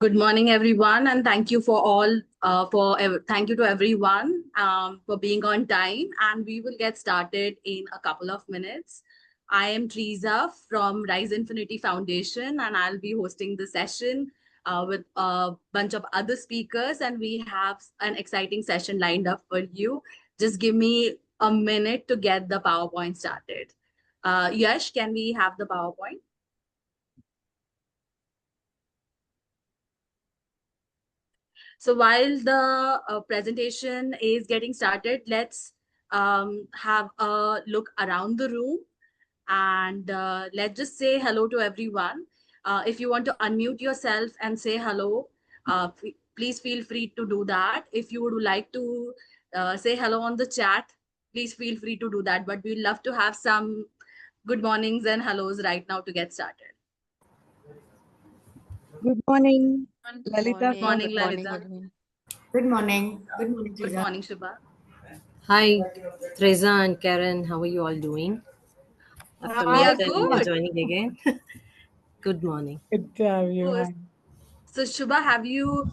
Good morning, everyone, and thank you for all thank you to everyone for being on time. And we will get started in a couple of minutes. I am Teresa from Rise Infinity Foundation, and I'll be hosting the session with a bunch of other speakers. And we have an exciting session lined up for you. Just give me a minute to get the PowerPoint started. Yash, can we have the PowerPoint? So while the presentation is getting started, let's have a look around the room and let's just say hello to everyone. If you want to unmute yourself and say hello, please feel free to do that. If you would like to say hello on the chat, please feel free to do that. But we'd love to have some good mornings and hellos right now to get started. Good morning, Good Lalita. Morning, Good morning. Lalita. Good morning. Good morning, Good Teresa. morning, Shubha. Hi, Teresa and Karen. How are you all doing? After a We are long time, you're good. joining again. Good morning. Good to have you. Oh, so Shubha, have you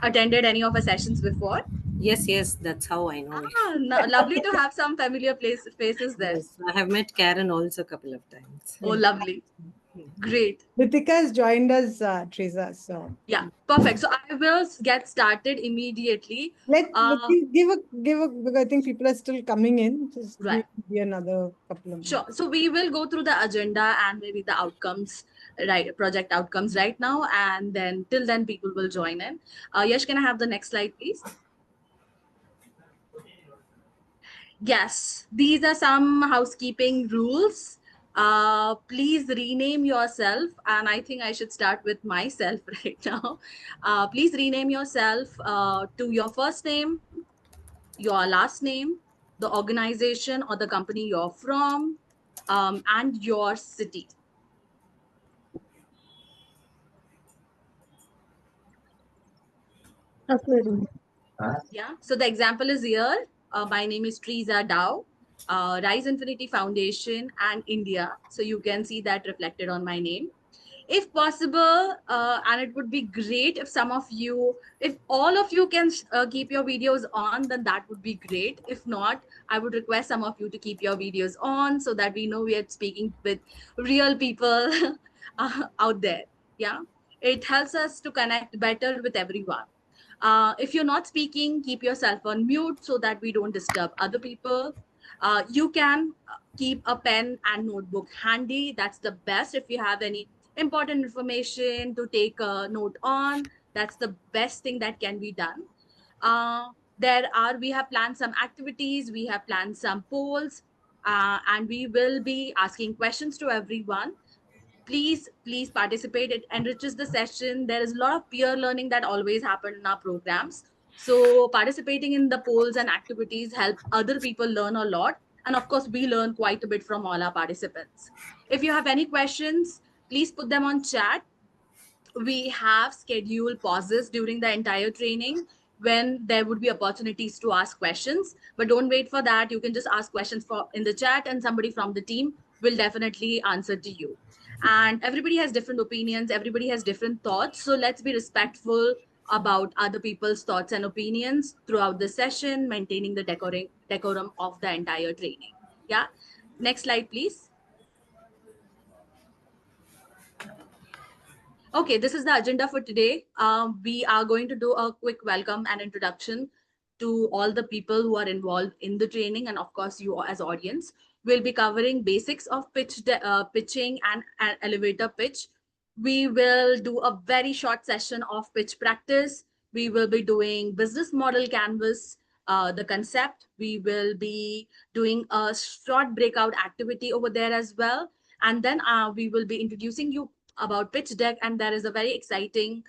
attended any of our sessions before? Yes, that's how I know you. Lovely to have some familiar faces there. Yes, I have met Karen also a couple of times. Oh, lovely. Great. Ritika has joined us, Teresa. So Yeah, perfect. So I will get started immediately. let's give a because I think people are still coming in. Just Right. give another couple of minutes. Sure. So we will go through the agenda and maybe the outcomes, right? Project outcomes right now. And then till then, people will join in. Yash, can I have the next slide, please? Yes, these are some housekeeping rules. Please rename yourself, and I think I should start with myself right now. Please rename yourself to your first name, your last name, the organization or the company you're from, and your city. Yeah, so the example is here. My name is Teresa Dow, Rise Infinity Foundation and India. So you can see that reflected on my name. If possible, and it would be great if some of you, if all of you can keep your videos on, then that would be great. If not, I would request some of you to keep your videos on so that we know we are speaking with real people out there. Yeah, it helps us to connect better with everyone. If you're not speaking, keep yourself on mute so that we don't disturb other people. You can keep a pen and notebook handy. That's the best. If you have any important information to take a note on, that's the best thing that can be done. We have planned some activities, we have planned some polls, and we will be asking questions to everyone. Please participate. It enriches the session. There is a lot of peer learning that always happen in our programs. So participating in the polls and activities help other people learn a lot. And of course, we learn quite a bit from all our participants. If you have any questions, please put them on chat. We have scheduled pauses during the entire training when there would be opportunities to ask questions, but don't wait for that. You can just ask questions in the chat and somebody from the team will definitely answer to you. And everybody has different opinions, everybody has different thoughts, so let's be respectful about other people's thoughts and opinions throughout the session, maintaining the decorum of the entire training. Yeah, next slide please. Okay, this is the agenda for today. We are going to do a quick welcome and introduction to all the people who are involved in the training, and of course, you as audience. We'll be covering basics of pitching and elevator pitch. We will do a very short session of pitch practice. We will be doing business model canvas, the concept. We will be doing a short breakout activity over there as well. And then we will be introducing you about pitch deck, and there is a very exciting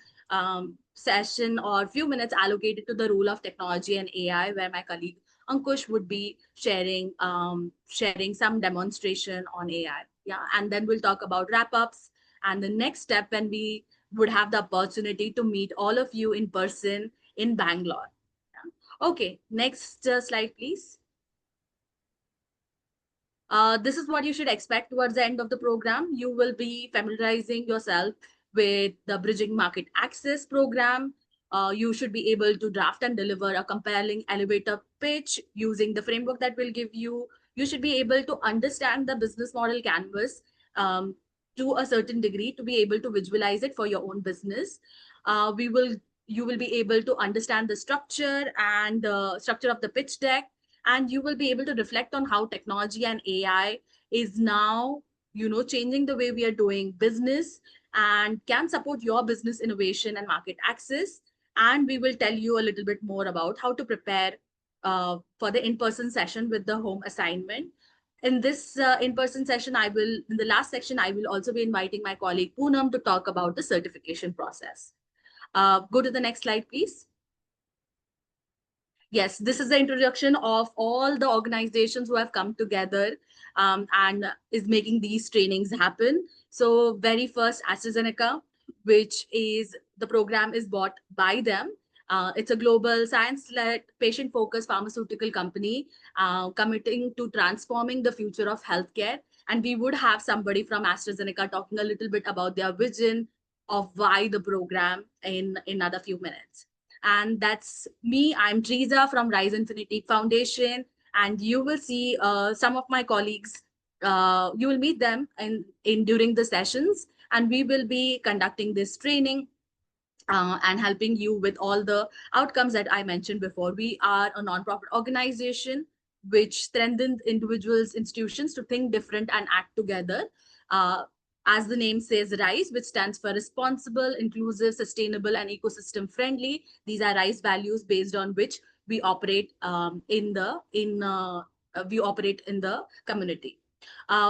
session or few minutes allocated to the role of technology and AI, where my colleague Ankush would be sharing some demonstration on AI. Yeah, and then we'll talk about wrap-ups and the next step when we would have the opportunity to meet all of you in person in Bangalore. Yeah. Okay, next slide, please. This is what you should expect towards the end of the program. You will be familiarizing yourself with the Bridging Market Access program. You should be able to draft and deliver a compelling elevator pitch using the framework that will give you. You should be able to understand the business model canvas to a certain degree to be able to visualize it for your own business. You will be able to understand the structure and the structure of the pitch deck, and you will be able to reflect on how technology and AI is now, changing the way we are doing business and can support your business innovation and market access. And we will tell you a little bit more about how to prepare for the in-person session with the home assignment. In this in-person session, in the last section, I will also be inviting my colleague Poonam to talk about the certification process. Go to the next slide, please. Yes, this is the introduction of all the organizations who have come together and is making these trainings happen. So very first, AstraZeneca, which is the program is bought by them. It's a global science-led, patient-focused pharmaceutical company committing to transforming the future of healthcare. And we would have somebody from AstraZeneca talking a little bit about their vision of why the program in another few minutes. And that's me. I'm Teresa from Rise Infinity Foundation, and you will see some of my colleagues. You will meet them in during the sessions, and we will be conducting this training and helping you with all the outcomes that I mentioned before. We are a nonprofit organization which strengthens individuals, institutions to think different and act together. Uh, as the name says, RISE, which stands for responsible, inclusive, sustainable, and ecosystem friendly. These are RISE values based on which we operate we operate in the community.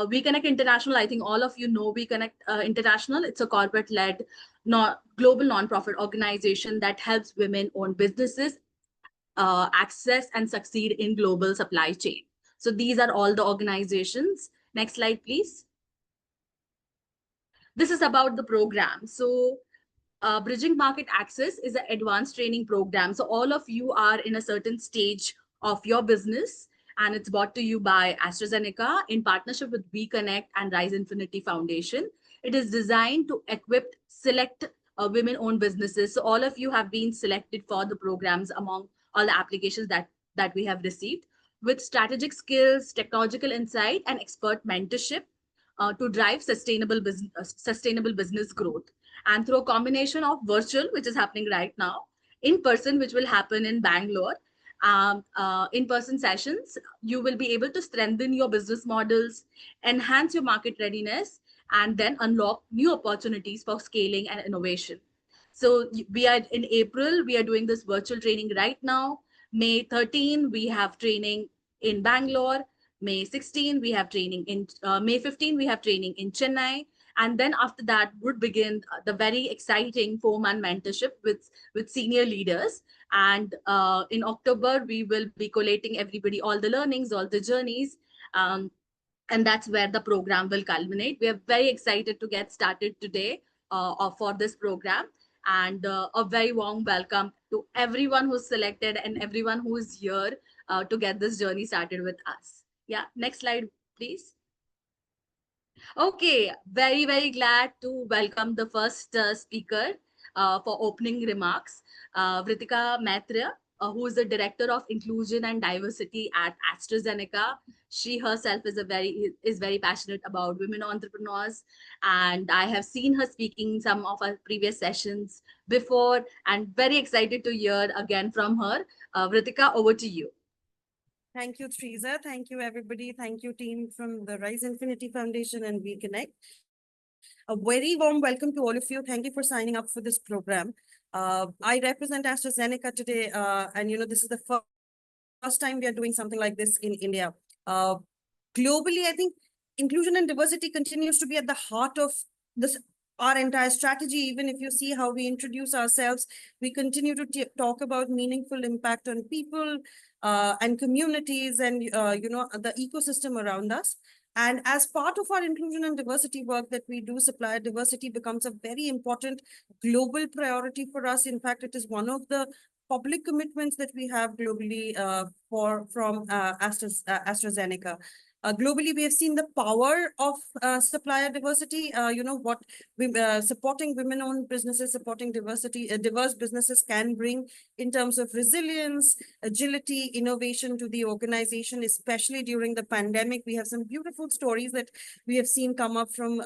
We Connect International, I think all of you know We Connect International. It's a corporate-led global nonprofit organization that helps women-owned businesses access and succeed in global supply chain. So these are all the organizations. Next slide, please. This is about the program. So Bridging Market Access is an advanced training program. So all of you are in a certain stage of your business, and it's brought to you by AstraZeneca in partnership with We Connect and Rise Infinity Foundation. It is designed to equip select women-owned businesses. So all of you have been selected for the programs among all the applications that we have received with strategic skills, technological insight, and expert mentorship to drive sustainable business growth. And through a combination of virtual, which is happening right now, in person, which will happen in Bangalore, in-person sessions, you will be able to strengthen your business models, enhance your market readiness, and then unlock new opportunities for scaling and innovation. So we are in April, we are doing this virtual training right now. May 13, we have training in Bangalore. May 16, we have training in May 15, we have training in Chennai. And then after that would begin the very exciting 4-month mentorship with senior leaders. And in October, we will be collating everybody, all the learnings, all the journeys. And that's where the program will culminate. We are very excited to get started today for this program. And a very warm welcome to everyone who's selected and everyone who is here to get this journey started with us. Yeah, next slide, please. Okay, very, very glad to welcome the first speaker for opening remarks, Vritika Maitra, who is the Director of Inclusion and Diversity at AstraZeneca. She herself is very passionate about women entrepreneurs, and I have seen her speaking in some of our previous sessions before, and very excited to hear again from her. Vritika, over to you. Thank you, Teresa. Thank you, everybody. Thank you, team from the Rise Infinity Foundation and We Connect. A very warm welcome to all of you. Thank you for signing up for this program. I represent AstraZeneca today, and this is the first time we are doing something like this in India. Globally, I think inclusion and diversity continues to be at the heart of this our entire strategy. Even if you see how we introduce ourselves, we continue to talk about meaningful impact on people and communities and the ecosystem around us. And as part of our inclusion and diversity work that we do, supplier diversity becomes a very important global priority for us. In fact, it is one of the public commitments that we have globally from AstraZeneca. Globally, we have seen the power of supplier diversity. What supporting women-owned businesses, supporting diverse businesses can bring in terms of resilience, agility, innovation to the organization, especially during the pandemic. We have some beautiful stories that we have seen come up from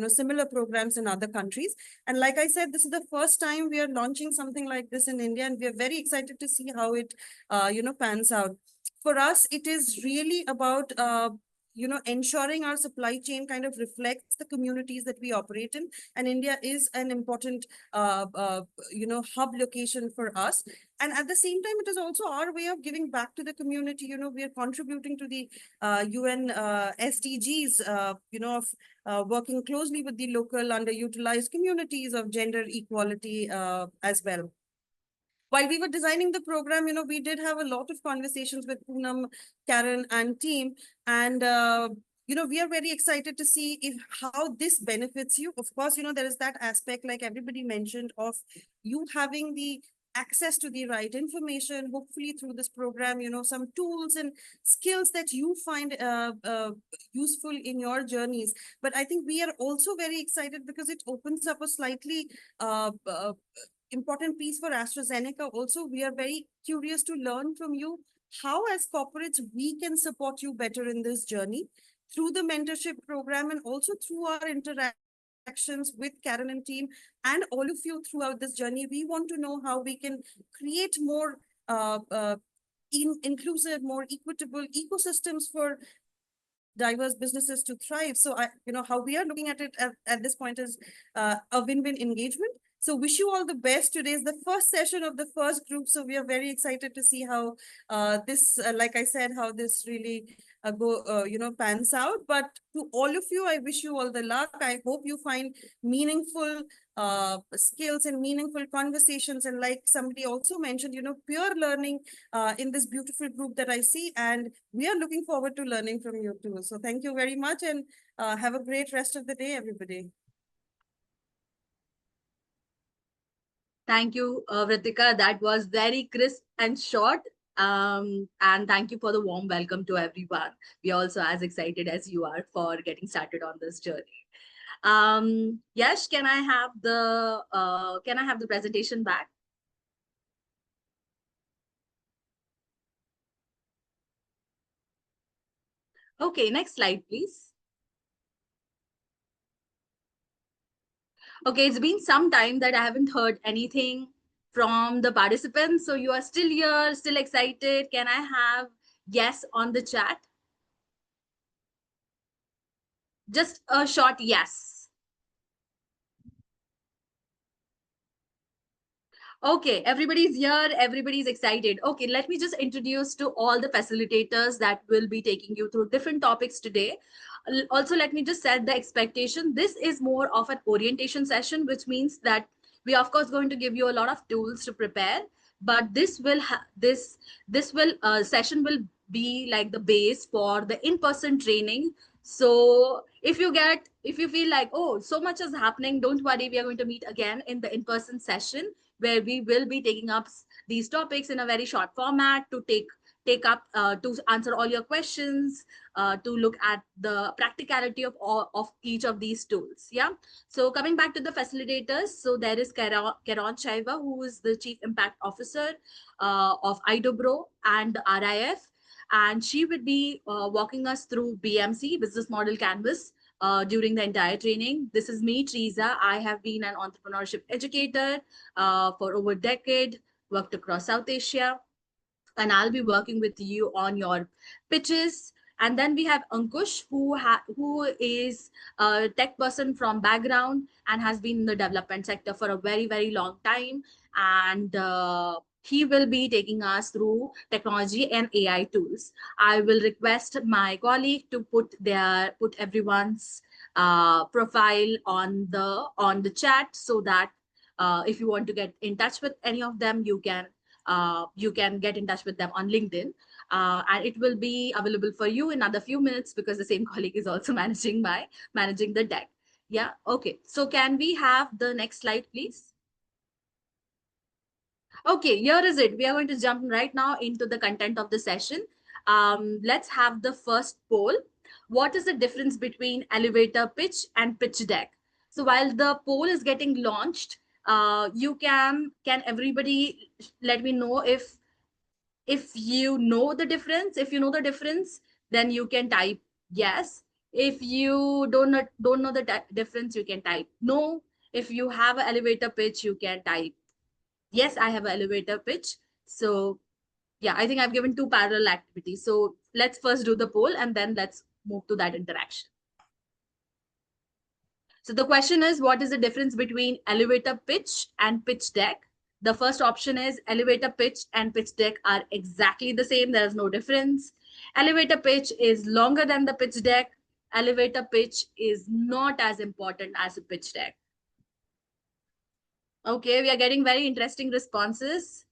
similar programs in other countries. And like I said, this is the first time we are launching something like this in India, and we are very excited to see how it pans out. For us, it is really about ensuring our supply chain kind of reflects the communities that we operate in. And India is an important, hub location for us. And at the same time, it is also our way of giving back to the community. We are contributing to the UN SDGs, of working closely with the local underutilized communities of gender equality as well. While we were designing the program, we did have a lot of conversations with Poonam, Karen, and team. And, we are very excited to see how this benefits you. Of course, there is that aspect, like everybody mentioned, of you having the access to the right information, hopefully through this program, some tools and skills that you find useful in your journeys. But I think we are also very excited because it opens up a slightly important piece for AstraZeneca. Also, we are very curious to learn from you how, as corporates, we can support you better in this journey through the mentorship program and also through our interactions with Karen and team and all of you throughout this journey. We want to know how we can create more inclusive, more equitable ecosystems for diverse businesses to thrive. So, how we are looking at it at this point is a win-win engagement. So wish you all the best. Today is the first session of the first group. So we are very excited to see how this, like I said, how this really pans out. But to all of you, I wish you all the luck. I hope you find meaningful skills and meaningful conversations. And like somebody also mentioned, pure learning in this beautiful group that I see. And we are looking forward to learning from you too. So thank you very much and have a great rest of the day, everybody. Thank you, Vritika. That was very crisp and short. And thank you for the warm welcome to everyone. We are also as excited as you are for getting started on this journey. Yash, can I have the presentation back? Okay, next slide, please. Okay, it's been some time that I haven't heard anything from the participants. So you are still here, still excited. Can I have yes on the chat? Just a short yes. Okay, everybody's here, everybody's excited. Okay, let me just introduce to all the facilitators that will be taking you through different topics today. Also, let me just set the expectation. This is more of an orientation session, which means that we are of course going to give you a lot of tools to prepare, but this session will be like the base for the in-person training. So if you feel like, oh, so much is happening, don't worry, we are going to meet again in the in-person session where we will be taking up these topics in a very short format to take up to answer all your questions, to look at the practicality of each of these tools. Yeah. So coming back to the facilitators, so there is Karan Chaiva, who is the Chief Impact Officer of IDOBRO and RIF, and she would be walking us through BMC, Business Model Canvas, during the entire training. This is me, Teresa. I have been an entrepreneurship educator for over a decade, worked across South Asia, and I'll be working with you on your pitches. And then we have Ankush, who is a tech person from background and has been in the development sector for a very, very long time. And he will be taking us through technology and AI tools. I will request my colleague to put everyone's profile on the chat so that if you want to get in touch with any of them, you can get in touch with them on LinkedIn. And it will be available for you in another few minutes because the same colleague is also managing the deck. Yeah. Okay. So can we have the next slide, please? Okay, here is it. We are going to jump right now into the content of the session. Let's have the first poll. what is the difference between elevator pitch and pitch deck? So while the poll is getting launched, you can everybody let me know if you know the difference. If you know the difference, then you can type yes. If you don't know the difference, you can type no. If you have an elevator pitch, you can type yes, I have an elevator pitch. So yeah, I think I've given two parallel activities. So let's first do the poll and then let's move to that interaction. So the question is, what is the difference between elevator pitch and pitch deck? The first option is elevator pitch and pitch deck are exactly the same. There's no difference. Elevator pitch is longer than the pitch deck. Elevator pitch is not as important as a pitch deck. Okay, we are getting very interesting responses.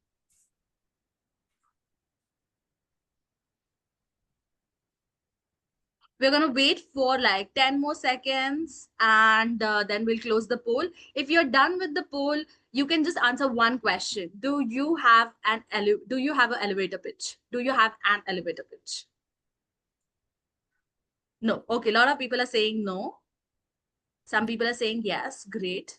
We're going to wait for like 10 more seconds and then we'll close the poll. If you're done with the poll, you can just answer one question. Do you have an elevator pitch? Do you have an elevator pitch? No. Okay, a lot of people are saying no. Some people are saying yes. Great.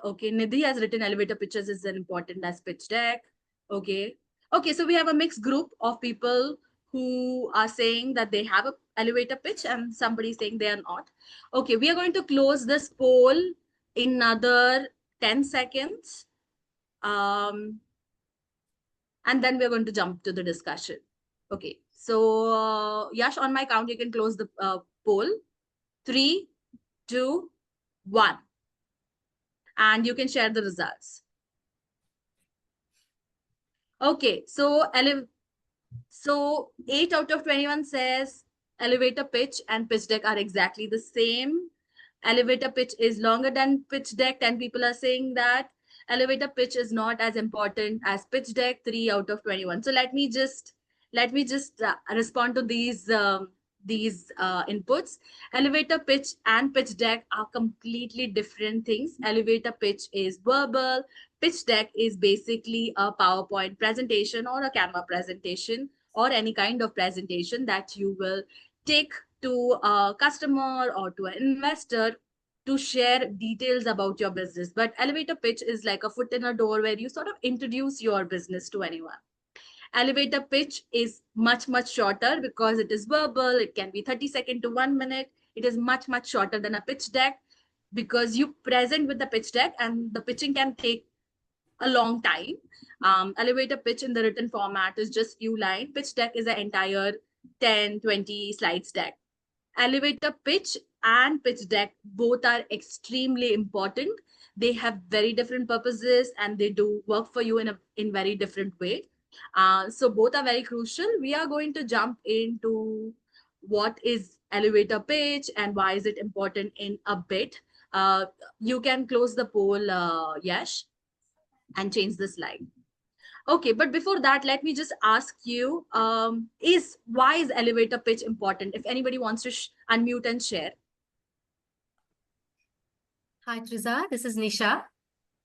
Okay, Nidhi has written elevator pitches is as important as pitch deck. Okay. Okay, so we have a mixed group of people who are saying that they have an elevator pitch and somebody saying they are not. Okay, we are going to close this poll in another 10 seconds. And then we're going to jump to the discussion. Okay, so Yash, on my count, you can close the poll. 3, 2, 1. And you can share the results. Okay, so 8 out of 21 says elevator pitch and pitch deck are exactly the same. Elevator pitch is longer than pitch deck. 10 people are saying that. Elevator pitch is not as important as pitch deck. 3 out of 21. So let me just respond to these inputs. Elevator pitch and pitch deck are completely different things. Elevator pitch is verbal. Pitch deck is basically a PowerPoint presentation or a Canva presentation or any kind of presentation that you will take to a customer or to an investor to share details about your business. But elevator pitch is like a foot in a door where you sort of introduce your business to anyone. Elevator pitch is much, much shorter because it is verbal. It can be 30 seconds to 1 minute. It is much, much shorter than a pitch deck because you present with the pitch deck and the pitching can take a long time. Elevator pitch in the written format is just few lines. Pitch deck is an entire 10, 20 slides deck. Elevator pitch and pitch deck both are extremely important. They have very different purposes and they do work for you in very different way. So both are very crucial. We are going to jump into what is elevator pitch and why is it important in a bit. You can close the poll, Yash, and change the slide. Okay, but before that, let me just ask you, why is elevator pitch important? If anybody wants to unmute and share. Hi, Triza. This is Nisha.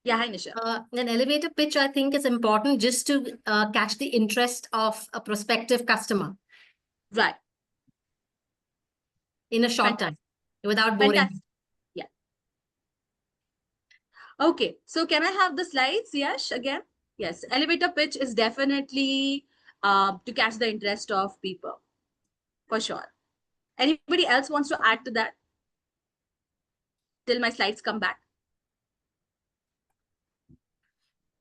Yeah, hi, Nisha. An elevator pitch, I think, is important just to catch the interest of a prospective customer. Right. In a short time, without boring. Fantastic. Yeah. Okay, so can I have the slides, Yash, again? Yes, elevator pitch is definitely to catch the interest of people, for sure. Anybody else wants to add to that? Till my slides come back.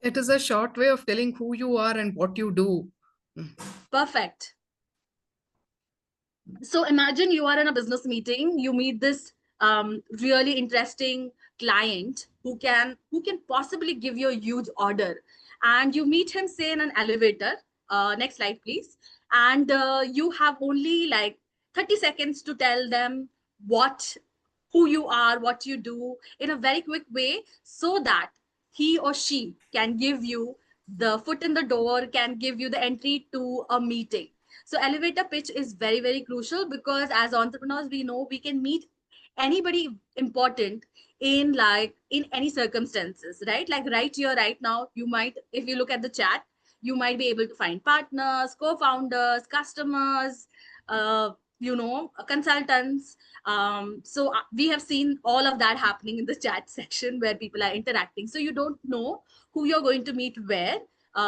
It is a short way of telling who you are and what you do. Perfect. So imagine you are in a business meeting, you meet this really interesting client who can possibly give you a huge order, and you meet him, say, in an elevator. Next slide, please. And you have only like 30 seconds to tell them who you are, what you do in a very quick way so that he or she can give you the foot in the door, can give you the entry to a meeting. So elevator pitch is very, very crucial because as entrepreneurs, we know we can meet anybody important in any circumstances, right? Like right here, right now, you might, if you look at the chat, You might be able to find partners, co-founders, customers, consultants. So we have seen all of that happening in the chat section where people are interacting. So you don't know who you're going to meet where.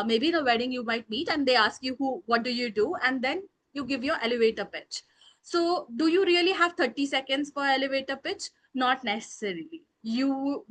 Maybe in a wedding you might meet and they ask you what do you do, and then you give your elevator pitch. So do you really have 30 seconds for elevator pitch? Not necessarily. You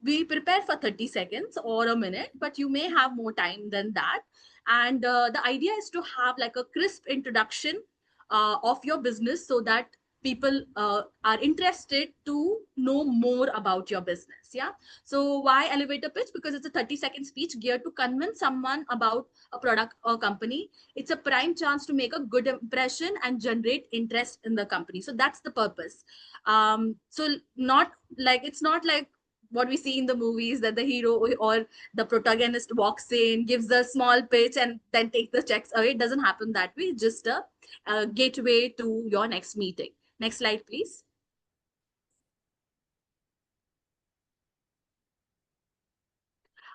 we prepare for 30 seconds or a minute, but you may have more time than that. And the idea is to have like a crisp introduction of your business so that people are interested to know more about your business. Yeah. So why elevator pitch? Because it's a 30-second speech geared to convince someone about a product or company. It's a prime chance to make a good impression and generate interest in the company. So that's the purpose. So not like, it's not like what we see in the movies that the hero or the protagonist walks in, gives a small pitch and then takes the checks away. It doesn't happen that way. It's just a gateway to your next meeting. Next slide, please.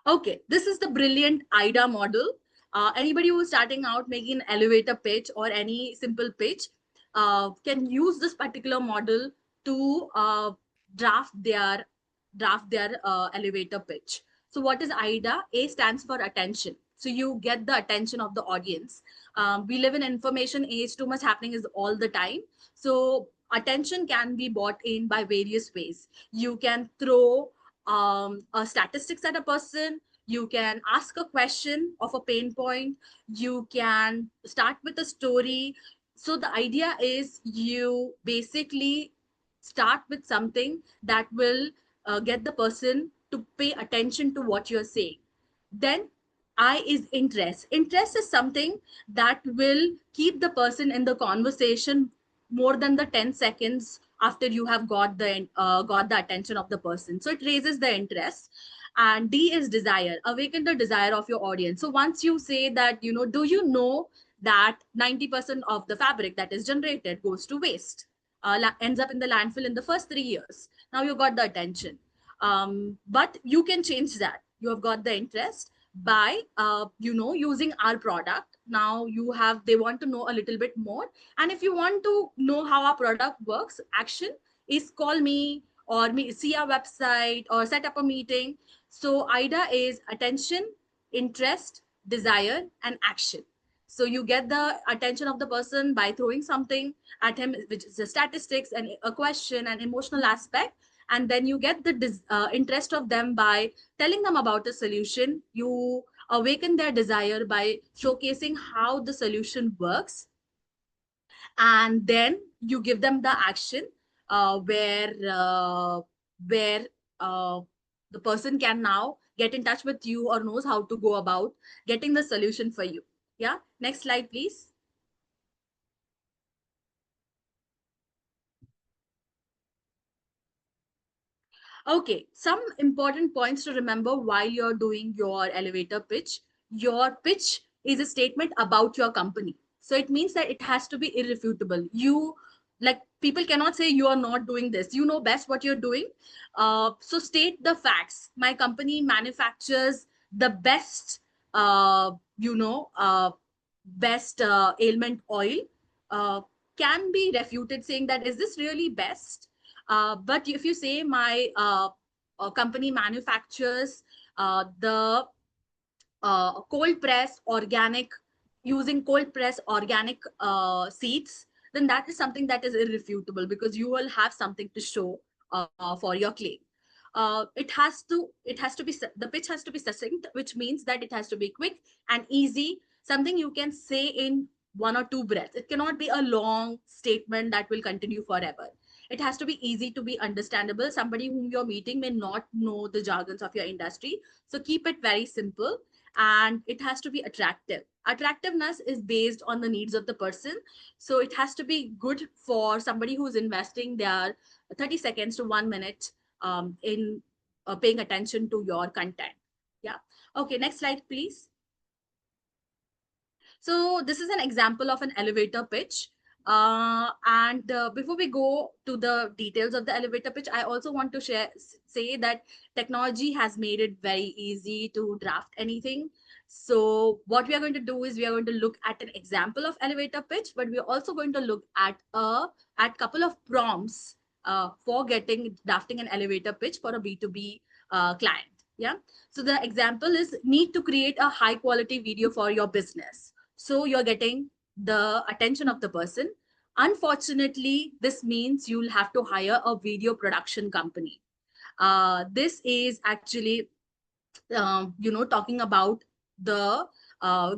Okay, this is the brilliant IDA model. Anybody who's starting out making an elevator pitch or any simple pitch can use this particular model to draft their elevator pitch. So what is IDA? A stands for attention. So you get the attention of the audience. We live in information age, too much happening is all the time. So attention can be bought in by various ways. You can throw statistics at a person. You can ask a question of a pain point. You can start with a story. So the idea is you basically start with something that will get the person to pay attention to what you're saying. Then I is interest. Interest is something that will keep the person in the conversation more than the 10 seconds after you have got the attention of the person. So it raises the interest. And D is desire. Awaken the desire of your audience. So once you say that, do you know that 90% of the fabric that is generated goes to waste, ends up in the landfill in the first 3 years. Now you got the attention. But you can change that. You have got the interest by using our product. Now they want to know a little bit more. And if you want to know how our product works, action is call me or see our website or set up a meeting. So IDA is attention, interest, desire, and action. So you get the attention of the person by throwing something at him, which is the statistics and a question and emotional aspect. And then you get the interest of them by telling them about a solution. You awaken their desire by showcasing how the solution works. And then you give them the action where the person can now get in touch with you or knows how to go about getting the solution for you. Yeah. Next slide, please. Okay, some important points to remember while you're doing your elevator pitch. Your pitch is a statement about your company. So it means that it has to be irrefutable. People cannot say you are not doing this. You know best what you're doing. So state the facts. My company manufactures the best, best ailment oil. Can be refuted saying that, is this really best? But if you say my company manufactures the cold press organic, using cold press organic seeds, then that is something that is irrefutable because you will have something to show for your claim. The pitch has to be succinct, which means that it has to be quick and easy, something you can say in 1 or 2 breaths. It cannot be a long statement that will continue forever. It has to be easy to be understandable. Somebody whom you're meeting may not know the jargons of your industry. So keep it very simple, and it has to be attractive. Attractiveness is based on the needs of the person. So it has to be good for somebody who's investing their 30 seconds to 1 minute in paying attention to your content. Yeah. Okay, next slide, please. So this is an example of an elevator pitch. Before we go to the details of the elevator pitch, I also want to say that technology has made it very easy to draft anything. So what we are going to do is we are going to look at an example of elevator pitch, but we are also going to look at couple of prompts for drafting an elevator pitch for a B2B client. Yeah. So the example is need to create a high quality video for your business. So you're getting the attention of the person. Unfortunately, this means you'll have to hire a video production company. This is actually, talking about the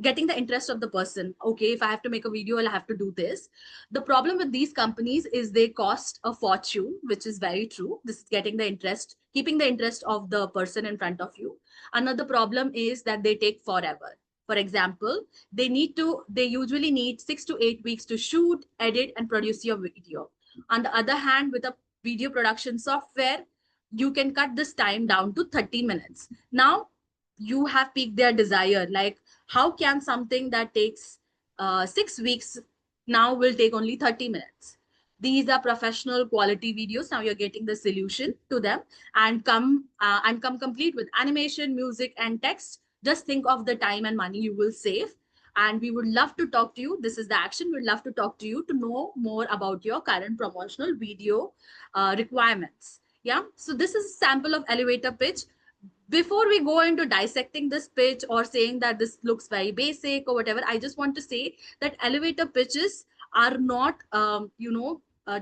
getting the interest of the person. Okay, if I have to make a video, I'll have to do this. The problem with these companies is they cost a fortune, which is very true. This is getting the interest, keeping the interest of the person in front of you. Another problem is that they take forever. For example, they usually need 6 to 8 weeks to shoot, edit, and produce your video. On the other hand, with a video production software, you can cut this time down to 30 minutes. Now you have piqued their desire. Like, how can something that takes 6 weeks now will take only 30 minutes? These are professional quality videos. Now you're getting the solution to them and come complete with animation, music, and text. Just think of the time and money you will save. And we would love to talk to you. This is the action. We'd love to talk to you to know more about your current promotional video requirements. Yeah. So this is a sample of elevator pitch. Before we go into dissecting this pitch or saying that this looks very basic or whatever, I just want to say that elevator pitches are not,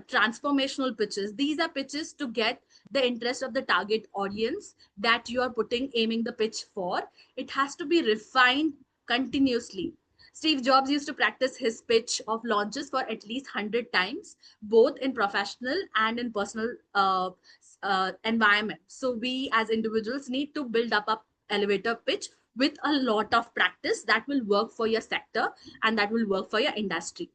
transformational pitches. These are pitches to get the interest of the target audience that you are aiming the pitch for. It has to be refined continuously. Steve Jobs used to practice his pitch of launches for at least 100 times, both in professional and in personal environment. So we as individuals need to build up a elevator pitch with a lot of practice that will work for your sector and that will work for your industry.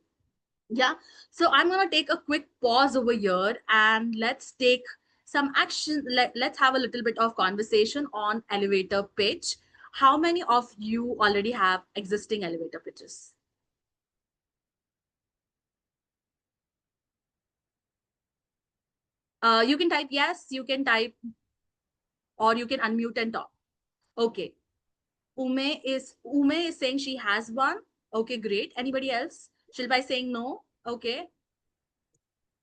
Yeah. So I'm going to take a quick pause over here and let's take some action. Let's have a little bit of conversation on elevator pitch. How many of you already have existing elevator pitches? You can type yes, you can type, or you can unmute and talk. Okay. Ume is saying she has one. Okay, great. Anybody else? Shilpa is saying no. Okay.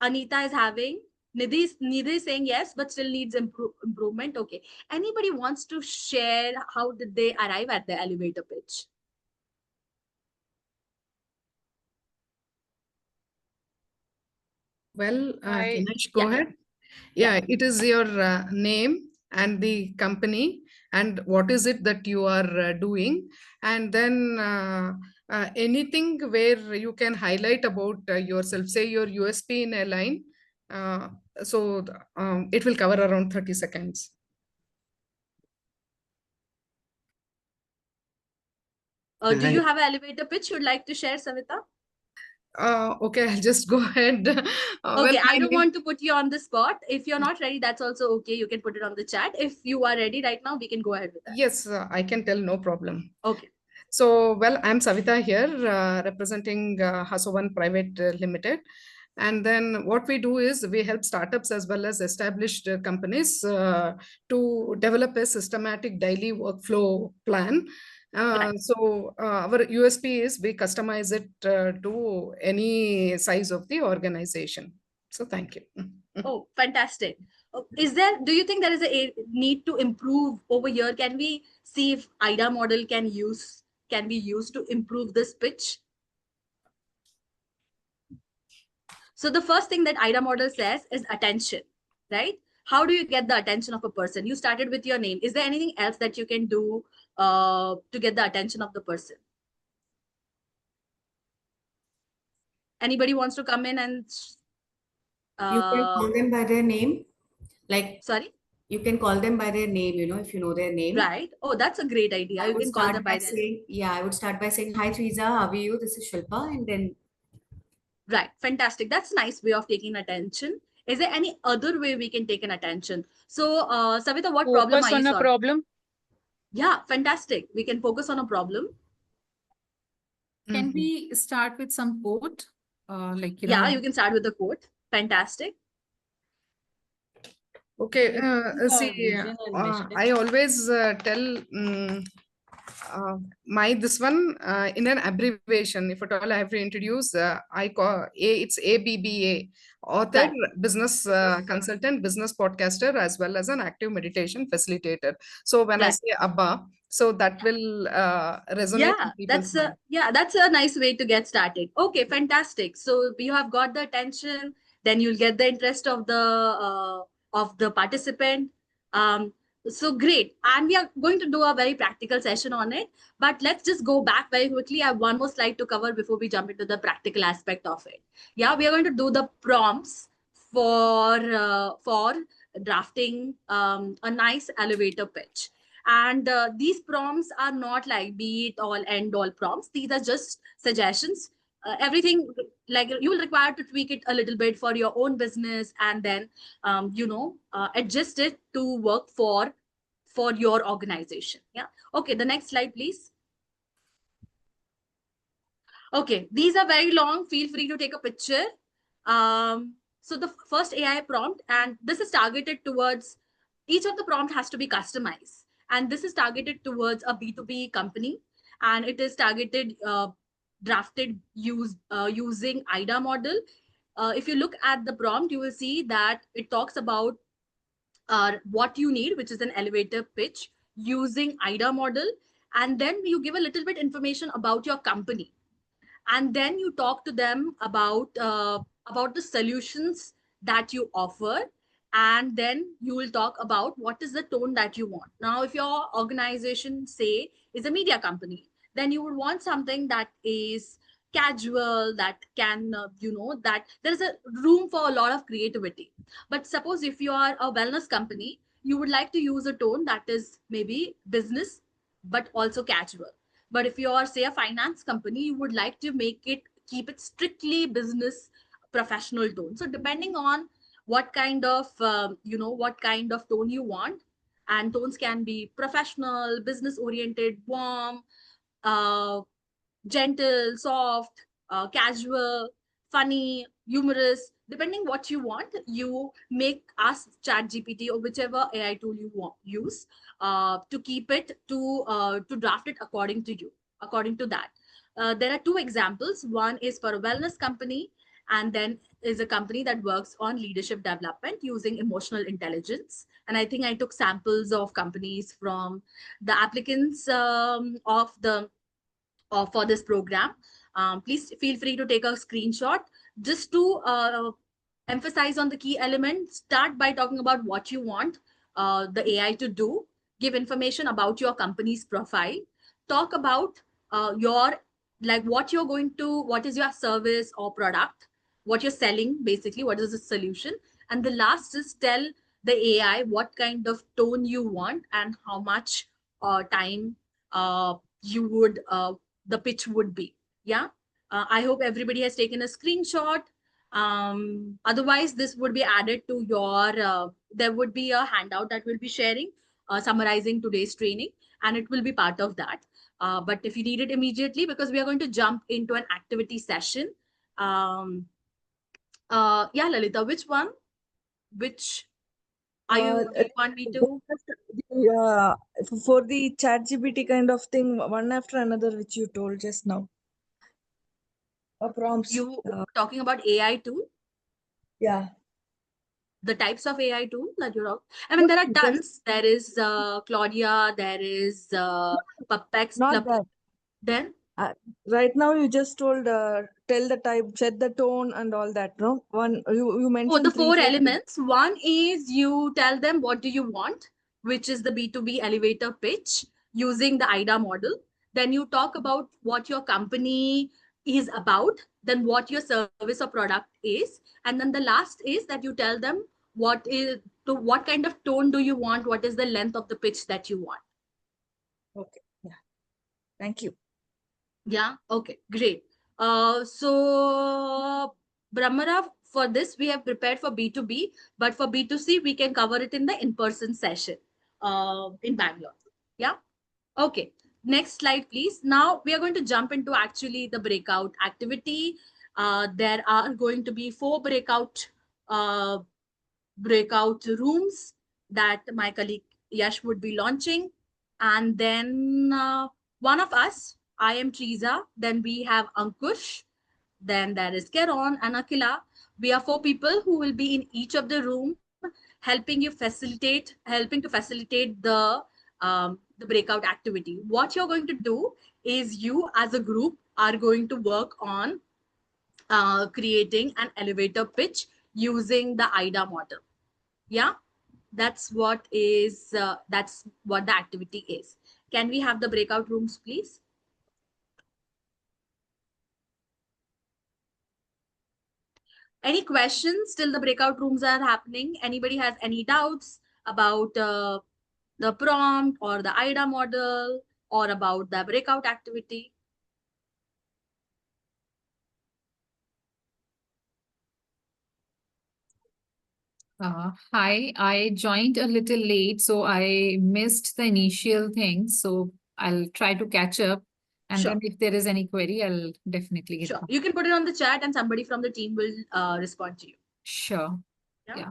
Anita is having. Nidhi is saying yes, but still needs improvement. Okay. Anybody wants to share how did they arrive at the elevator pitch? Well, Ganesh, go Yeah. ahead. Yeah, it is your name and the company and what is it that you are doing. And then anything where you can highlight about yourself, say your USP in a line. So it will cover around 30 seconds. Do you have an elevator pitch you'd like to share, Savita? Okay, I'll just go ahead. Okay, I don't want to put you on the spot. If you're not ready, that's also okay. You can put it on the chat. If you are ready right now, we can go ahead with that. Yes, I can tell, no problem. Okay. So, well, I'm Savita here, representing Hasovan Private Limited. And then what we do is we help startups as well as established companies to develop a systematic daily workflow plan. So our USP is we customize it to any size of the organization. So thank you. Oh, fantastic. Do you think there is a need to improve over here? Can we see if IDA model can be used to improve this pitch? So the first thing that IDA model says is attention, right? How do you get the attention of a person? You started with your name. Is there anything else that you can do to get the attention of the person? Anybody wants to come in and... You can call them by their name. Like, sorry? You can call them by their name, if you know their name. Right. Oh, that's a great idea. You can call them by their name. Yeah, I would start by saying, hi, Teresa, how are you? This is Shilpa. And then... Right. Fantastic. That's a nice way of taking attention. Is there any other way we can take an attention? So, Savita, what problem are you solving? Focus on a problem. Yeah, fantastic. We can focus on a problem. Can we start with some quote? Like, you Yeah, know, you can start with the quote. Fantastic. okay, see, vision and mission. I always tell my this one in an abbreviation. If at all I have to introduce, I call it's ABBA, author, Right. business consultant, business podcaster, as well as an active meditation facilitator. So when I Right. say ABBA, so that will resonate in people's mind. That's a nice way to get started. Okay, fantastic. So you have got the attention, then you'll get the interest of the participant. Um, so great. And we are going to do a very practical session on it. But let's just go back very quickly. I have one more slide to cover before we jump into the practical aspect of it. Yeah, we are going to do the prompts for drafting a nice elevator pitch. And these prompts are not like be it all end all prompts. These are just suggestions. Everything, like, you will require to tweak it a little bit for your own business, and then adjust it to work for your organization. Yeah. Okay. The next slide, please. Okay, these are very long. Feel free to take a picture. So the first AI prompt, and this is targeted towards, each of the prompt has to be customized. And this is targeted towards a B2B company. And it is targeted, drafted using IDA model. If you look at the prompt, you will see that it talks about what you need, which is an elevator pitch using IDA model. And then you give a little bit information about your company, and then you talk to them about the solutions that you offer, and then you will talk about what is the tone that you want. Now, if your organization, say, is a media company, then you would want something that is casual, that can that there is a room for a lot of creativity. But suppose if you are a wellness company, you would like to use a tone that is maybe business but also casual. But if you are, say, a finance company, you would like to keep it strictly business professional tone. So depending on what kind of what kind of tone you want, and tones can be professional, business oriented, warm, uh, gentle, soft, casual, funny, humorous. Depending what you want, you make us Chat GPT or whichever AI tool you want use to keep it to draft it according to you, according to that. There are two examples. One is for a wellness company, and then is a company that works on leadership development using emotional intelligence. And I think I took samples of companies from the applicants for this program. Please feel free to take a screenshot just to emphasize on the key elements. Start by talking about what you want the AI to do. Give information about your company's profile. Talk about your, like, what is your service or product, what you're selling, basically, what is the solution. And the last is tell the AI what kind of tone you want and how much time you would the pitch would be. Yeah. I hope everybody has taken a screenshot. Otherwise, this would be added to there would be a handout that we'll be sharing, summarizing today's training, and it will be part of that. But if you need it immediately, because we are going to jump into an activity session. Yeah, Lalita, which one? Which are do you want me to? For the chat GPT kind of thing, one after another, which you told just now. Prompts. You talking about AI tool? Yeah. The types of AI tool that you're I mean, there are tons. There is Claudia, there is Puppet. Not that. Then Right now, you just told tell the type, set the tone, and all that. No, one you mentioned. the four elements. One is you tell them what do you want, which is the B2B elevator pitch using the IDA model. Then you talk about what your company is about, then what your service or product is, and then the last is that you tell them what kind of tone do you want, what is the length of the pitch that you want. Okay. Yeah. Thank you. Yeah. Okay. Great. So Brahmara, for this we have prepared for B2B, but for B2C we can cover it in the in-person session in Bangalore. Yeah. Okay. Next slide, please. Now we are going to jump into actually the breakout activity. There are going to be 4 breakout rooms that my colleague Yash would be launching. And then one of us, I am Teresa, then we have Ankush, then there is Keron and Akila. We are 4 people who will be in each of the room, helping to facilitate the breakout activity. What you're going to do is you as a group are going to work on creating an elevator pitch using the IDA model. Yeah, that's what the activity is. Can we have the breakout rooms, please? Any questions till the breakout rooms are happening? Anybody has any doubts about the prompt or the IDA model or about the breakout activity? Hi, I joined a little late, so I missed the initial thing. So I'll try to catch up. And Sure. then if there is any query, I'll definitely get Sure. back. You can put it on the chat and somebody from the team will respond to you. Sure. Yeah. Yeah.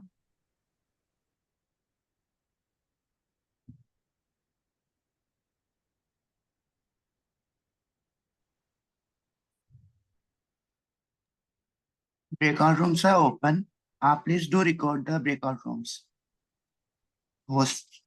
Breakout rooms are open. Please do record the breakout rooms. Host.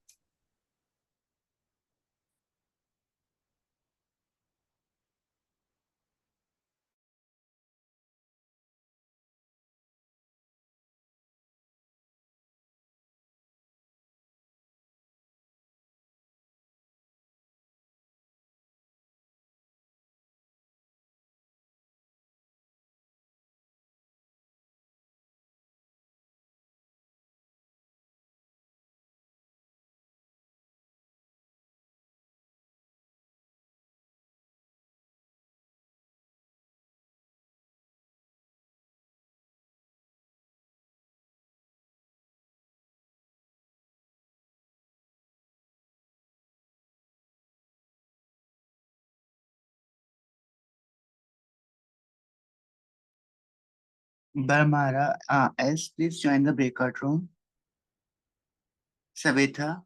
Barmara S, please join the breakout room. Savitha.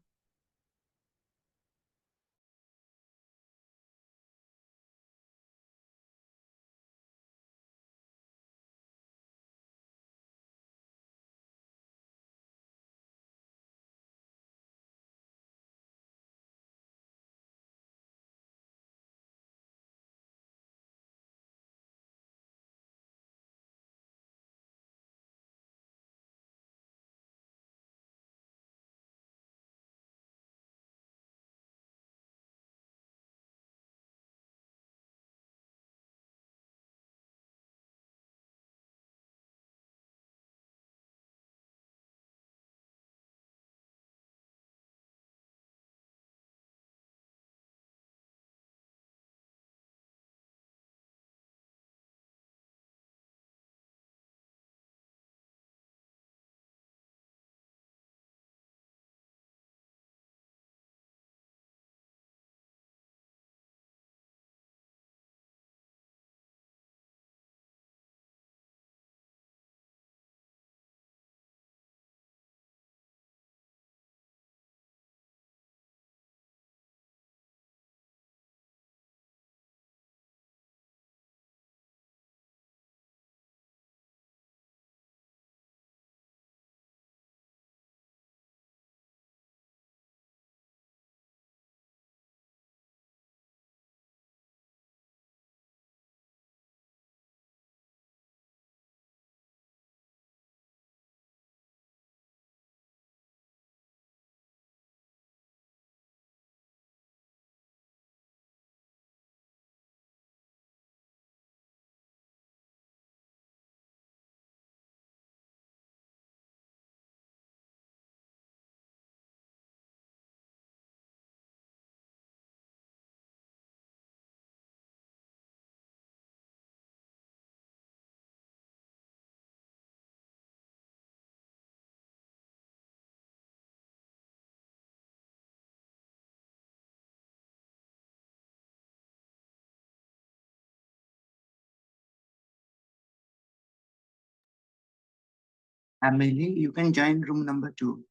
Emily, you can join room number 2.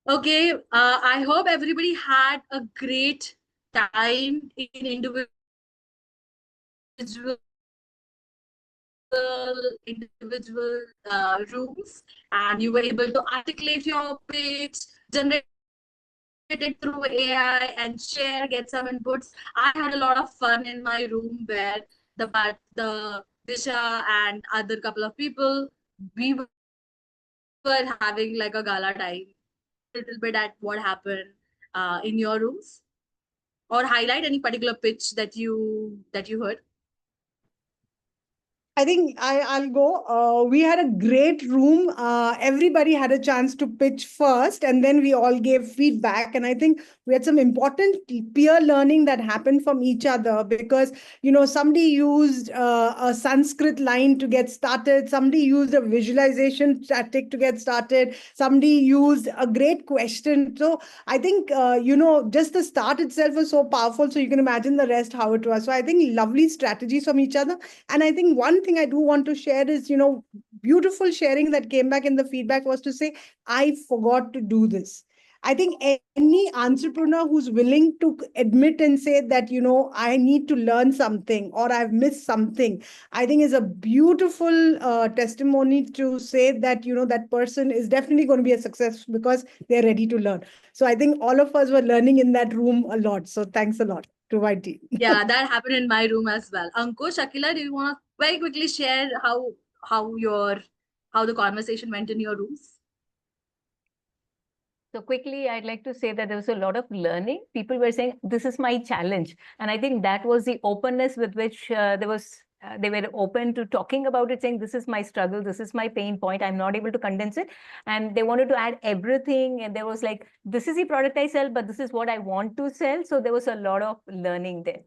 Okay, I hope everybody had a great time in individual rooms, and you were able to articulate your pitch, generate it through AI, and share, get some inputs. I had a lot of fun in my room where the Disha and other couple of people, we were having like a gala time. A little bit at what happened in your rooms, or highlight any particular pitch that you heard. I think I'll go. We had a great room. Everybody had a chance to pitch first, and then we all gave feedback. And I think we had some important peer learning that happened from each other because, somebody used a Sanskrit line to get started. Somebody used a visualization tactic to get started. Somebody used a great question. So I think, just the start itself was so powerful. So you can imagine the rest, how it was. So I think lovely strategies from each other. And I think one thing I do want to share is, beautiful sharing that came back in the feedback was to say, I forgot to do this. I think any entrepreneur who's willing to admit and say that, I need to learn something or I've missed something, I think is a beautiful testimony to say that, that person is definitely going to be a success because they're ready to learn. So I think all of us were learning in that room a lot. So thanks a lot to my team. Yeah, that happened in my room as well. Ankush, Akila, do you want to very quickly share how the conversation went in your rooms? So quickly, I'd like to say that there was a lot of learning. People were saying, this is my challenge. And I think that was the openness with which they were open to talking about it, saying, this is my struggle, this is my pain point, I'm not able to condense it. And they wanted to add everything. And there was like, this is the product I sell, but this is what I want to sell. So there was a lot of learning there.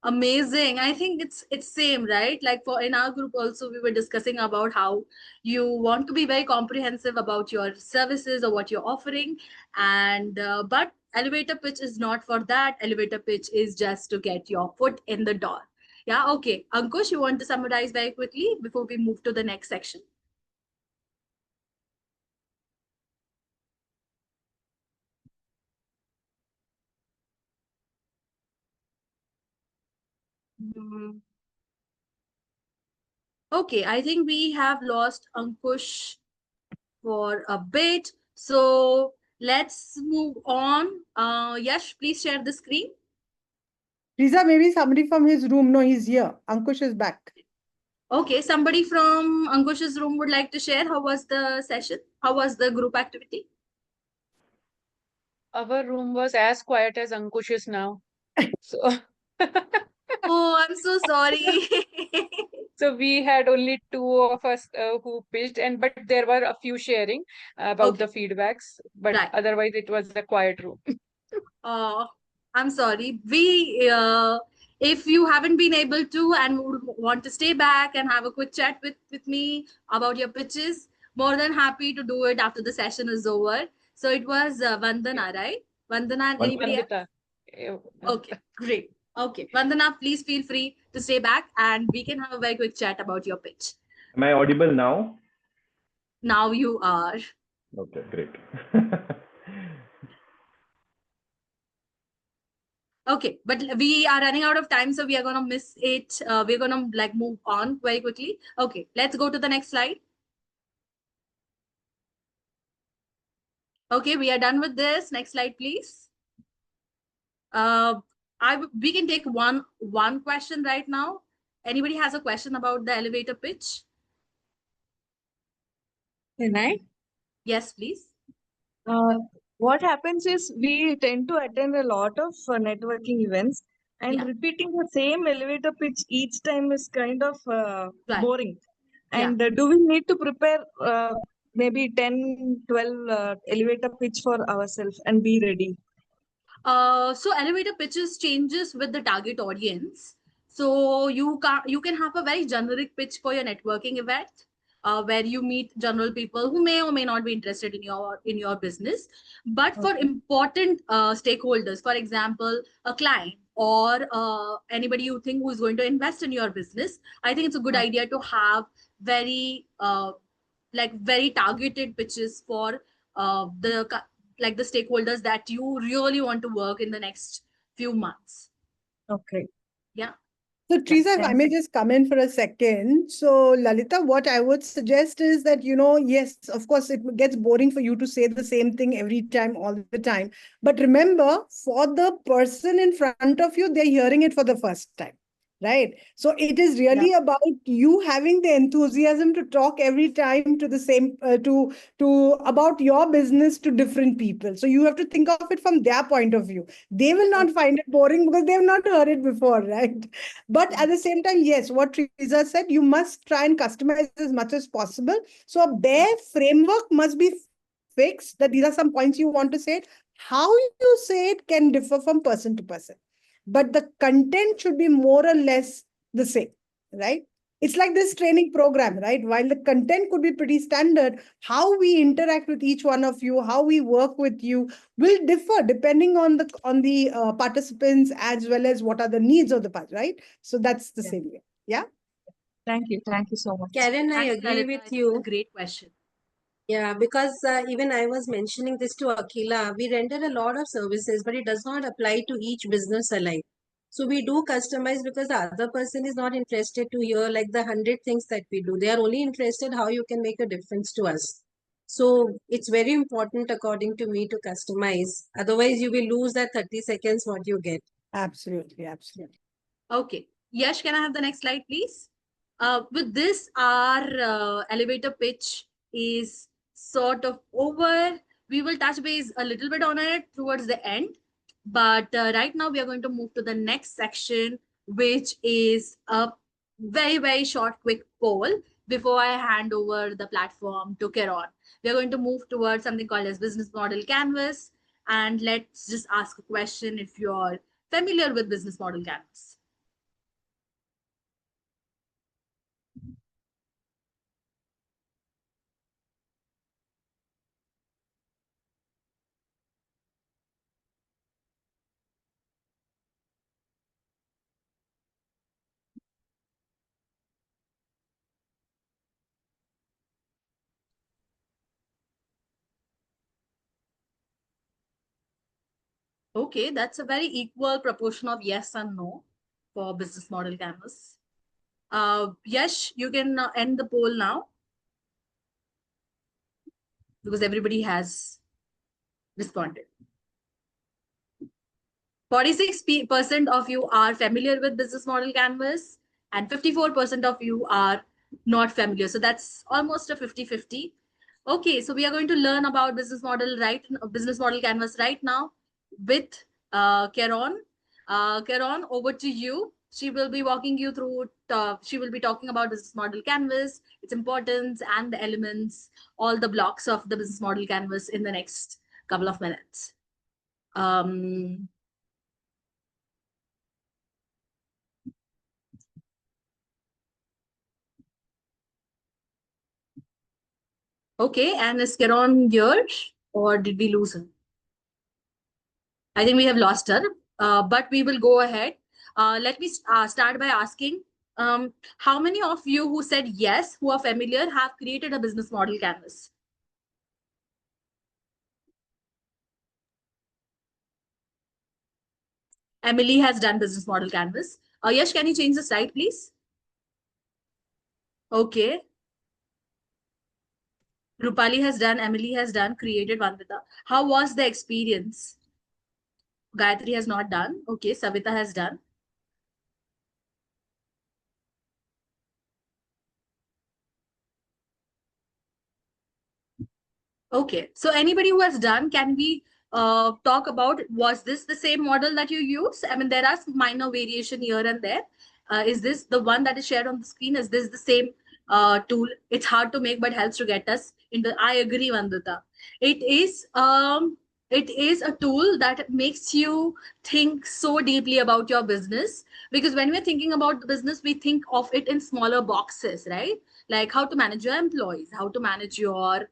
Amazing. I think it's same, right? Like for in our group also, we were discussing about how you want to be very comprehensive about your services or what you're offering, and but elevator pitch is not for that. Elevator pitch is just to get your foot in the door. Yeah. Okay, Ankush, you want to summarize very quickly before we move to the next section? Okay, I think we have lost Ankush for a bit. So let's move on. Yash, please share the screen. Riza, maybe somebody from his room. No, he's here. Ankush is back. Okay, somebody from Ankush's room would like to share. How was the session? How was the group activity? Our room was as quiet as Ankush is now. So Oh, I'm so sorry. so we had only two of us who pitched, but there were a few sharing about the feedbacks. But Right. otherwise, it was a quiet room. I'm sorry. If you haven't been able to and would want to stay back and have a quick chat with me about your pitches, more than happy to do it after the session is over. So it was Vandana, right? Vandana and anybody else? Vandita. Okay, great. Okay, Vandana, please feel free to stay back and we can have a very quick chat about your pitch. Am I audible now? Now you are. Okay, great. Okay, but we are running out of time, so we are going to miss it. We're going to like move on very quickly. Okay, let's go to the next slide. Okay, we are done with this. Next slide, please. We can take one question right now. Anybody has a question about the elevator pitch? Can I? Yes, please. What happens is we tend to attend a lot of networking events, and repeating the same elevator pitch each time is kind of boring. And do we need to prepare maybe 10, 12 elevator pitch for ourselves and be ready? So elevator pitches changes with the target audience. So you can have a very generic pitch for your networking event, where you meet general people who may or may not be interested in your business. But for important stakeholders, for example, a client or anybody you think who is going to invest in your business, I think it's a good idea to have very targeted pitches for the stakeholders that you really want to work in the next few months. Okay. Yeah. So, Teresa, if I may just come in for a second. So, Lalita, what I would suggest is that, yes, of course, it gets boring for you to say the same thing every time, all the time. But remember, for the person in front of you, they're hearing it for the first time. Right. So it is really about you having the enthusiasm to talk every time to the same to about your business to different people. So you have to think of it from their point of view. They will not find it boring because they have not heard it before, right? But at the same time, yes, what Teresa said, you must try and customize as much as possible. So a bare framework must be fixed, that these are some points you want to say it. How you say it can differ from person to person. But the content should be more or less the same, right? It's like this training program, right? While the content could be pretty standard, how we interact with each one of you, how we work with you will differ depending on the participants as well as what are the needs of the part, right? So that's the same way. Yeah. Thank you so much. Karen, I Thanks, agree Lalita. with It's you. a great question. Yeah, because even I was mentioning this to Akila. We render a lot of services, but it does not apply to each business alike. So we do customize because the other person is not interested to hear like the 100 things that we do. They are only interested how you can make a difference to us. So it's very important, according to me, to customize. Otherwise, you will lose that 30 seconds what you get. Absolutely, absolutely. Okay. Yash, can I have the next slide, please? With this, our elevator pitch is sort of over. We will touch base a little bit on it towards the end. But right now, we are going to move to the next section, which is a very, very short, quick poll before I hand over the platform to Kiran. We are going to move towards something called as business model canvas. And let's just ask a question if you're familiar with business model canvas. Okay, that's a very equal proportion of yes and no for business model canvas. Yes, you can end the poll now because everybody has responded. 46% of you are familiar with business model canvas and 54% of you are not familiar. So that's almost a 50-50. Okay, so we are going to learn about business model canvas right now with Karon. Karon, over to you. She will be walking you through, she will be talking about business model canvas, its importance and the elements, all the blocks of the business model canvas in the next couple of minutes. Okay, and is Karon here or did we lose her? I think we have lost her, but we will go ahead. Let me start by asking, how many of you who said yes, who are familiar, have created a business model canvas? Emily has done business model canvas. Yash, can you change the slide, please? Okay. Rupali has done, Emily has done, created Vandita. How was the experience? Gayatri has not done. Okay, Savita has done. Okay, so anybody who has done, can we talk about, was this the same model that you use? I mean, there are some minor variation here and there. Is this the one that is shared on the screen? Is this the same tool? It's hard to make, but helps to get us into. I agree, Vandita. It is a tool that makes you think so deeply about your business, because when we're thinking about the business, we think of it in smaller boxes, right? Like how to manage your employees, how to manage your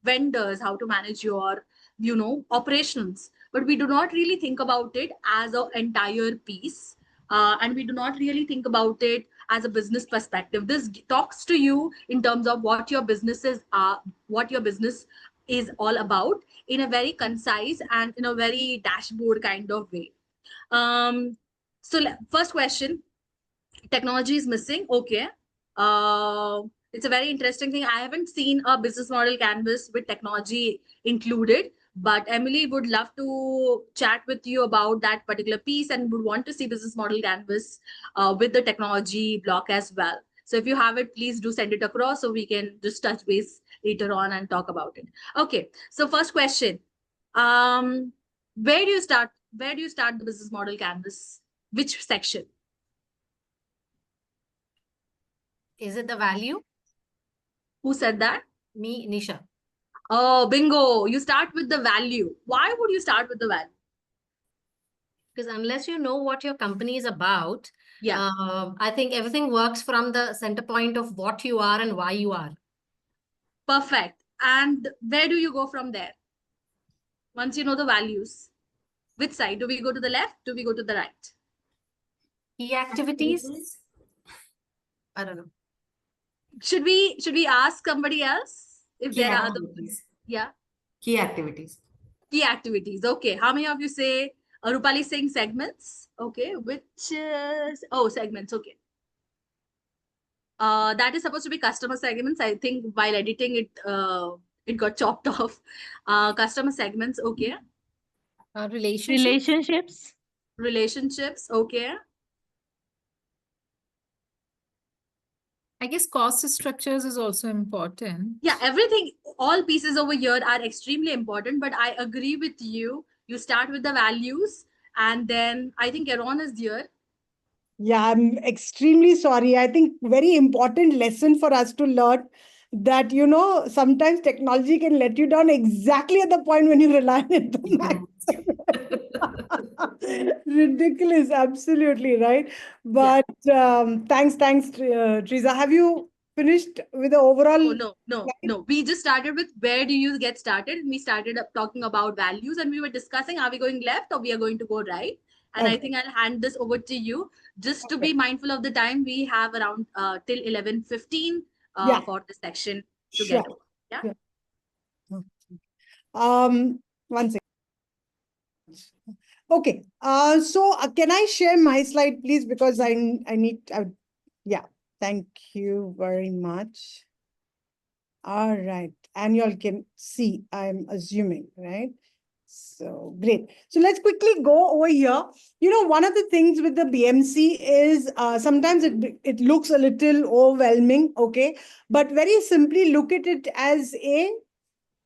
vendors, how to manage your operations. But we do not really think about it as an entire piece, and we do not really think about it as a business perspective. This talks to you in terms of what your businesses are, what your business is all about in a very concise and in a very dashboard kind of way. So first question, technology is missing. Okay. It's a very interesting thing. I haven't seen a business model canvas with technology included, but Emily would love to chat with you about that particular piece and would want to see business model canvas with the technology block as well. So if you have it, please do send it across so we can just touch base later on and talk about it. Okay. So first question, where do you start? Where do you start the business model canvas? Which section? Is it the value? Who said that? Me, Nisha. Oh, bingo. You start with the value. Why would you start with the value? Because unless you know what your company is about, yeah, I think everything works from the center point of what you are and why you are. Perfect. And where do you go from there? Once you know the values, which side? Do we go to the left? Do we go to the right? Key activities? I don't know. Should we ask somebody else if Key there are other? activities. Yeah. Key activities. Key activities. Okay. How many of you say Rupali saying segments? Okay. Which is segments. Okay. That is supposed to be customer segments. I think while editing it, it got chopped off. Customer segments. Okay. Relationships. Relationships. Okay. I guess cost structures is also important. Yeah, everything, all pieces over here are extremely important, but I agree with you. You start with the values and then I think Aaron is here. Yeah, I'm extremely sorry. I think very important lesson for us to learn that, sometimes technology can let you down exactly at the point when you rely on it the max. Ridiculous, absolutely right. But thanks, Teresa. Have you finished with the overall? No. We just started with where do you get started? We started up talking about values and we were discussing, are we going left or we are going to go right? And I think I'll hand this over to you just to be mindful of the time. We have around till 11:15 for the section to get over. Yeah. One second. Okay. So can I share my slide, please? Because I need. Yeah. Thank you very much. All right. And you all can see, I'm assuming, right? So great. So let's quickly go over here. One of the things with the BMC is sometimes it looks a little overwhelming, okay? But very simply look at it as a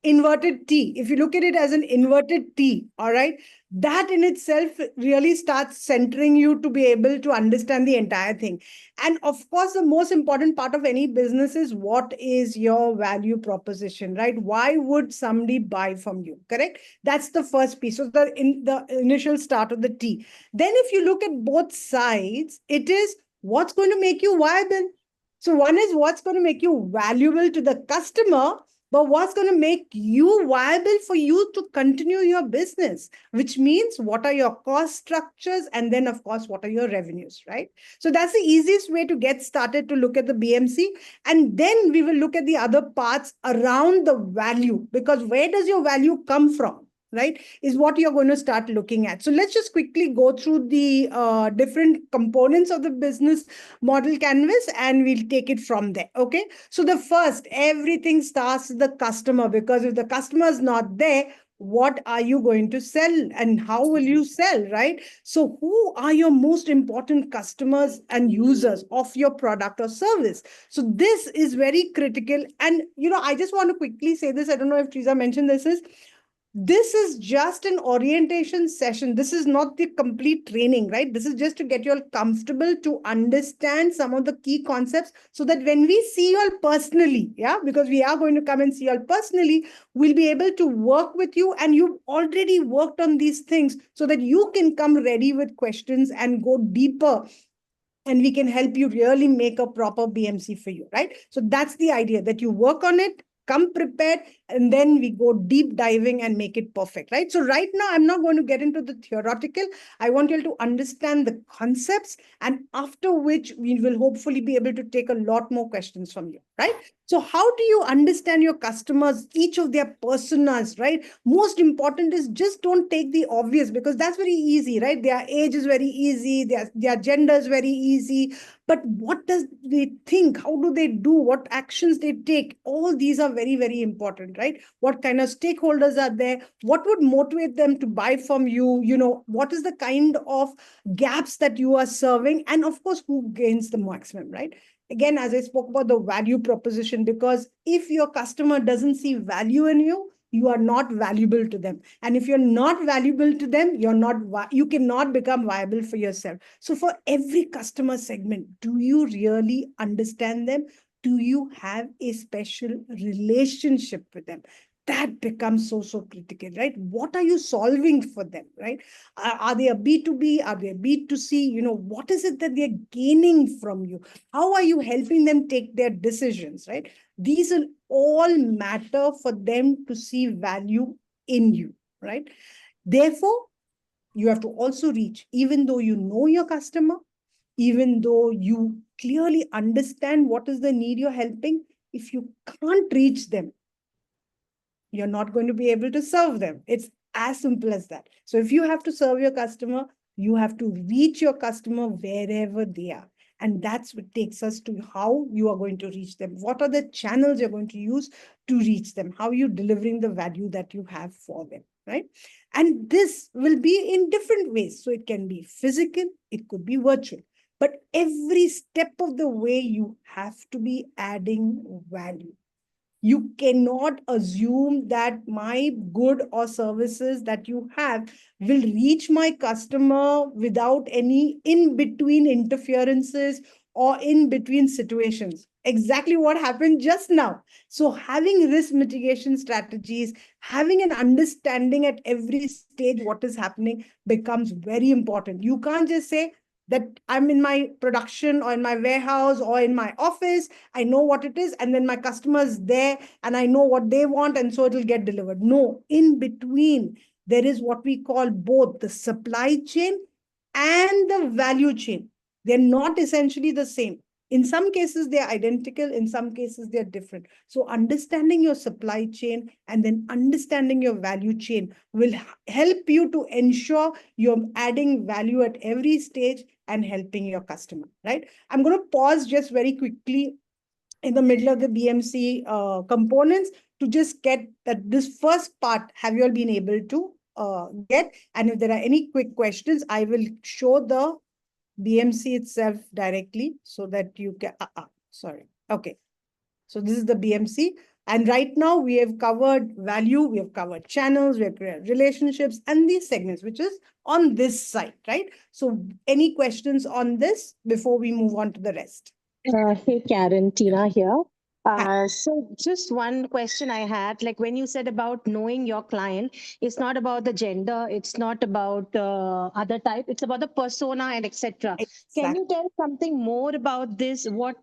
inverted T. If you look at it as an inverted T, all right, that in itself really starts centering you to be able to understand the entire thing. And of course, the most important part of any business is what is your value proposition, right? Why would somebody buy from you? Correct? That's the first piece. So the initial start of the T. Then if you look at both sides, it is what's going to make you viable. So one is what's going to make you valuable to the customer, but what's going to make you viable for you to continue your business, which means what are your cost structures? And then, of course, what are your revenues, right? So that's the easiest way to get started to look at the BMC. And then we will look at the other parts around the value, because where does your value come from? Right, is what you're going to start looking at. So let's just quickly go through the different components of the business model canvas and we'll take it from there. Okay. So the first, everything starts with the customer, because if the customer is not there, what are you going to sell and how will you sell, right? So who are your most important customers and users of your product or service? So this is very critical. And, I just want to quickly say this. I don't know if Teresa mentioned this is just an orientation session. This is not the complete training, right? This is just to get you all comfortable to understand some of the key concepts so that when we see you all personally, because we are going to come and see you all personally, we'll be able to work with you and you've already worked on these things so that you can come ready with questions and go deeper. And we can help you really make a proper BMC for you, right? So that's the idea, that you work on it, come prepared, and then we go deep diving and make it perfect, right? So right now, I'm not going to get into the theoretical. I want you to understand the concepts, and after which we will hopefully be able to take a lot more questions from you, right? So how do you understand your customers, each of their personas, right? Most important is just don't take the obvious, because that's very easy, right? Their age is very easy, their gender is very easy, but what does they think? How do they do? What actions they take? All these are very, very important, right? What kind of stakeholders are there? What would motivate them to buy from you? You know, what is the kind of gaps that you are serving? And of course, who gains the maximum, right? Again, as I spoke about the value proposition, because if your customer doesn't see value in you, you are not valuable to them. And if you're not valuable to them, you cannot become viable for yourself. So for every customer segment, do you really understand them? Do you have a special relationship with them? That becomes so critical, right? What are you solving for them, right? Are they a B2B? Are they a B2C? You know, what is it that they're gaining from you? How are you helping them take their decisions, right? These will all matter for them to see value in you, right? Therefore, you have to also reach, even though you know your customer, even though you clearly understand what is the need you're helping, if you can't reach them, you're not going to be able to serve them. It's as simple as that. So if you have to serve your customer, you have to reach your customer wherever they are. And that's what takes us to how you are going to reach them. What are the channels you're going to use to reach them? How are you delivering the value that you have for them, right? And this will be in different ways. So it can be physical, it could be virtual. But every step of the way, you have to be adding value. You cannot assume that my good or services that you have will reach my customer without any in-between interferences or in-between situations. Exactly what happened just now. So having risk mitigation strategies, having an understanding at every stage what is happening becomes very important. You can't just say, that I'm in my production or in my warehouse or in my office, I know what it is, and then my customer is there and I know what they want, and so it'll get delivered. No, in between, there is what we call both the supply chain and the value chain. They're not essentially the same. In some cases, they're identical. In some cases, they're different. So understanding your supply chain and then understanding your value chain will help you to ensure you're adding value at every stage and helping your customer, right? I'm going to pause just very quickly in the middle of the BMC components to just get that this first part, have you all been able to get? And if there are any quick questions, I will show the BMC itself directly so that you can, sorry. Okay. So this is the BMC. And right now we have covered value, we have covered channels, we have created relationships and these segments, which is on this side, right? So any questions on this before we move on to the rest? Hey, Karen, Tina here. So just one question I had, like when you said about knowing your client, it's not about the gender, it's not about other type, it's about the persona and etc. Can you tell something more about this? What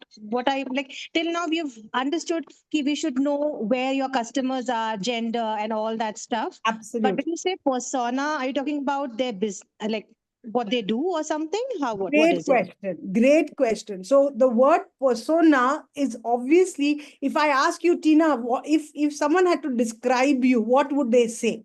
I like till now we've understood we should know where your customers are, gender and all that stuff. Absolutely. But when you say persona, are you talking about their business, like what they do or something? What Great is question. it? Great question. So the word persona is obviously, if I ask you, Tina, if someone had to describe you, what would they say?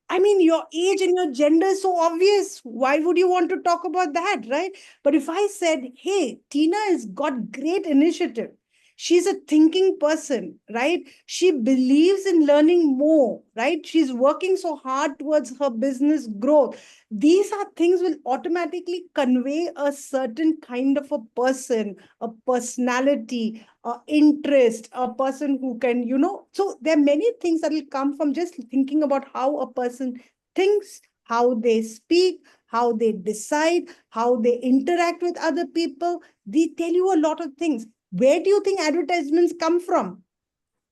I mean, your age and your gender is so obvious. Why would you want to talk about that, right? But if I said, hey, Tina has got great initiative. She's a thinking person, right? She believes in learning more, right? She's working so hard towards her business growth. These are things will automatically convey a certain kind of a person, a personality, a interest, a person who can, so there are many things that will come from just thinking about how a person thinks, how they speak, how they decide, how they interact with other people. They tell you a lot of things. Where do you think advertisements come from?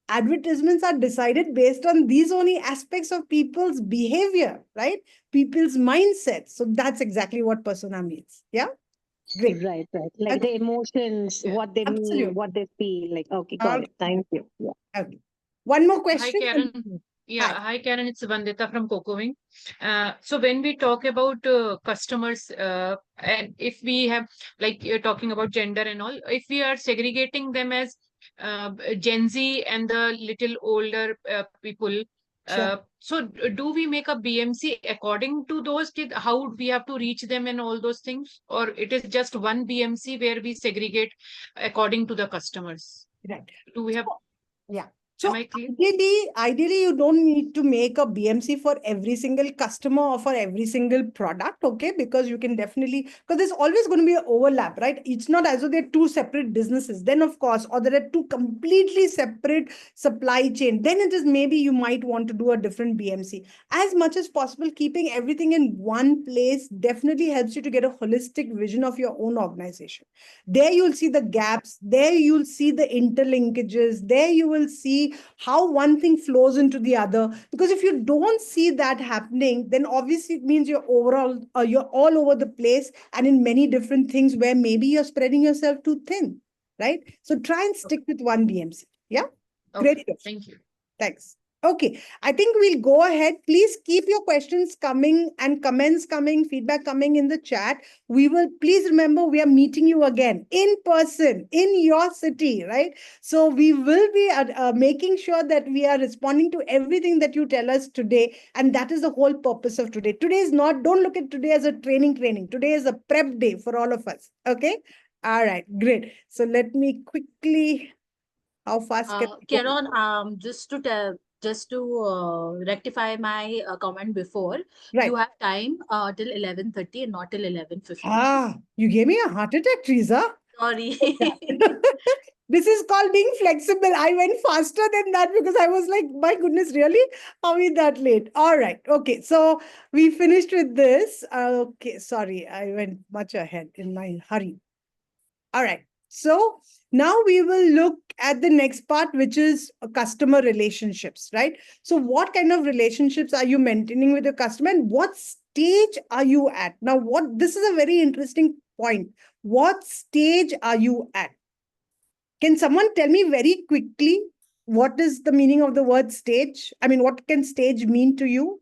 Advertisements are decided based on these only aspects of people's behavior, right? People's mindset. So that's exactly what persona means. Yeah. Great. Right. Like the emotions, what they mean, what they feel. Like, okay, got it. Thank you. Yeah. Okay. One more question. Hi, Karen. Yeah, hi, Karen. It's Vandita from CocoWing. So when we talk about customers, and if we have, like you're talking about gender and all, if we are segregating them as Gen Z and the little older people, so do we make a BMC according to those kids? How we have to reach them and all those things? Or it is just one BMC where we segregate according to the customers? Right. Do we have? Yeah. So Am I clear? ideally, you don't need to make a BMC for every single customer or for every single product, okay? Because you can definitely, because there's always going to be an overlap, right? It's not as though they're two separate businesses. Then, of course, or there are two completely separate supply chain. Then it is maybe you might want to do a different BMC. As much as possible, keeping everything in one place definitely helps you to get a holistic vision of your own organization. There you'll see the gaps. There you'll see the interlinkages. There you will see how one thing flows into the other. Because if you don't see that happening, then obviously it means you're you're all over the place and in many different things where maybe you're spreading yourself too thin, right? So try and stick with one BMC. Yeah. Okay, Great. thank you. Thanks. Okay, I think we'll go ahead. Please keep your questions coming and comments coming, feedback coming in the chat. We will, please remember, we are meeting you again in person in your city, right? So we will be making sure that we are responding to everything that you tell us today. And that is the whole purpose of today. Today is not, don't look at today as a training. Today is a prep day for all of us. Okay. All right, great. So let me quickly, how fast can Karen, just to rectify my comment before, you have time till 11:30 and not till 11:15. You gave me a heart attack, Teresa. Sorry. This is called being flexible. I went faster than that because I was like, my goodness, really? Are we that late? All right. Okay. So we finished with this. Okay. Sorry. I went much ahead in my hurry. All right. So now we will look at the next part, which is customer relationships, right? So what kind of relationships are you maintaining with your customer and what stage are you at? Now, this is a very interesting point. What stage are you at? Can someone tell me very quickly what is the meaning of the word stage? I mean, what can stage mean to you?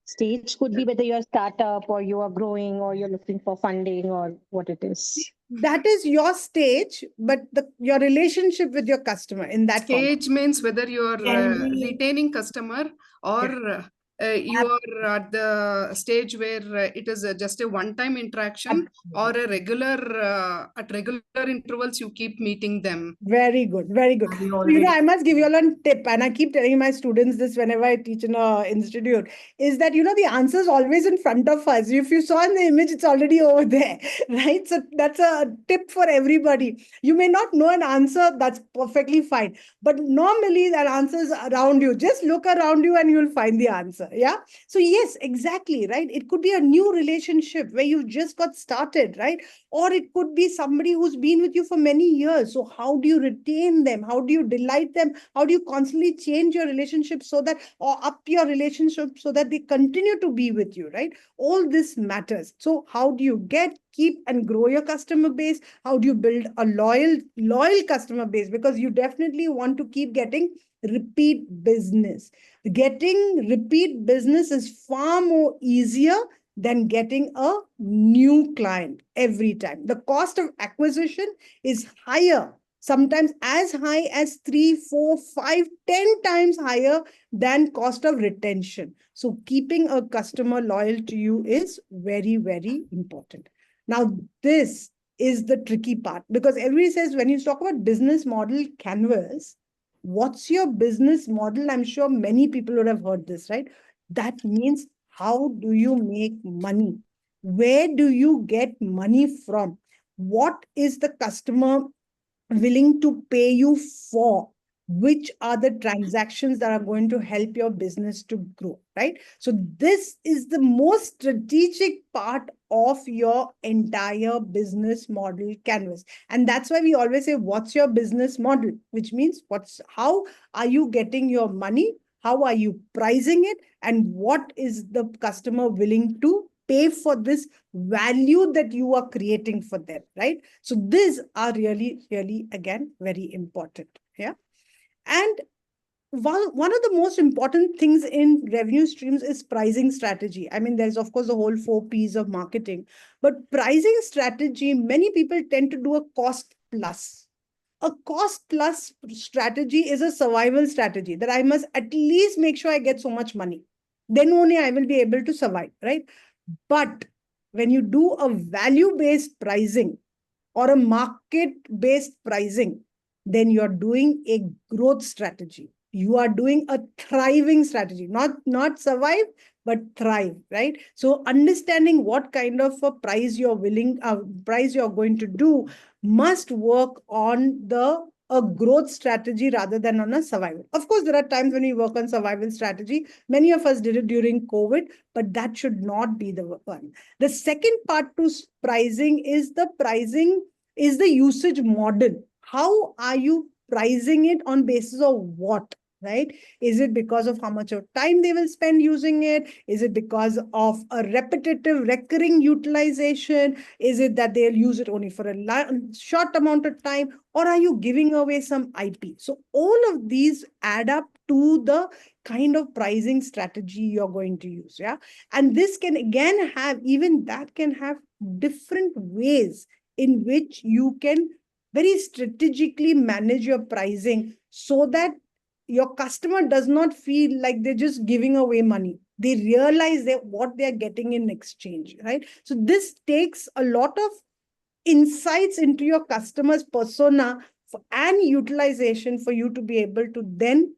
Stage could be whether you're a startup or you are growing or you're looking for funding or what it is. That is your stage, but your relationship with your customer in that stage means whether you're retaining customer or you are at the stage where it is just a one-time interaction or a at regular intervals you keep meeting them. Very good, very good. So, I must give you all a tip, and I keep telling my students this whenever I teach in an institute, is that, the answer is always in front of us. If you saw in the image, it's already over there, right? So that's a tip for everybody. You may not know an answer, that's perfectly fine. But normally that answer is around you. Just look around you and you'll find the answer, yeah? So yes, exactly, right? It could be a new relationship where you just got started, right? Or it could be somebody who's been with you for many years. So how do you retain them? How do you delight them? How do you constantly change your relationship so that, or up your relationship so that they continue to be with you, right? All this matters. So how do you keep and grow your customer base? How do you build a loyal customer base? Because you definitely want to keep getting repeat business. Getting repeat business is far more easier than getting a new client every time. The cost of acquisition is higher, sometimes as high as 3, 4, 5, 10 times higher than cost of retention. So keeping a customer loyal to you is very, very important. Now, this is the tricky part because everybody says when you talk about business model canvas, what's your business model? I'm sure many people would have heard this, right? That means how do you make money? Where do you get money from? What is the customer willing to pay you for? Which are the transactions that are going to help your business to grow, right? So this is the most strategic part of your entire business model canvas. And that's why we always say, what's your business model? Which means how are you getting your money? How are you pricing it? And what is the customer willing to pay for this value that you are creating for them, right? So these are really, really, again, very important. Yeah. And one of the most important things in revenue streams is pricing strategy. I mean, there's of course the whole 4 Ps of marketing, but pricing strategy, many people tend to do a cost plus. A cost plus strategy is a survival strategy that I must at least make sure I get so much money. Then only I will be able to survive, right? But when you do a value-based pricing or a market-based pricing, then you're doing a growth strategy. You are doing a thriving strategy, not survive, but thrive, right? So understanding what kind of a price you're going to do must work on a growth strategy rather than on a survival. Of course, there are times when we work on survival strategy. Many of us did it during COVID, but that should not be the one. The second part to pricing is the usage model. How are you pricing it on basis of what? Right? Is it because of how much of time they will spend using it? Is it because of a repetitive recurring utilization? Is it that they'll use it only for a short amount of time? Or are you giving away some IP? So all of these add up to the kind of pricing strategy you're going to use. Yeah. And this can again have, even that can have different ways in which you can very strategically manage your pricing so that your customer does not feel like they're just giving away money. They realize that what they're getting in exchange, right? So this takes a lot of insights into your customer's persona and utilization for you to be able to then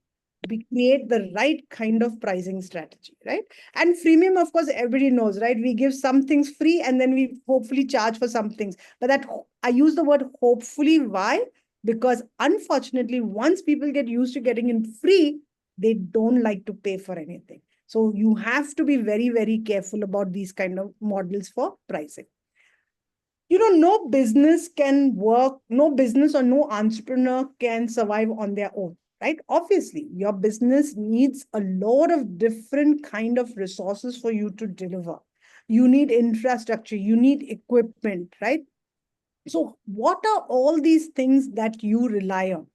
create the right kind of pricing strategy, right? And freemium, of course, everybody knows, right? We give some things free and then we hopefully charge for some things. But that I use the word hopefully. Why? Because unfortunately, once people get used to getting in free, they don't like to pay for anything. So you have to be very, very careful about these kind of models for pricing. No business can work, no business or no entrepreneur can survive on their own, right? Obviously, your business needs a lot of different kind of resources for you to deliver. You need infrastructure, you need equipment, right? So what are all these things that you rely on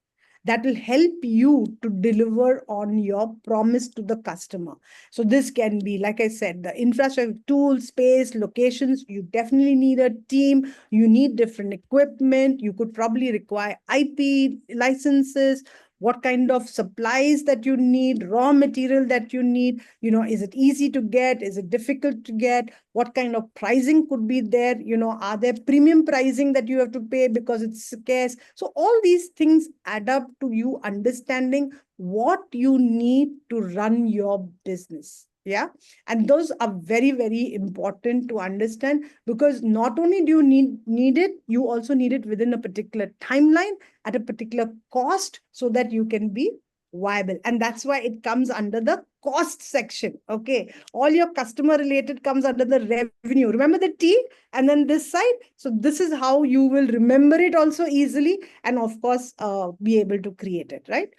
that will help you to deliver on your promise to the customer? So this can be, like I said, the infrastructure, tools, space, locations. You definitely need a team. You need different equipment. You could probably require IP licenses. What kind of supplies that you need, raw material that you need, is it easy to get? Is it difficult to get? What kind of pricing could be there? Are there premium pricing that you have to pay because it's scarce? So all these things add up to you understanding what you need to run your business. Yeah. And those are very, very important to understand, because not only do you need it, you also need it within a particular timeline at a particular cost so that you can be viable. And that's why it comes under the cost section. Okay. All your customer related comes under the revenue. Remember the T and then this side. So this is how you will remember it also easily. And of course, be able to create it, right?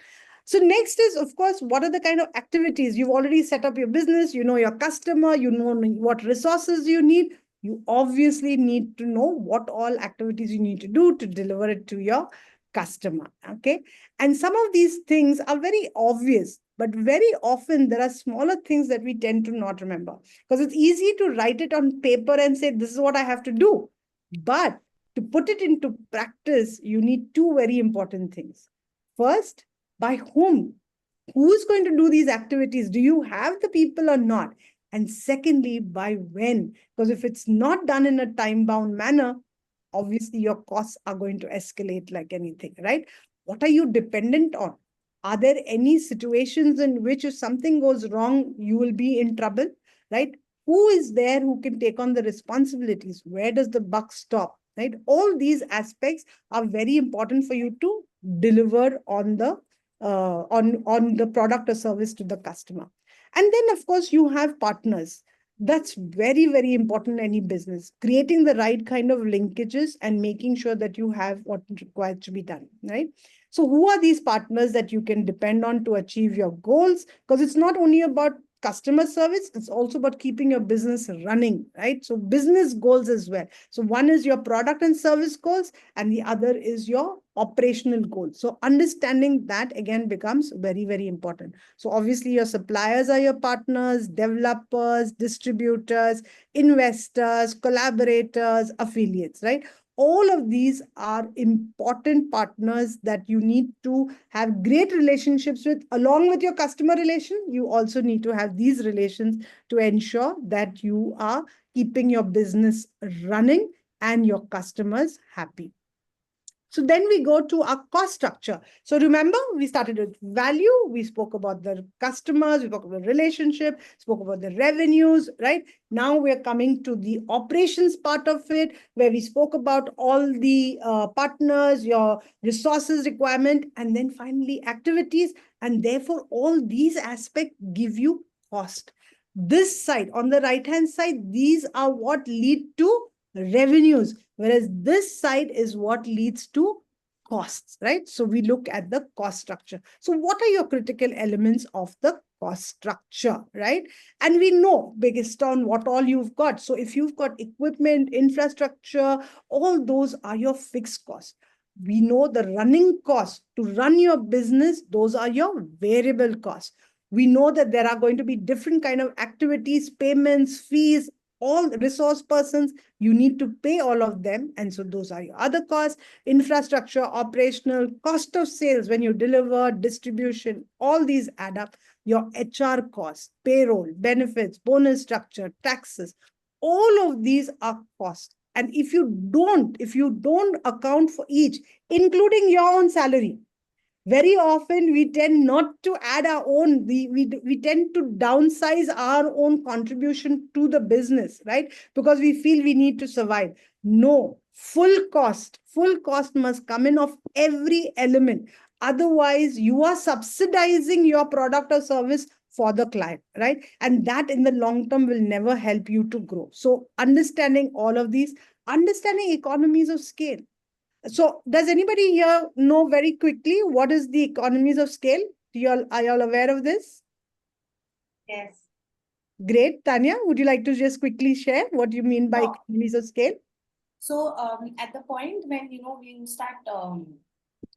So next is, of course, what are the kind of activities? You've already set up your business, you know your customer, you know what resources you need. You obviously need to know what all activities you need to do to deliver it to your customer, okay? And some of these things are very obvious, but very often there are smaller things that we tend to not remember, because it's easy to write it on paper and say, this is what I have to do. But to put it into practice, you need two very important things. First, by whom? Who's going to do these activities? Do you have the people or not? And secondly, by when? Because if it's not done in a time-bound manner, obviously your costs are going to escalate like anything, right? What are you dependent on? Are there any situations in which if something goes wrong, you will be in trouble, right? Who is there who can take on the responsibilities? Where does the buck stop, right? All these aspects are very important for you to deliver on the product or service to the customer. And then, of course, you have partners. That's very, very important in any business. Creating the right kind of linkages and making sure that you have what requires to be done, right? So who are these partners that you can depend on to achieve your goals? Because it's not only about customer service, it's also about keeping your business running, right? So business goals as well. So one is your product and service goals, and the other is your operational goals. So understanding that again becomes very, very important. So obviously your suppliers are your partners, developers, distributors, investors, collaborators, affiliates, right? All of these are important partners that you need to have great relationships with. Along with your customer relation, you also need to have these relations to ensure that you are keeping your business running and your customers happy. So then we go to our cost structure. So remember, we started with value. We spoke about the customers. We spoke about relationship, spoke about the revenues, right? Now we're coming to the operations part of it, where we spoke about all the partners, your resources requirement, and then finally activities. And therefore, all these aspects give you cost. This side, on the right-hand side, these are what lead to revenues, whereas this side is what leads to costs, right? So we look at the cost structure. So what are your critical elements of the cost structure, right? And we know based on what all you've got. So if you've got equipment, infrastructure, all those are your fixed costs. We know the running costs to run your business, those are your variable costs. We know that there are going to be different kind of activities, payments, fees, all resource persons, you need to pay all of them. And so those are your other costs, infrastructure, operational, cost of sales when you deliver, distribution, all these add up. Your HR costs, payroll, benefits, bonus structure, taxes, all of these are costs. And if you don't account for each, including your own salary, very often we tend not to add our own, we tend to downsize our own contribution to the business, right? Because we feel we need to survive. No, full cost must come in of every element. Otherwise, you are subsidizing your product or service for the client, right? And that in the long term will never help you to grow. So understanding all of these, understanding economies of scale. So does anybody here know very quickly what is the economies of scale? Are you all aware of this? Yes. Great. Tanya, would you like to just quickly share what you mean by economies of scale? So at the point when, when you start,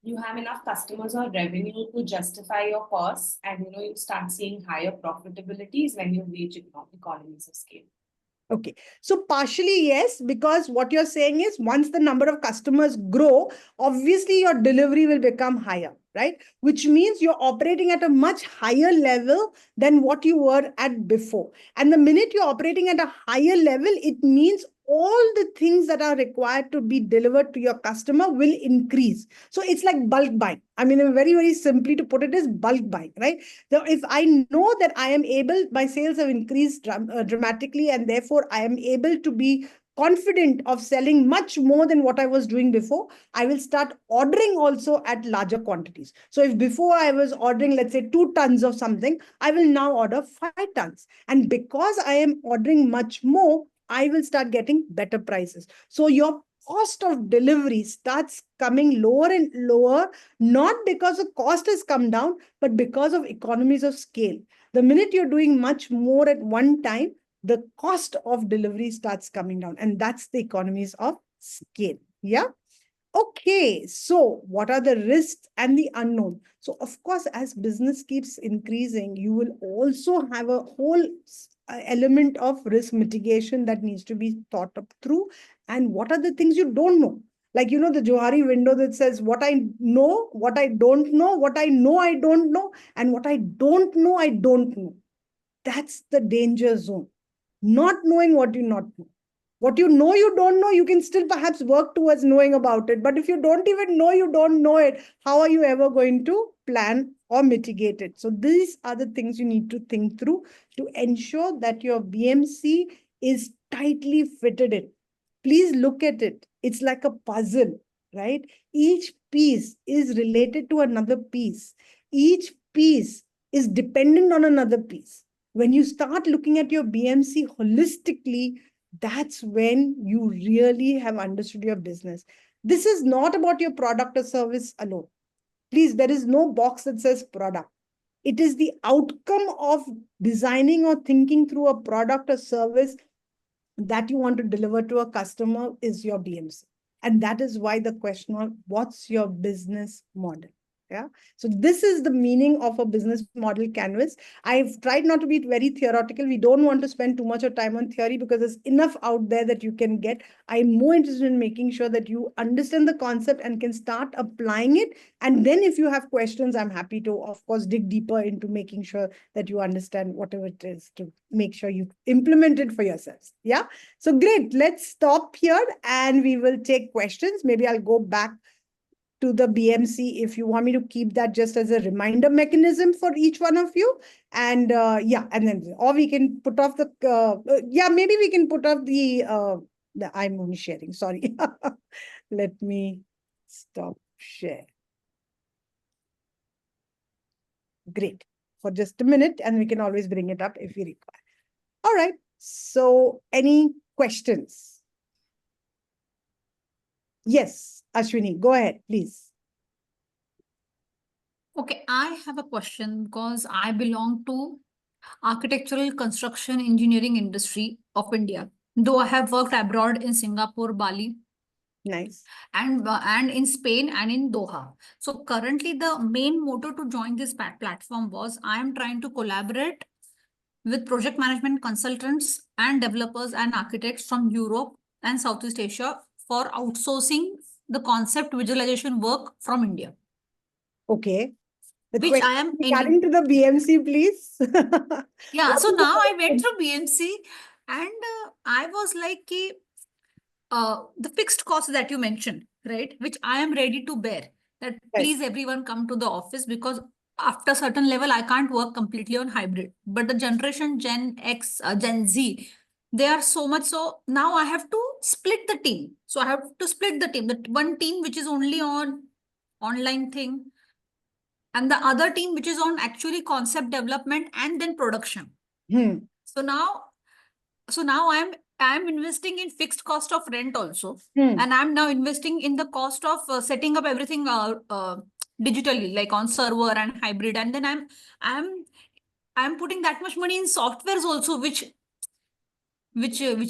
you have enough customers or revenue to justify your costs, and, you start seeing higher profitabilities when you reach economies of scale. Okay, so partially yes, because what you're saying is once the number of customers grow, obviously your delivery will become higher, right? Which means you're operating at a much higher level than what you were at before. And the minute you're operating at a higher level, it means all the things that are required to be delivered to your customer will increase. So it's like bulk buying. I mean, very, very simply to put it is bulk buying, right? So if I know that I am able, my sales have increased dramatically, and therefore I am able to be confident of selling much more than what I was doing before, I will start ordering also at larger quantities. So if before I was ordering, let's say 2 tons of something, I will now order 5 tons. And because I am ordering much more, I will start getting better prices. So your cost of delivery starts coming lower and lower, not because the cost has come down, but because of economies of scale. The minute you're doing much more at one time, the cost of delivery starts coming down. And that's the economies of scale. Yeah. Okay, so what are the risks and the unknown? So of course, as business keeps increasing, you will also have a whole element of risk mitigation that needs to be thought up through. And what are the things you don't know? Like, the Johari window that says what I know, what I don't know, what I know, I don't know, and what I don't know, I don't know. That's the danger zone. Not knowing what you not know. What you know you don't know, you can still perhaps work towards knowing about it. But if you don't even know you don't know it, how are you ever going to plan or mitigate it? So these are the things you need to think through to ensure that your BMC is tightly fitted in. Please look at it. It's like a puzzle, right? Each piece is related to another piece. Each piece is dependent on another piece. When you start looking at your BMC holistically, that's when you really have understood your business. This is not about your product or service alone. Please, there is no box that says product. It is the outcome of designing or thinking through a product or service that you want to deliver to a customer is your BMC. And that is why the question was, what's your business model? Yeah. So this is the meaning of a business model canvas. I've tried not to be very theoretical. We don't want to spend too much of time on theory because there's enough out there that you can get. I'm more interested in making sure that you understand the concept and can start applying it. And then if you have questions, I'm happy to, of course, dig deeper into making sure that you understand whatever it is to make sure you implement it for yourselves. Yeah. So great. Let's stop here and we will take questions. Maybe I'll go back to the BMC if you want me to keep that just as a reminder mechanism for each one of you. And yeah, and then, or we can put off the, yeah, maybe we can put off the I'm only sharing, sorry. Let me stop share. Great. For just a minute, and we can always bring it up if we require. All right. So any questions? Yes, Ashwini, go ahead, please. Okay, I have a question because I belong to architectural construction engineering industry of India, though I have worked abroad in Singapore, Bali. Nice. And in Spain and in Doha. So currently the main motto to join this platform was I am trying to collaborate with project management consultants and developers and architects from Europe and Southeast Asia for outsourcing the concept visualization work from India. Okay. The which I am regarding to the BMC, please. Yeah, so now I went through BMC and I was like, the fixed cost that you mentioned, right, which I am ready to bear, that please everyone come to the office, because after a certain level, I can't work completely on hybrid. But the generation Gen X, Gen Z, they are so much so now I have to split the team. So I have to split the team. The one team which is only on online thing, and the other team which is on actually concept development and then production. So now I'm investing in fixed cost of rent also, and I'm now investing in the cost of setting up everything digitally, like on server and hybrid, and then I'm putting that much money in softwares also, which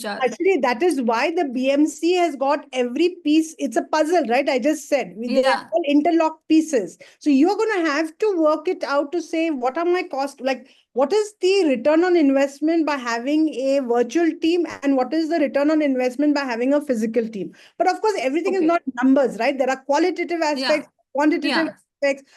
are actually, that is why the BMC has got every piece. It's a puzzle, right? I just said they are all interlocked pieces. So you're going to have to work it out to say, what are my costs? Like, what is the return on investment by having a virtual team, and what is the return on investment by having a physical team? But of course, everything is not numbers, right? There are qualitative aspects, quantitative aspects.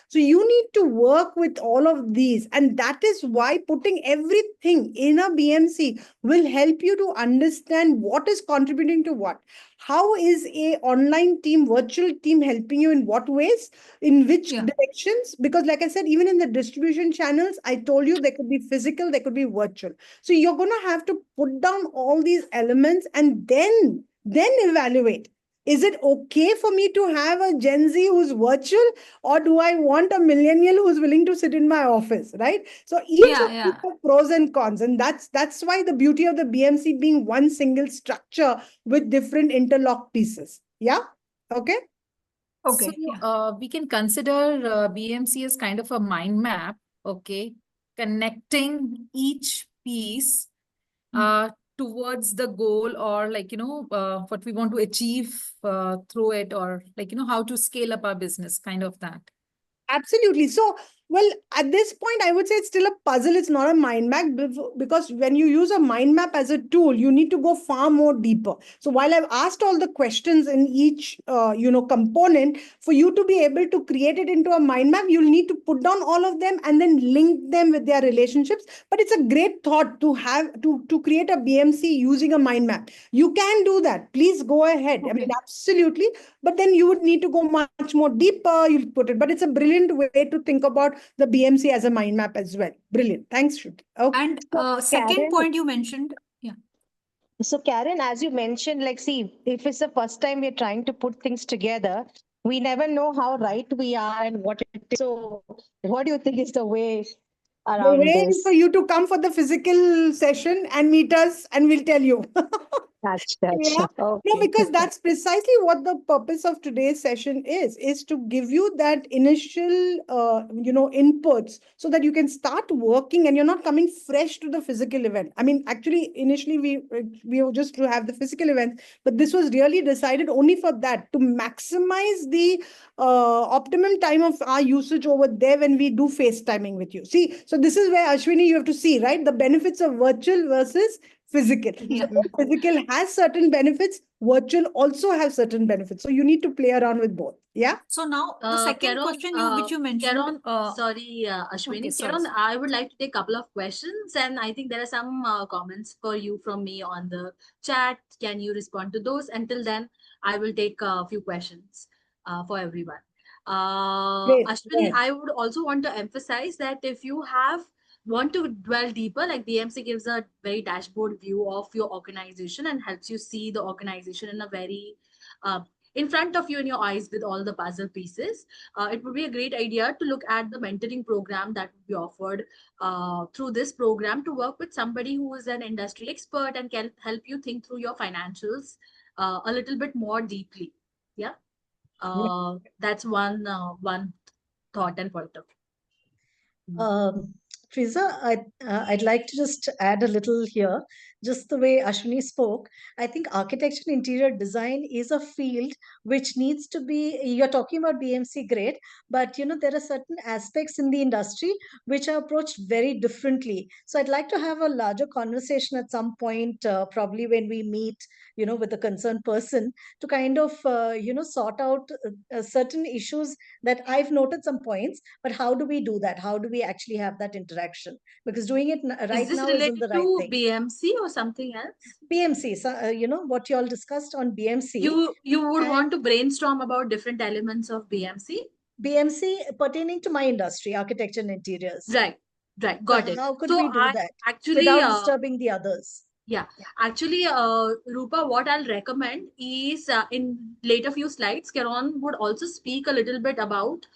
So you need to work with all of these. And that is why putting everything in a BMC will help you to understand what is contributing to what. How is a online team, virtual team helping you in what ways, in which directions? Because like I said, even in the distribution channels, I told you there could be physical, there could be virtual. So you're going to have to put down all these elements and then evaluate. Is it okay for me to have a Gen Z who's virtual, or do I want a millennial who's willing to sit in my office, right? So each of these have pros and cons, and that's why the beauty of the BMC being one single structure with different interlocked pieces. Yeah. Okay. Okay. So we can consider BMC as kind of a mind map, okay, connecting each piece towards the goal, or like, what we want to achieve through it, or like, how to scale up our business, kind of that. Absolutely. So, well, at this point, I would say it's still a puzzle. It's not a mind map, because when you use a mind map as a tool, you need to go far more deeper. So while I've asked all the questions in each, component, for you to be able to create it into a mind map, you'll need to put down all of them and then link them with their relationships. But it's a great thought to have to create a BMC using a mind map. You can do that. Please go ahead. I mean, absolutely. But then you would need to go much more deeper. You'll put it, but it's a brilliant way to think about the BMC as a mind map as well. Brilliant. Thanks, Shruti. Okay. And second point you mentioned. Yeah. So Karen, as you mentioned, like, see, if it's the first time we're trying to put things together, we never know how right we are and what it is. So what do you think is the way around the way this? is for you to come for the physical session and meet us, and we'll tell you. Yeah. No, because that's precisely what the purpose of today's session is to give you that initial, inputs so that you can start working and you're not coming fresh to the physical event. I mean, actually, initially we were just to have the physical event, but this was really decided only for that, to maximize the optimum time of our usage over there when we do FaceTiming with you. See, so this is where, Ashwini, you have to see, right? The benefits of virtual versus physical. Yeah. So physical has certain benefits, virtual also has certain benefits. So you need to play around with both. Yeah. So now the second question which you mentioned. Sorry, Ashwini. Okay, sorry. Karan, I would like to take a couple of questions, and I think there are some comments for you from me on the chat. Can you respond to those? Until then, I will take a few questions for everyone. Great. Ashwini, Yeah. I would also want to emphasize that if you want to dwell deeper, like BMC gives a very dashboard view of your organization and helps you see the organization in a very in front of you in your eyes with all the puzzle pieces. It would be a great idea to look at the mentoring program that would be offered through this program, to work with somebody who is an industry expert and can help you think through your financials a little bit more deeply. Yeah. That's one thought and point of view. Teresa, I'd like to just add a little here. Just the way Ashwini spoke, I think architecture and interior design is a field which needs to be, you're talking about BMC, great, but there are certain aspects in the industry which are approached very differently. So I'd like to have a larger conversation at some point, probably when we meet, with a concerned person, to kind of, sort out certain issues that I've noted some points, but how do we do that? How do we actually have that interaction? Because doing it right now isn't the right thing. BMC or something else? BMC, so, what you all discussed on BMC. You would want to brainstorm about different elements of BMC? BMC pertaining to my industry, architecture and interiors. Right, got it. How could we do that actually, without disturbing the others? Yeah, actually, Rupa, what I'll recommend is in later few slides, Karan would also speak a little bit about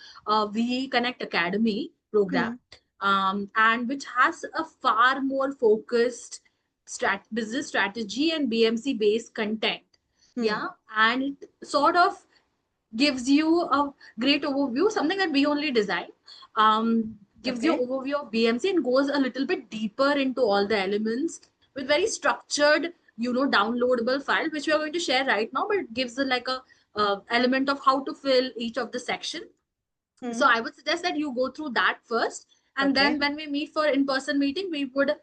We Connect Academy program, and which has a far more focused business strategy and BMC based content. Yeah, and it sort of gives you a great overview, something that we only design. Gives you overview of BMC and goes a little bit deeper into all the elements with very structured, downloadable file, which we are going to share right now, but it gives like a element of how to fill each of the section. So I would suggest that you go through that first, and then when we meet for in-person meeting, we would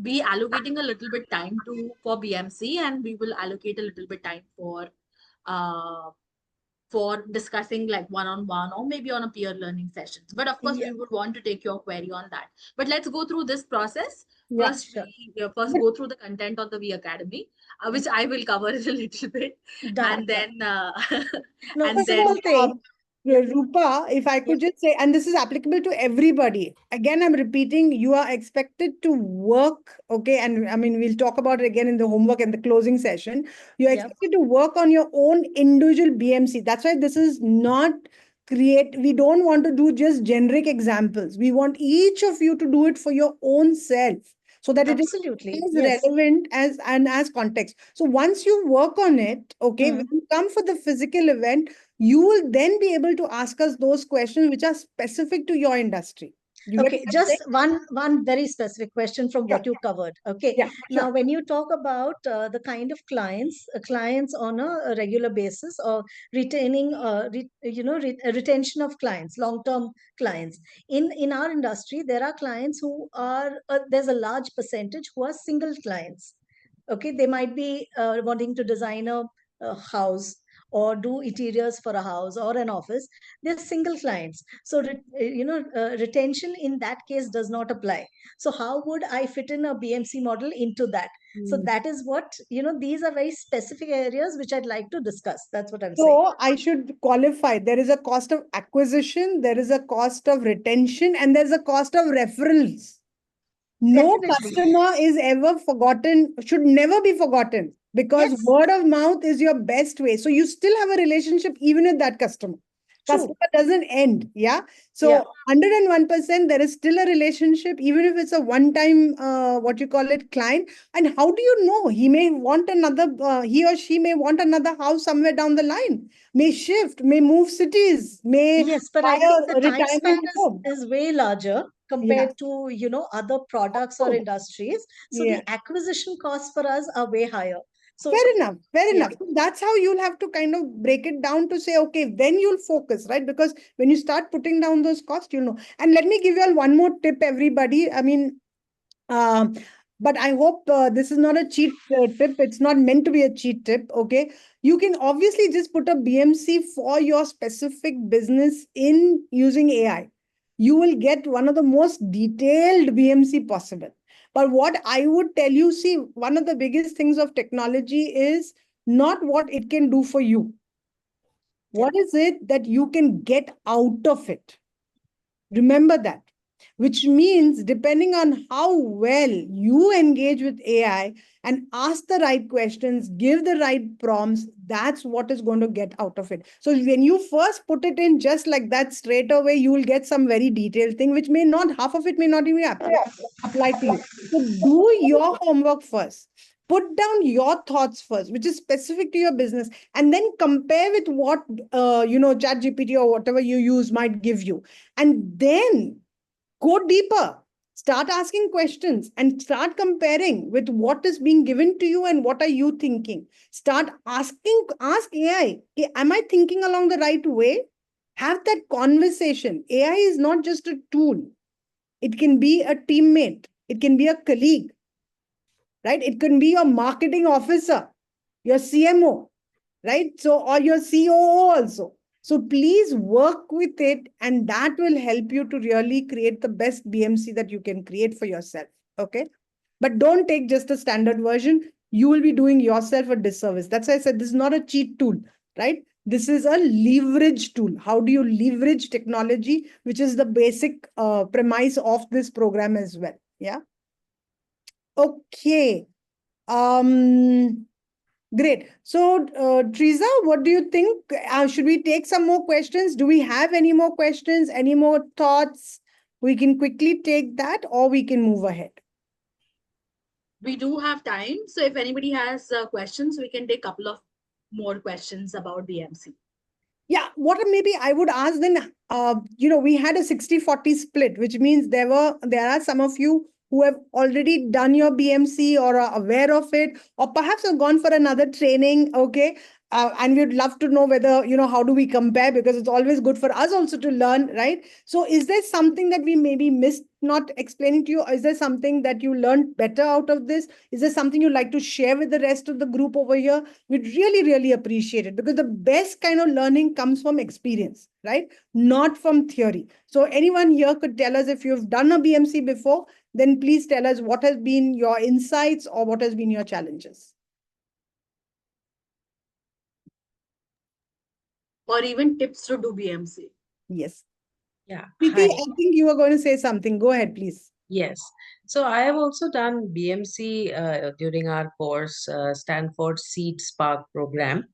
be allocating a little bit time for BMC, and we will allocate a little bit time for discussing like one-on-one or maybe on a peer learning sessions. But of course, we would want to take your query on that. But let's go through this process. First, first go through the content of the V Academy, which I will cover a little bit. And then, Rupa, if I could just say, and this is applicable to everybody. Again, I'm repeating, you are expected to work, okay? And I mean, we'll talk about it again in the homework and the closing session. You're expected to work on your own individual BMC. That's why this is not we don't want to do just generic examples. We want each of you to do it for your own self, so that it is as relevant as context. So once you work on it, okay, when you come for the physical event, you will then be able to ask us those questions which are specific to your industry. Okay, just one very specific question from what you covered. Okay, now when you talk about the kind of clients on a regular basis, or retaining, retention of clients, long-term clients. In our industry, there are clients who are, there's a large percentage who are single clients. Okay, they might be wanting to design a house or do interiors for a house or an office. They're single clients, so retention in that case does not apply. So how would I fit in a BMC model into that? So that is what, these are very specific areas which I'd like to discuss. That's what I'm saying. So I should qualify. There is a cost of acquisition, there is a cost of retention, and there's a cost of referrals. No customer is ever forgotten, should never be forgotten, because word of mouth is your best way. So you still have a relationship even with that customer. Customer doesn't end. Yeah. So 101%, there is still a relationship, even if it's a one-time, what you call it, client. And how do you know? He may want another, he or she may want another house somewhere down the line, may shift, may move cities, may Yes, but buy I think a the time span retirement home. is way larger compared to, other products or industries. So the acquisition costs for us are way higher. So Fair enough. Fair enough. So that's how you'll have to kind of break it down to say, okay, then you'll focus, right? Because when you start putting down those costs, you'll know. And let me give you all one more tip, everybody. I mean, but I hope this is not a cheat tip. It's not meant to be a cheat tip. Okay. You can obviously just put a BMC for your specific business in using AI. You will get one of the most detailed BMC possible. But what I would tell you, see, one of the biggest things of technology is not what it can do for you. What is it that you can get out of it? Remember that. Which means depending on how well you engage with AI and ask the right questions, give the right prompts, that's what is going to get out of it. So when you first put it in just like that straight away, you will get some very detailed thing, which may not, half of it may not even apply to you. So do your homework first. Put down your thoughts first, which is specific to your business, and then compare with what, ChatGPT or whatever you use might give you. And then go deeper. Start asking questions and start comparing with what is being given to you and what are you thinking. Ask AI, am I thinking along the right way? Have that conversation. AI is not just a tool. It can be a teammate. It can be a colleague, right? It can be your marketing officer, your CMO, right? So, or your COO also. So please work with it, and that will help you to really create the best BMC that you can create for yourself. Okay. But don't take just the standard version. You will be doing yourself a disservice. That's why I said this is not a cheat tool, right? This is a leverage tool. How do you leverage technology, which is the basic premise of this program as well. Yeah. Okay. Great. So, Teresa, what do you think? Should we take some more questions? Do we have any more questions? Any more thoughts? We can quickly take that, or we can move ahead. We do have time. So if anybody has questions, we can take a couple of more questions about BMC. Yeah, what maybe I would ask then, we had a 60-40 split, which means there are some of you who have already done your BMC or are aware of it, or perhaps have gone for another training, okay? And we'd love to know whether, how do we compare, because it's always good for us also to learn, right? So is there something that we maybe missed not explaining to you? Is there something that you learned better out of this? Is there something you'd like to share with the rest of the group over here? We'd really, really appreciate it, because the best kind of learning comes from experience, right? Not from theory. So anyone here could tell us if you've done a BMC before, then please tell us what has been your insights or what has been your challenges. Or even tips to do BMC. Yes. Yeah. Preeti, I think you were going to say something. Go ahead, please. Yes. So I have also done BMC during our course, Stanford Seed Spark program.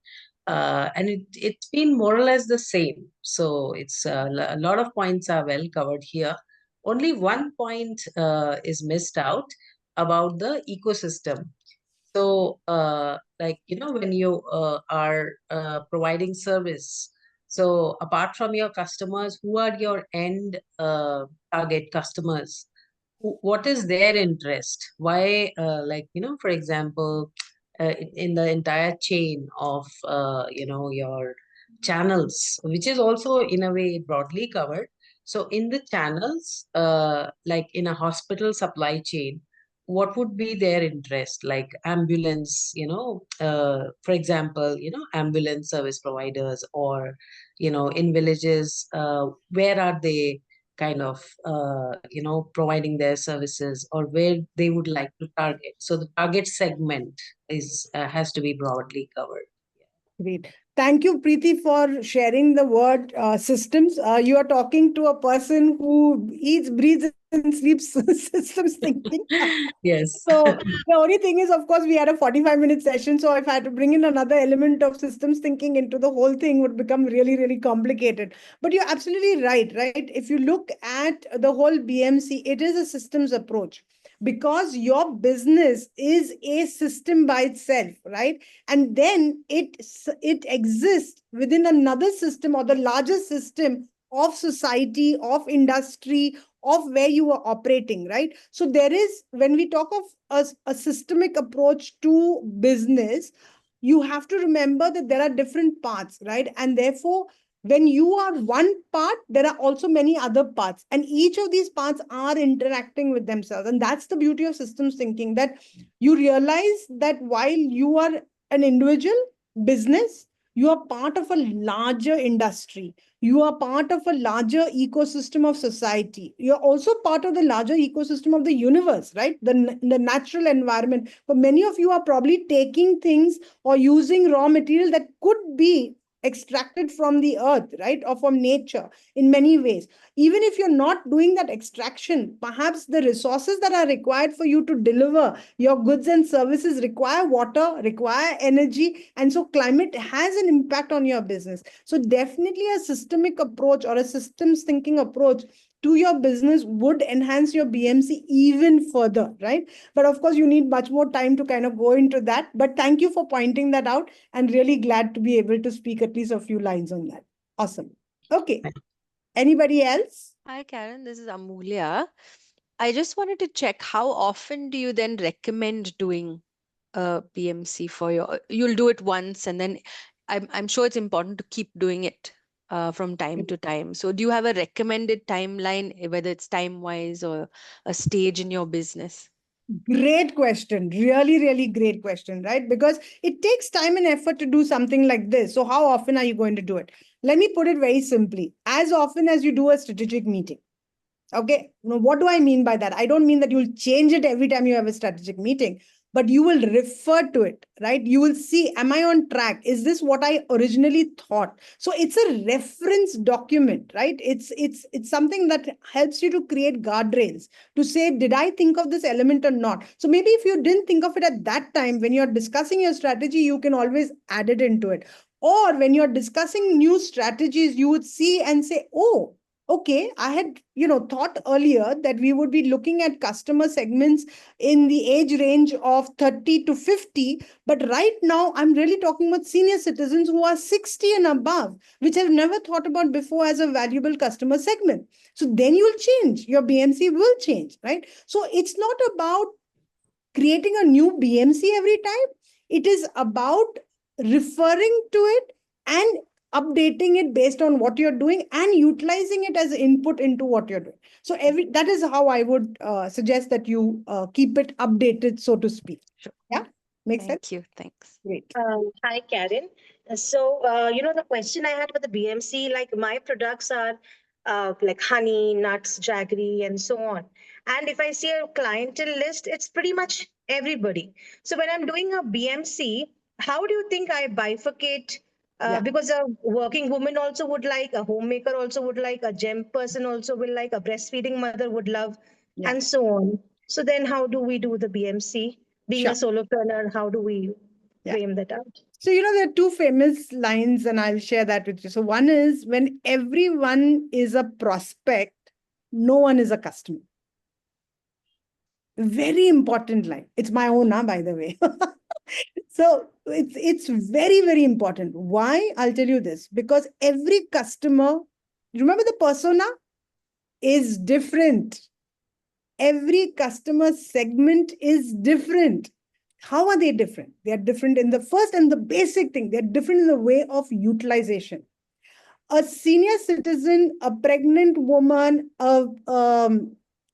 And it's been more or less the same. So it's a lot of points are well covered here. Only one point is missed out about the ecosystem. So, when you are providing service, so apart from your customers, who are your end target customers? What is their interest? Why, for example, in the entire chain of, your channels, which is also in a way broadly covered. So in the channels, like in a hospital supply chain, what would be their interest? Like ambulance, for example, ambulance service providers, or, in villages, where are they kind of, providing their services, or where they would like to target. So the target segment has to be broadly covered. Great. Thank you, Preeti, for sharing the word systems. You are talking to a person who eats, breathes, and sleep systems thinking. Yes. So the only thing is, of course, we had a 45-minute session. So if I had to bring in another element of systems thinking into the whole thing would become really, really complicated. But you're absolutely right, right? If you look at the whole BMC, it is a systems approach because your business is a system by itself, right? And then it exists within another system or the larger system of society, of industry, of where you are operating, right? So there is, when we talk of a systemic approach to business, you have to remember that there are different parts, right? And therefore, when you are one part, there are also many other parts. And each of these parts are interacting with themselves. And that's the beauty of systems thinking, that you realize that while you are an individual business, you are part of a larger industry. You are part of a larger ecosystem of society. You're also part of the larger ecosystem of the universe, right? The natural environment. For many of you are probably taking things or using raw material that could be extracted from the earth, right? Or from nature in many ways. Even if you're not doing that extraction, perhaps the resources that are required for you to deliver your goods and services require water, require energy. And so climate has an impact on your business. So definitely a systemic approach or a systems thinking approach to your business would enhance your BMC even further, right? But of course, you need much more time to kind of go into that. But thank you for pointing that out, and really glad to be able to speak at least a few lines on that. Awesome. Okay. Anybody else? Hi, Karen. This is Amulya. I just wanted to check, how often do you then recommend doing a BMC for you'll do it once and then I'm sure it's important to keep doing it from time to time. So do you have a recommended timeline, whether it's time-wise or a stage in your business? Great question. Really, really great question, right? Because it takes time and effort to do something like this. So how often are you going to do it? Let me put it very simply. As often as you do a strategic meeting. Okay. Now, what do I mean by that? I don't mean that you'll change it every time you have a strategic meeting, but you will refer to it, right? You will see, am I on track? Is this what I originally thought? So it's a reference document, right? It's something that helps you to create guardrails to say, did I think of this element or not? So maybe if you didn't think of it at that time, when you're discussing your strategy, you can always add it into it. Or when you're discussing new strategies, you would see and say, oh, okay, I had, thought earlier that we would be looking at customer segments in the age range of 30 to 50. But right now, I'm really talking about senior citizens who are 60 and above, which I've never thought about before as a valuable customer segment. So then you'll change. Your BMC will change, right? So it's not about creating a new BMC every time. It is about referring to it and updating it based on what you're doing and utilizing it as input into what you're doing. So that is how I would suggest that you keep it updated, so to speak. Sure. Yeah, makes sense? Thank you. Thanks. Great. Hi, Karen. So, the question I had with the BMC, like my products are like honey, nuts, jaggery, and so on. And if I see a clientele list, it's pretty much everybody. So when I'm doing a BMC, how do you think I bifurcate? Because a working woman also would like, a homemaker also would like, a gem person also will like, a breastfeeding mother would love, and so on. So then how do we do the BMC? Being a solopreneur, how do we frame that out? So, there are two famous lines, and I'll share that with you. So one is, when everyone is a prospect, no one is a customer. Very important line. It's my own, by the way. So it's very, very important. Why? I'll tell you this. Because every customer, remember the persona is different. Every customer segment is different. How are they different? They are different in the first and the basic thing. They're different in the way of utilization. A senior citizen, a pregnant woman, a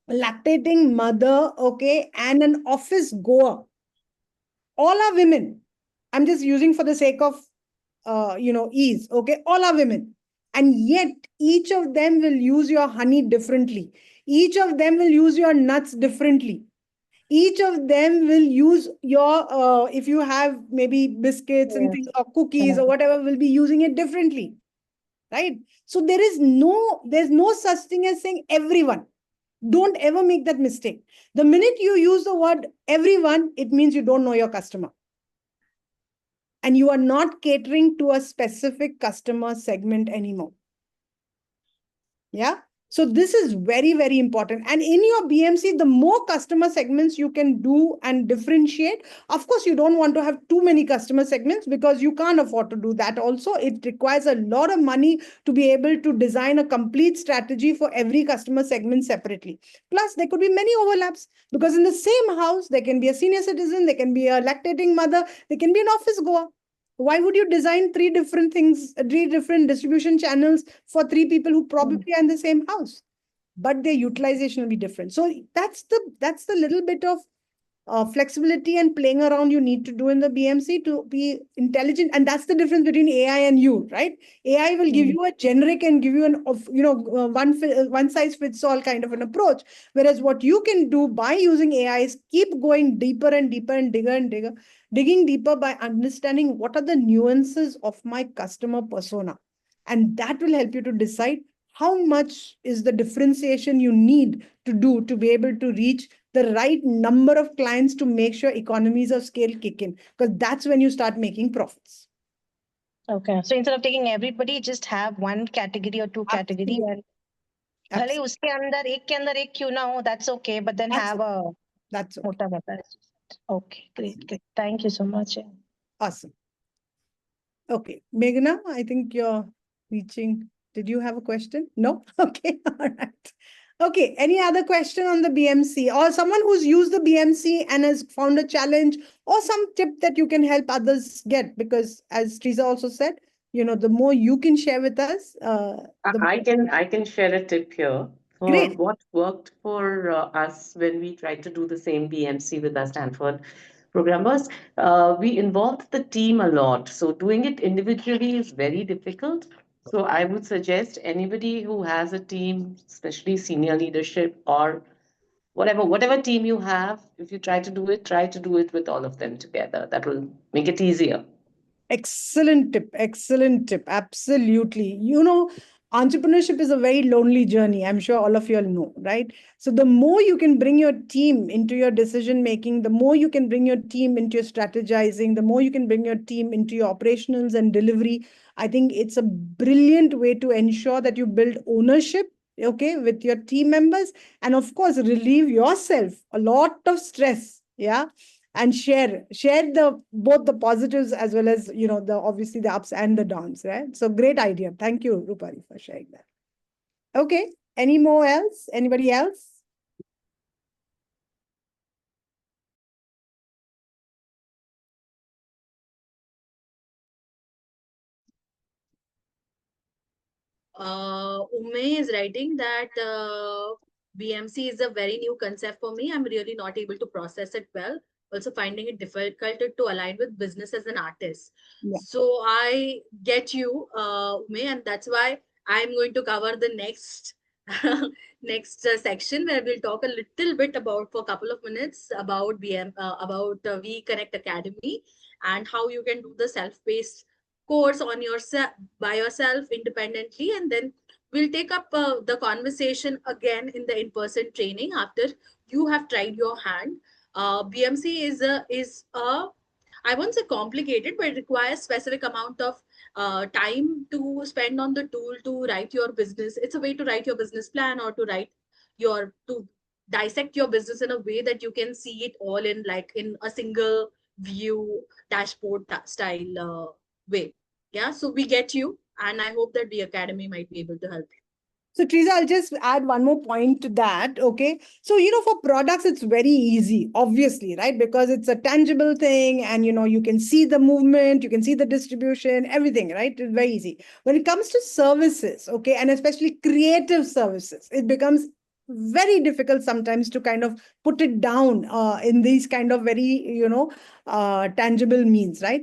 lactating mother, okay, and an office goer, all are women. I'm just using for the sake of, ease, okay? All are women. And yet, each of them will use your honey differently. Each of them will use your nuts differently. Each of them will use your, if you have maybe biscuits and things, or cookies or whatever, will be using it differently, right? So there's no such thing as saying everyone. Don't ever make that mistake. The minute you use the word everyone, it means you don't know your customer. And you are not catering to a specific customer segment anymore. Yeah. So this is very, very important. And in your BMC, the more customer segments you can do and differentiate, of course, you don't want to have too many customer segments because you can't afford to do that. Also, it requires a lot of money to be able to design a complete strategy for every customer segment separately. Plus, there could be many overlaps because in the same house, there can be a senior citizen, there can be a lactating mother, there can be an office goer. Why would you design three different things, three different distribution channels for three people who probably are in the same house? But their utilization will be different. So that's the little bit of flexibility and playing around you need to do in the BMC to be intelligent. And that's the difference between AI and you, right? AI will give you a generic and give you an one size fits all kind of an approach. Whereas what you can do by using AI is keep going deeper and deeper and digging deeper by understanding what are the nuances of my customer persona. And that will help you to decide how much is the differentiation you need to do to be able to reach the right number of clients to make sure economies of scale kick in, because that's when you start making profits. Okay. So instead of taking everybody, just have one category or two category and भले उसके अंदर एक के अंदर एक क्यों ना हो, that's okay, but then have a that's okay. मोटा मोटा. Okay, great. Thank you so much. Awesome. Okay, Meghna, I think you're reaching. Did you have a question? No? Okay, all right. Okay, any other question on the BMC or someone who's used the BMC and has found a challenge or some tip that you can help others get? Because as Teresa also said, the more you can share with us. I can share a tip here. Great. What worked for us when we tried to do the same BMC with our Stanford programmers, we involved the team a lot. So doing it individually is very difficult. So I would suggest anybody who has a team, especially senior leadership or whatever team you have, if you try to do it with all of them together. That will make it easier. Excellent tip. Excellent tip. Absolutely. Entrepreneurship is a very lonely journey. I'm sure all of you all know, right? So the more you can bring your team into your decision making, the more you can bring your team into your strategizing, the more you can bring your team into your operationals and delivery. I think it's a brilliant way to ensure that you build ownership, okay, with your team members, and of course, relieve yourself a lot of stress. Yeah. And share both the positives as well as obviously the ups and the downs, right? So great idea. Thank you, Rupari, for sharing that. Okay, anybody else? Ume is writing that BMC is a very new concept for me. I'm really not able to process it well. Also finding it difficult to align with business as an artist. Yeah. So I get you, Ume, and that's why I'm going to cover the next section where we'll talk a little bit about for a couple of minutes about V Connect Academy and how you can do the self-paced course on yourself by yourself independently, and then we'll take up the conversation again in the in-person training after you have tried your hand. BMC is a I won't say complicated, but it requires specific amount of time to spend on the tool to write your business. It's a way to write your business plan or to dissect your business in a way that you can see it all in a single view dashboard style way. Yeah, so we get you, and I hope that the Academy might be able to help you. So Teresa, I'll just add one more point to that. Okay. So, for products, it's very easy, obviously, right? Because it's a tangible thing and, you can see the movement, you can see the distribution, everything, right? It's very easy. When it comes to services, okay, and especially creative services, it becomes very difficult sometimes to kind of put it down in these kind of very, tangible means, right?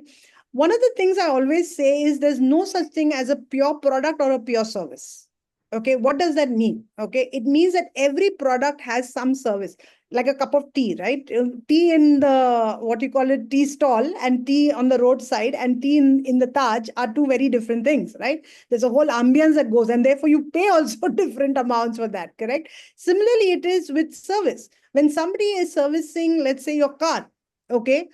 One of the things I always say is there's no such thing as a pure product or a pure service. Okay, what does that mean? Okay, it means that every product has some service, like a cup of tea, right? Tea in the, what you call it, tea stall, and tea on the roadside, and tea in the Taj are two very different things, right? There's a whole ambience that goes, and therefore you pay also different amounts for that, correct? Similarly, it is with service. When somebody is servicing, let's say, your car, okay,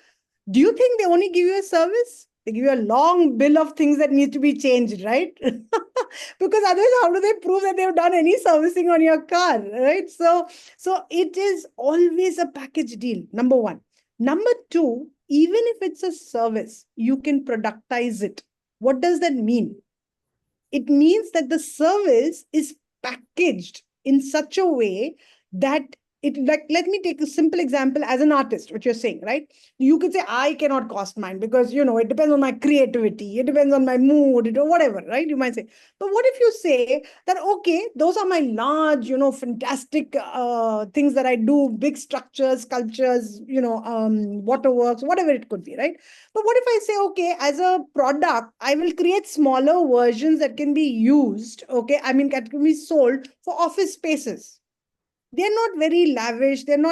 do you think they only give you a service? They give you a long bill of things that need to be changed, right? Because otherwise, how do they prove that they've done any servicing on your car, right? So it is always a package deal, number one. Number two, even if it's a service, you can productize it. What does that mean? It means that the service is packaged in such a way that it, like, let me take a simple example as an artist, what you're saying, right? You could say, I cannot cost mine because, it depends on my creativity, it depends on my mood, or whatever, right? You might say. But what if you say that, okay, those are my large, fantastic things that I do, big structures, sculptures, waterworks, whatever it could be, right? But what if I say, okay, as a product, I will create smaller versions that can be used, okay? I mean, that can be sold for office spaces. They're not very lavish. They're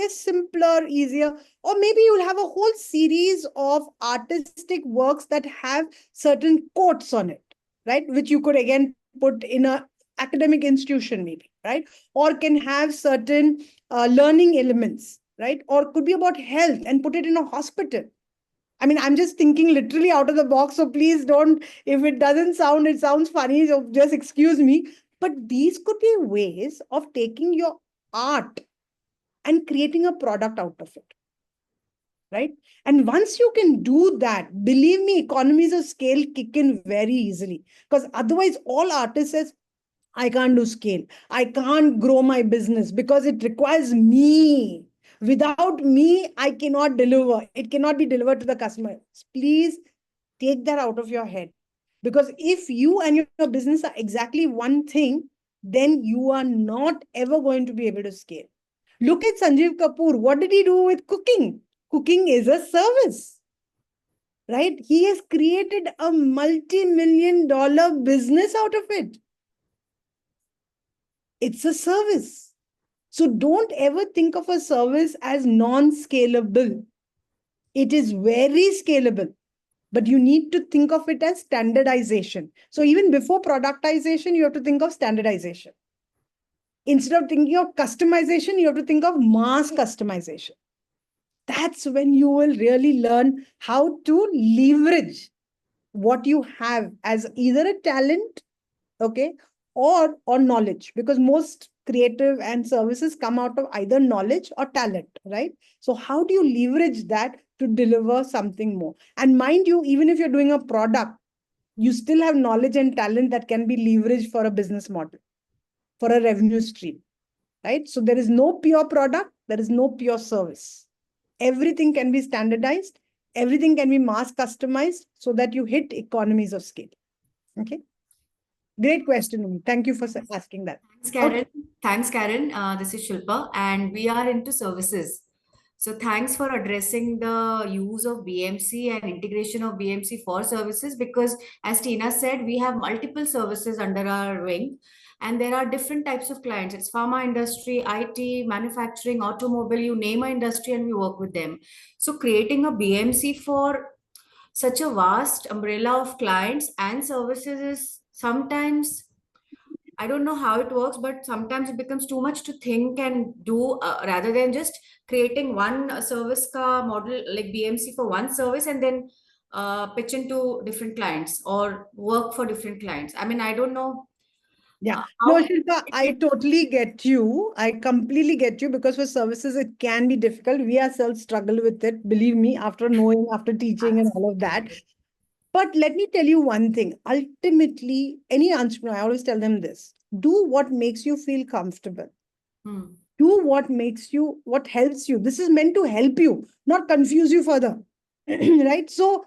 simpler, easier. Or maybe you'll have a whole series of artistic works that have certain quotes on it, right? Which you could again put in a academic institution maybe, right? Or can have certain learning elements, right? Or could be about health and put it in a hospital. I mean, I'm just thinking literally out of the box. So please don't, if it doesn't sound, it sounds funny. So just excuse me. But these could be ways of taking your art and creating a product out of it, right? And once you can do that, believe me, economies of scale kick in very easily, because otherwise all artists says, I can't do scale, I can't grow my business because it requires me. Without me, I cannot deliver. It cannot be delivered to the customer. Please take that out of your head, because if you and your business are exactly one thing, then you are not ever going to be able to scale. Look at Sanjeev Kapoor. What did he do with cooking? Cooking is a service, right? He has created a multi-million-dollar business out of it. It's a service. So don't ever think of a service as non-scalable. It is very scalable, but you need to think of it as standardization. So even before productization, you have to think of standardization. Instead of thinking of customization, you have to think of mass customization. That's when you will really learn how to leverage what you have as either a talent, okay, or knowledge, because most creative and services come out of either knowledge or talent, right? So how do you leverage that to deliver something more? And mind you, even if you're doing a product, you still have knowledge and talent that can be leveraged for a business model, for a revenue stream, right? So there is no pure product, there is no pure service. Everything can be standardized, everything can be mass customized so that you hit economies of scale. Okay. Great question, Umi. Thank you for asking that. Thanks, Karen. Thanks, Karen. This is Shilpa, and we are into services. So thanks for addressing the use of BMC and integration of BMC for services, because as Tina said, we have multiple services under our wing, and there are different types of clients. It's pharma industry, IT, manufacturing, automobile, you name an industry and we work with them. So creating a BMC for such a vast umbrella of clients and services is sometimes, I don't know how it works, but sometimes it becomes too much to think and do, rather than just creating one service ka model like BMC for one service and then pitch into different clients or work for different clients. I mean, I don't know. Yeah, no, Shilpa, I totally get you. I completely get you, because for services, it can be difficult. We ourselves struggle with it, believe me, after knowing, after teaching and all of that. But let me tell you one thing. Ultimately, any entrepreneur, I always tell them this: do what makes you feel comfortable. Do what makes you, what helps you. This is meant to help you, not confuse you further. Right? So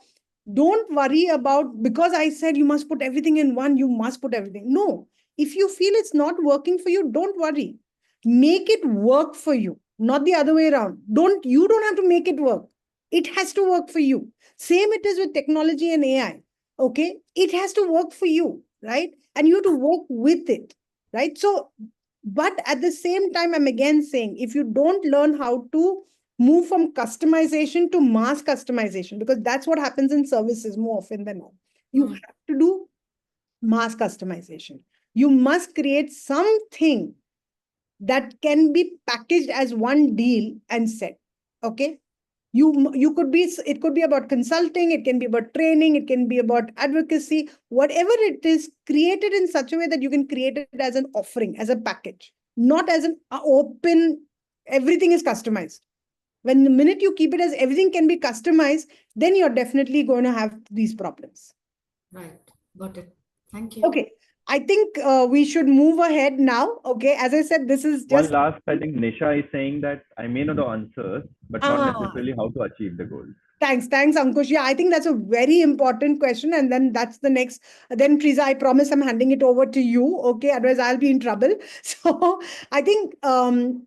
don't worry about, because I said you must put everything in one, you must put everything. No, if you feel it's not working for you, don't worry. Make it work for you, not the other way around. You don't have to make it work. It has to work for you. Same it is with technology and AI. Okay. It has to work for you, right? And you have to work with it. right? So, but at the same time, I'm again saying, if you don't learn how to move from customization to mass customization, because that's what happens in services more often than not, you have to do mass customization. You must create something that can be packaged as one deal and set. Okay. You could be, it could be about consulting, it can be about training, it can be about advocacy, whatever it is, created in such a way that you can create it as an offering, as a package, not as an open, everything is customized. When the minute you keep it as everything can be customized, then you're definitely going to have these problems. Right. Got it. Thank you. Okay. I think we should move ahead now. Okay. As I said, this is One just. last, I think Nisha is saying that I may know the answers, but not necessarily how to achieve the goals. Thanks, Ankush. Yeah, I think that's a very important question. And then that's the next. Then, Triza, I promise I'm handing it over to you. Okay. Otherwise, I'll be in trouble. So I think, and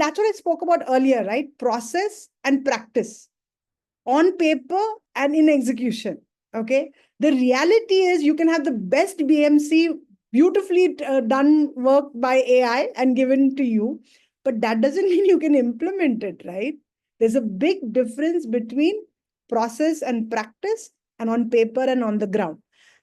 that's what I spoke about earlier, right? Process and practice on paper and in execution. Okay. The reality is you can have the best BMC, beautifully done work by AI and given to you, but that doesn't mean you can implement it, right? There's a big difference between process and practice and on paper and on the ground.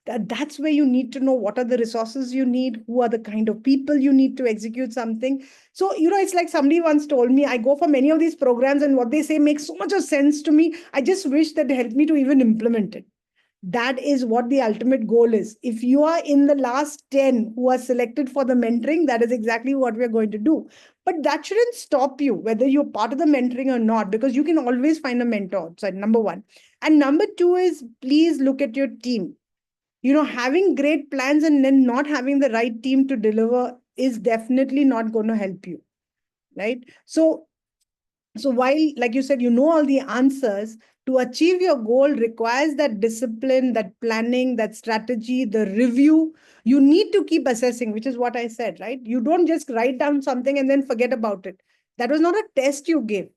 That's where you need to know what are the resources you need, who are the kind of people you need to execute something. So, it's like somebody once told me, I go for many of these programs and what they say makes so much of sense to me. I just wish that they helped me to even implement it. That is what the ultimate goal is. If you are in the last 10 who are selected for the mentoring, that is exactly what we're going to do. But that shouldn't stop you, whether you're part of the mentoring or not, because you can always find a mentor. So, number one. And number two is, please look at your team. Having great plans and then not having the right team to deliver is definitely not going to help you, right? So while, like you said, all the answers, to achieve your goal requires that discipline, that planning, that strategy, the review. You need to keep assessing, which is what I said, right? You don't just write down something and then forget about it. That was not a test you gave.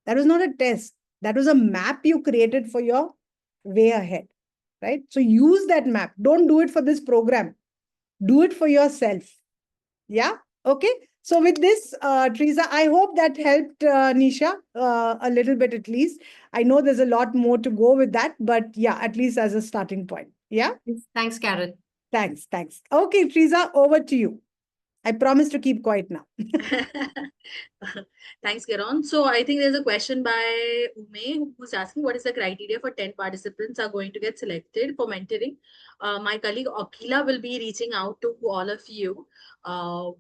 That was not a test. That was a map you created for your way ahead, right? So use that map. Don't do it for this program. Do it for yourself. Yeah. Okay. So with this, Teresa, I hope that helped Nisha a little bit at least. I know there's a lot more to go with that, but yeah, at least as a starting point. Yeah. Thanks, Karen. Thanks. Okay, Teresa, over to you. I promise to keep quiet now. Thanks, Kiran. So I think there's a question by Ume who's asking, what is the criteria for 10 participants are going to get selected for mentoring? My colleague Akila will be reaching out to all of you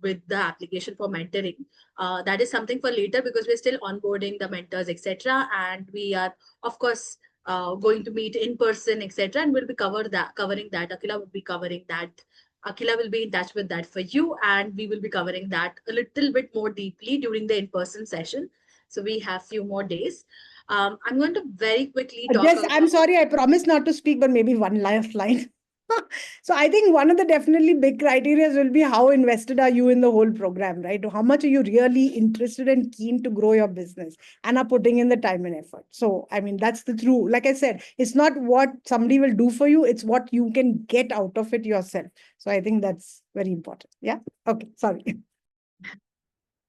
with the application for mentoring. That is something for later because we're still onboarding the mentors, etc. And we are, of course, going to meet in person, etc. And we'll be covering that. Akila will be covering that. Akila will be in touch with that for you, and we will be covering that a little bit more deeply during the in-person session. So we have few more days. I'm going to very quickly talk about... I'm sorry, I promised not to speak, but maybe one last line. So I think one of the definitely big criteria will be how invested are you in the whole program, right? How much are you really interested and keen to grow your business and are putting in the time and effort? So, I mean, that's the true, like I said, it's not what somebody will do for you, it's what you can get out of it yourself. So I think that's very important. Yeah. Okay. Sorry.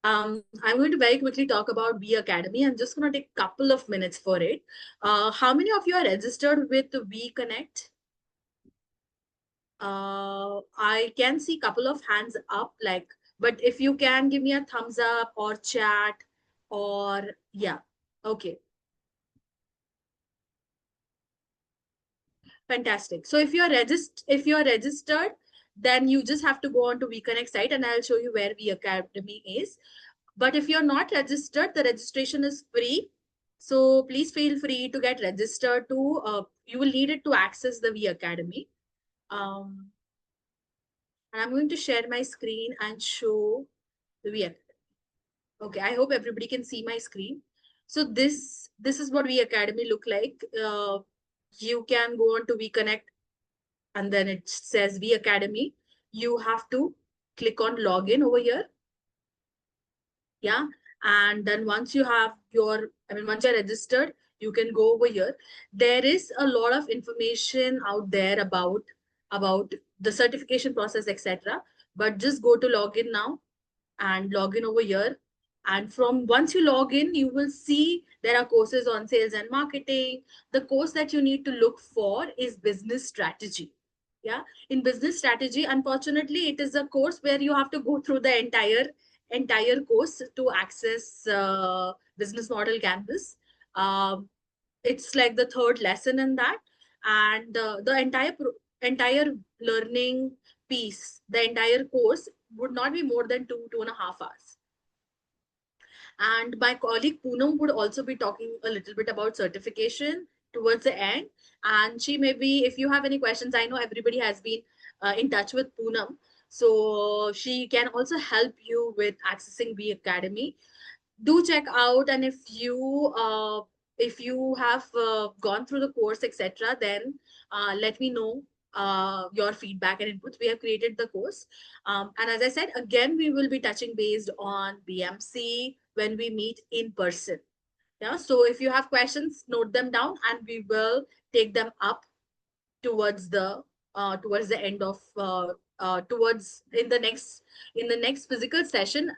I'm going to very quickly talk about V Academy. I'm just going to take a couple of minutes for it. How many of you are registered with V Connect? I can see a couple of hands up, but if you can give me a thumbs up or chat or yeah. Okay. Fantastic. So if you're registered, then you just have to go on to VConnect site and I'll show you where V Academy is. But if you're not registered, the registration is free. So please feel free to get registered too. You will need it to access the V Academy. And I'm going to share my screen and show the V Academy. Okay, I hope everybody can see my screen. So this is what V Academy look like. You can go on to VConnect and then it says V Academy. You have to click on login over here. Yeah. And then once you have once you're registered, you can go over here. There is a lot of information out there about the certification process, etc. but just go to login now and log in over here. And from once you log in, you will see there are courses on sales and marketing. The course that you need to look for is business strategy. Yeah, in business strategy, unfortunately, it is a course where you have to go through the entire course to access business model canvas. It's like the third lesson in that, and the entire learning piece, the entire course would not be more than 2.5 hours. And my colleague Poonam would also be talking a little bit about certification towards the end. And she may be, if you have any questions, I know everybody has been in touch with Poonam. So she can also help you with accessing B Academy. Do check out, and if you have gone through the course, etc., then let me know your feedback and inputs. We have created the course, and as I said, again, we will be touching based on BMC when we meet in person. Yeah, so if you have questions, note them down, and we will take them up towards the end of towards in the next physical session,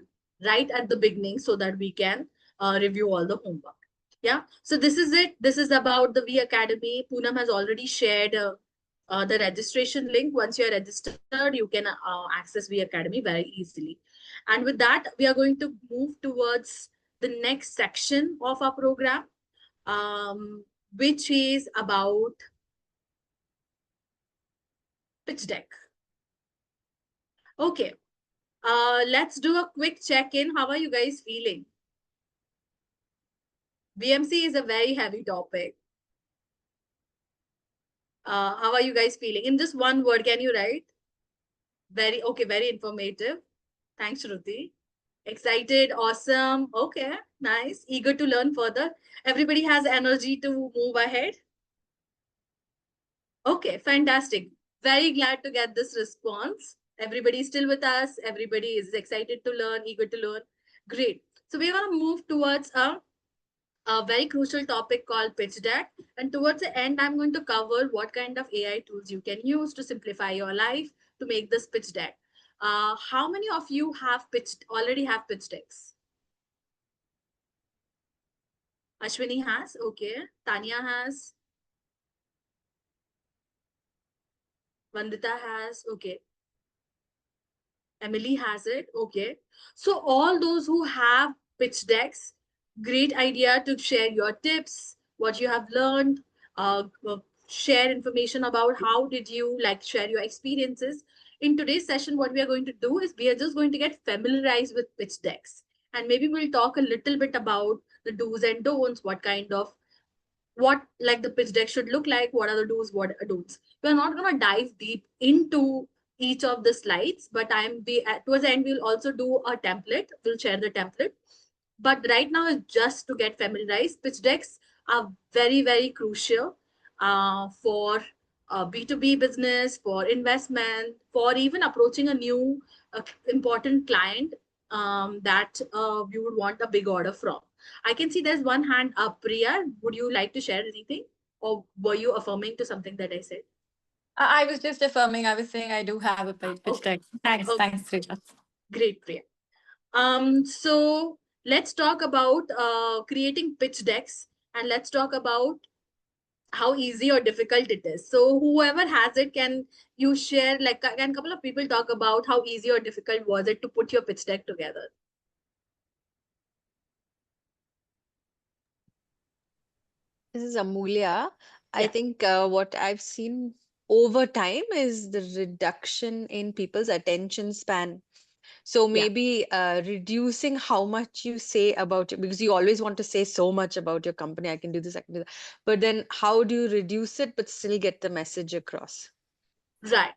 right at the beginning, so that we can review all the homework. Yeah, so this is it. This is about the V Academy. Poonam has already shared the registration link. Once you are registered, you can access V Academy very easily. And with that, we are going to move towards the next section of our program, which is about pitch deck. Okay, let's do a quick check-in. How are you guys feeling? BMC is a very heavy topic. How are you guys feeling? In just one word, can you write? Very informative. Thanks, Shruti. Excited, awesome. Okay, nice. Eager to learn further. Everybody has energy to move ahead. Okay, fantastic. Very glad to get this response. Everybody is still with us. Everybody is excited to learn, eager to learn. Great. So we're going to move towards a very crucial topic called pitch deck. And towards the end, I'm going to cover what kind of AI tools you can use to simplify your life to make this pitch deck. How many of you already have pitch decks? Ashwini has, okay. Tanya has. Vandita has, okay. Emily has it, okay. So all those who have pitch decks, great idea to share your tips, what you have learned, share information about how did you share your experiences. In today's session, what we are going to do is we are just going to get familiarized with pitch decks. And maybe we'll talk a little bit about the do's and don'ts, what the pitch deck should look like, what are the do's, what are don'ts. We're not going to dive deep into each of the slides, but towards the end, we'll also do a template. We'll share the template. But right now is just to get familiarized. Pitch decks are very, very crucial for B2B business, for investment, for even approaching a new important client that you would want a big order from. I can see there's one hand up. Priya, would you like to share anything? Or were you affirming to something that I said? I was just affirming. I was saying I do have a pitch deck. Thanks, thanks, Priya. Great, Priya. So let's talk about creating pitch decks, and let's talk about how easy or difficult it is. So whoever has it, can you share, can a couple of people talk about how easy or difficult was it to put your pitch deck together? This is Amulya. I think what I've seen over time is the reduction in people's attention span. So maybe reducing how much you say about it, because you always want to say so much about your company. I can do this, I can do that. But then how do you reduce it but still get the message across? Right.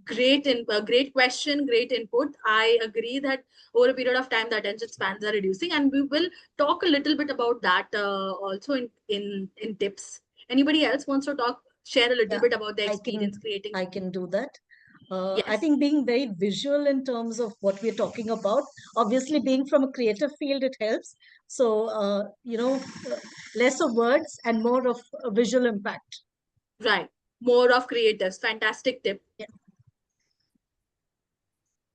Great question, great input. I agree that over a period of time, the attention spans are reducing, and we will talk a little bit about that also in tips. Anybody else wants to share a little bit about their experience creating? I can do that. I think being very visual in terms of what we're talking about, obviously being from a creative field, it helps. So, less of words and more of a visual impact. Right. More of creatives. Fantastic tip. Yeah.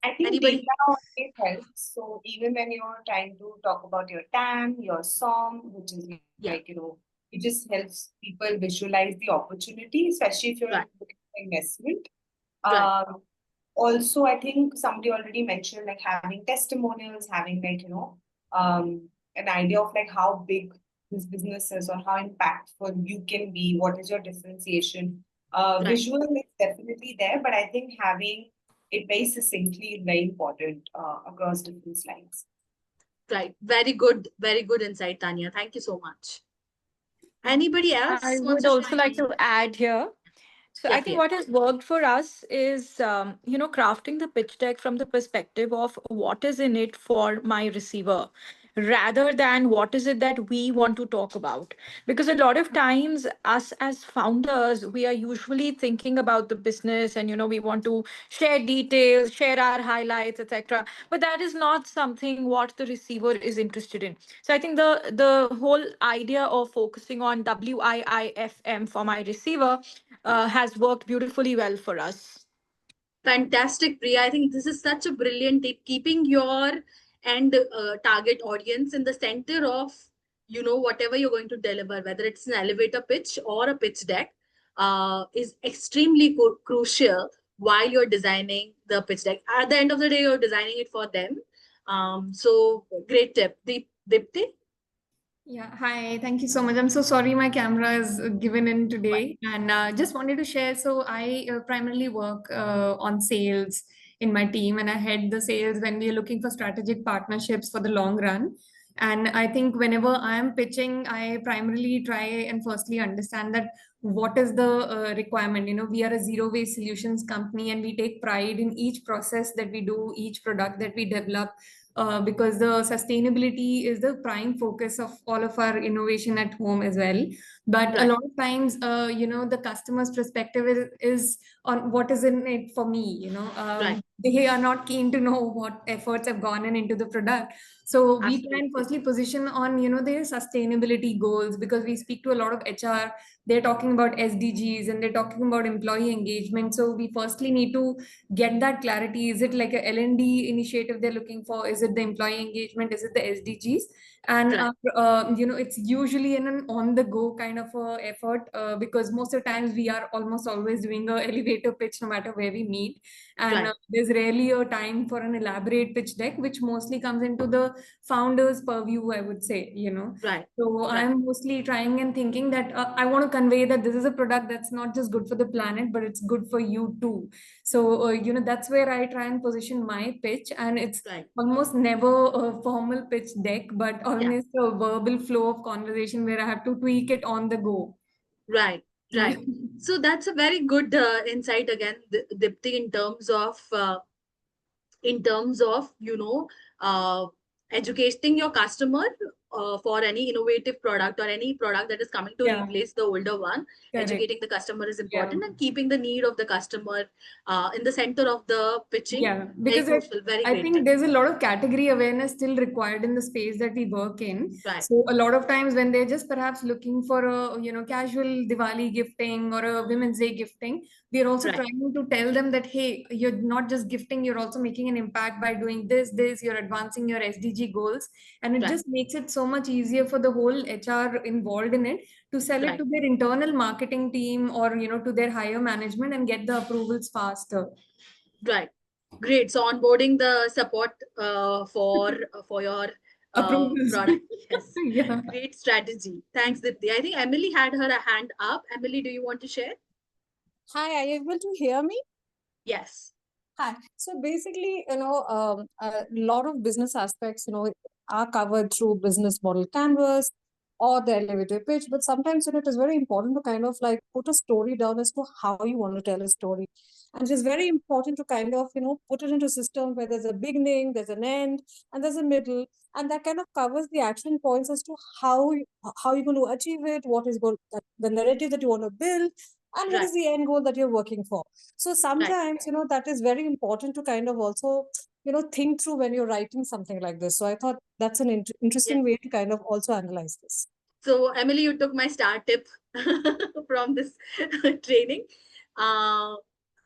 I think Anybody? data always helps. So even when you're trying to talk about your TAM, your SOM, which is like, it just helps people visualize the opportunity, especially if you're looking for investment. Also, I think somebody already mentioned like having testimonials, having like, an idea of like how big this business is or how impactful you can be, what is your differentiation. Visual is definitely there, but I think having it very succinctly is very important across different slides. Right. Very good insight, Tanya. Thank you so much. Anybody else? I would also like to add here. So I think what has worked for us is, crafting the pitch deck from the perspective of what is in it for my receiver, rather than what is it that we want to talk about. Because a lot of times, us as founders, we are usually thinking about the business and, we want to share details, share our highlights, etc. But that is not something what the receiver is interested in. So I think the whole idea of focusing on WIIFM for my receiver has worked beautifully well for us. Fantastic, Priya. I think this is such a brilliant tip. Keeping your end target audience in the center of, whatever you're going to deliver, whether it's an elevator pitch or a pitch deck, is extremely crucial while you're designing the pitch deck. At the end of the day, you're designing it for them. So great tip. Dipti? Yeah, hi, thank you so much. I'm so sorry my camera is given in today, and just wanted to share. So I primarily work on sales in my team, and I head the sales when we are looking for strategic partnerships for the long run. And I think whenever I am pitching, I primarily try and firstly understand that what is the requirement. We are a zero waste solutions company, and we take pride in each process that we do, each product that we develop. Because the sustainability is the prime focus of all of our innovation at home as well. But a lot of times, the customer's perspective is on what is in it for me. They are not keen to know what efforts have gone into the product. So we try and firstly position on, their sustainability goals, because we speak to a lot of HR. They're talking about SDGs and they're talking about employee engagement. So we firstly need to get that clarity. Is it like a L&D initiative they're looking for? Is it the employee engagement? Is it the SDGs? And it's usually an on-the-go kind of effort, because most of the times we are almost always doing an elevator pitch no matter where we meet. And there's rarely a time for an elaborate pitch deck, which mostly comes into the founder's purview, I would say. So I'm mostly trying and thinking that I want to convey that this is a product that's not just good for the planet, but it's good for you too. So, that's where I try and position my pitch, and it's almost never a formal pitch deck, but almost a verbal flow of conversation where I have to tweak it on the go. Right. So that's a very good insight again, Dipti, in terms of, educating your customer for any innovative product or any product that is coming to replace the older one. Correct. Educating the customer is important, and keeping the need of the customer in the center of the pitching. Because very crucial, very I great think tip. there's a lot of category awareness still required in the space that we work in. So a lot of times when they're just perhaps looking for a casual Diwali gifting or a Women's Day gifting, we're also trying to tell them that, hey, you're not just gifting, you're also making an impact by doing this, you're advancing your SDG goals. And it just makes it so much easier for the whole HR involved in it to sell it to their internal marketing team or, to their higher management and get the approvals faster. Right. Great. So onboarding the support for your product. Yes. Great strategy. Thanks, Dipti. I think Emily had her hand up. Emily, do you want to share? Hi, are you able to hear me? Yes. Hi. So basically, a lot of business aspects, are covered through business model canvas or the elevator pitch. But sometimes, it is very important to kind of like put a story down as to how you want to tell a story. And it is very important to kind of, put it into a system where there's a beginning, there's an end, and there's a middle. And that kind of covers the action points as to how you're going to achieve it, what is the narrative that you want to build, and what is the end goal that you're working for. So sometimes, that is very important to kind of also, think through when you're writing something like this. So I thought that's an interesting way to kind of also analyze this. So Emily, you took my star tip from this training.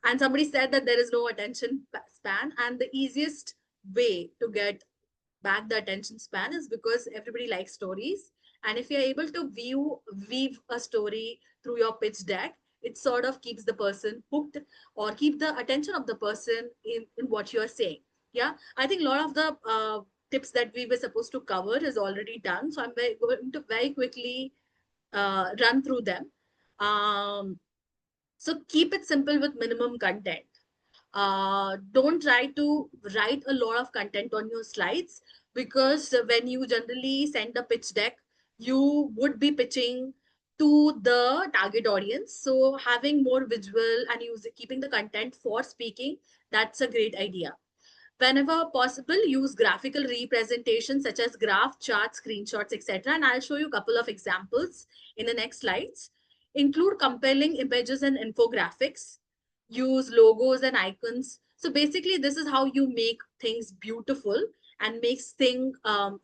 And somebody said that there is no attention span, and the easiest way to get back the attention span is because everybody likes stories. And if you're able to weave a story through your pitch deck, it sort of keeps the person hooked or keep the attention of the person in what you're saying. Yeah, I think a lot of the tips that we were supposed to cover is already done. So I'm going to very quickly run through them. So keep it simple with minimum content. Don't try to write a lot of content on your slides, because when you generally send a pitch deck, you would be pitching to the target audience. So having more visual and keeping the content for speaking, that's a great idea. Whenever possible, use graphical representations such as graph, charts, screenshots, etc. And I'll show you a couple of examples in the next slides. Include compelling images and infographics. Use logos and icons. So basically, this is how you make things beautiful and makes things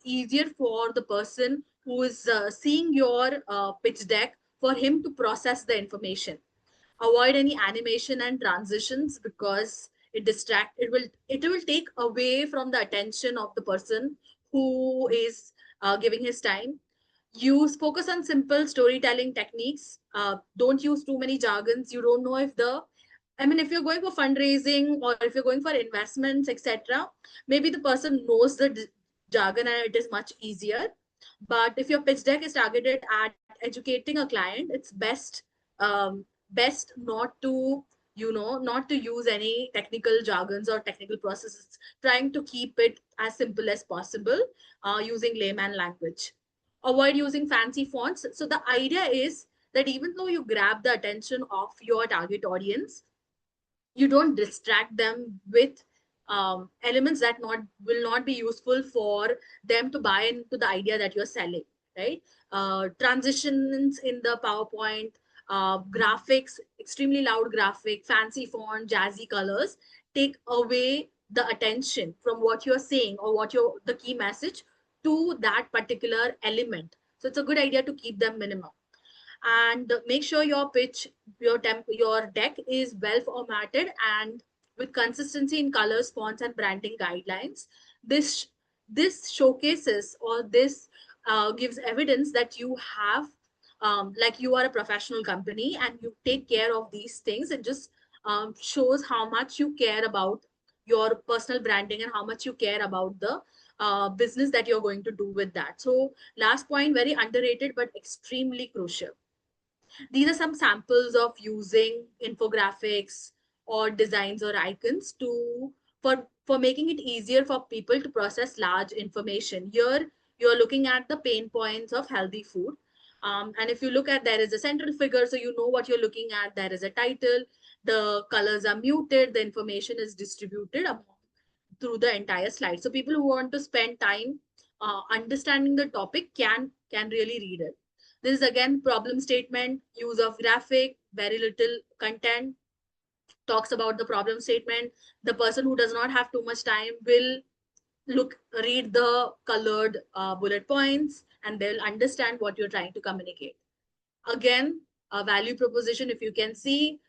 easier for the person who is seeing your pitch deck, for him to process the information. Avoid any animation and transitions, because it will take away from the attention of the person who is giving his time. Focus on simple storytelling techniques. Don't use too many jargons. You don't know if if you're going for fundraising or if you're going for investments, etc., maybe the person knows the jargon and it is much easier. But if your pitch deck is targeted at educating a client, it's best not to not to use any technical jargons or technical processes, trying to keep it as simple as possible, using layman language. Avoid using fancy fonts. So the idea is that even though you grab the attention of your target audience, you don't distract them with elements that will not be useful for them to buy into the idea that you're selling, right? Transitions in the PowerPoint, graphics, extremely loud graphic, fancy font, jazzy colors, take away the attention from what you're saying or the key message to that particular element. So it's a good idea to keep them minimum. And make sure your your deck is well formatted and with consistency in colors, fonts, and branding guidelines. This showcases, or this gives evidence that you have like you are a professional company and you take care of these things. It just shows how much you care about your personal branding and how much you care about the business that you're going to do with that. So last point, very underrated but extremely crucial. These are some samples of using infographics or designs or icons for making it easier for people to process large information. Here, you're looking at the pain points of healthy food. And if you look at, there is a central figure, so you know what you're looking at. There is a title, the colors are muted, the information is distributed through the entire slide. So people who want to spend time understanding the topic can really read it. This is again problem statement, use of graphic, very little content, talks about the problem statement. The person who does not have too much time will read the colored bullet points, and they'll understand what you're trying to communicate. Again, a value proposition, if you can see,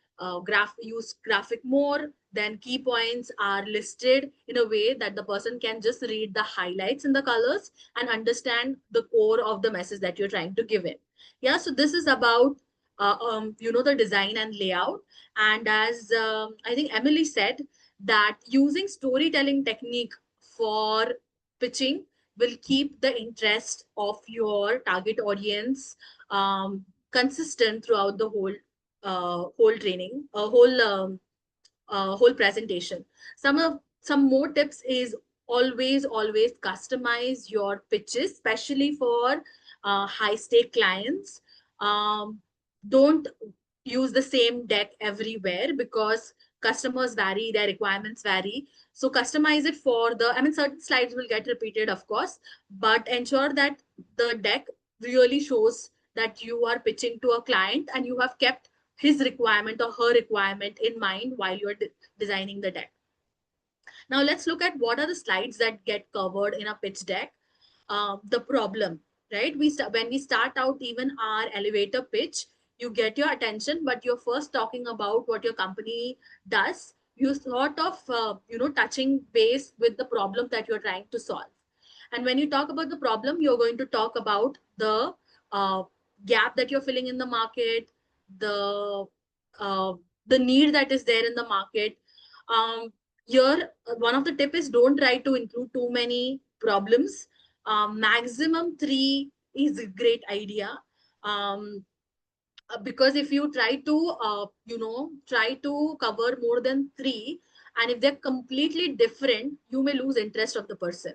use graphic more, then key points are listed in a way that the person can just read the highlights in the colors and understand the core of the message that you're trying to give in. Yeah, so this is about the design and layout. And as I think Emily said, that using storytelling technique for pitching will keep the interest of your target audience consistent throughout the whole training, whole presentation. Some more tips is always customize your pitches, especially for high stake clients. Don't use the same deck everywhere, because customers vary, their requirements vary. So customize it for certain slides will get repeated, of course, but ensure that the deck really shows that you are pitching to a client and you have kept his requirement or her requirement in mind while you're designing the deck. Now let's look at what are the slides that get covered in a pitch deck. The problem, right? When we start out even our elevator pitch, you get your attention, but you're first talking about what your company does. You sort of, touching base with the problem that you're trying to solve. And when you talk about the problem, you're going to talk about the gap that you're filling in the market, the uh, the need that is there in the market. Here, one of the tip is don't try to include too many problems. Maximum 3 is a great idea. Because if you try to, try to cover more than 3, and if they're completely different, you may lose interest of the person.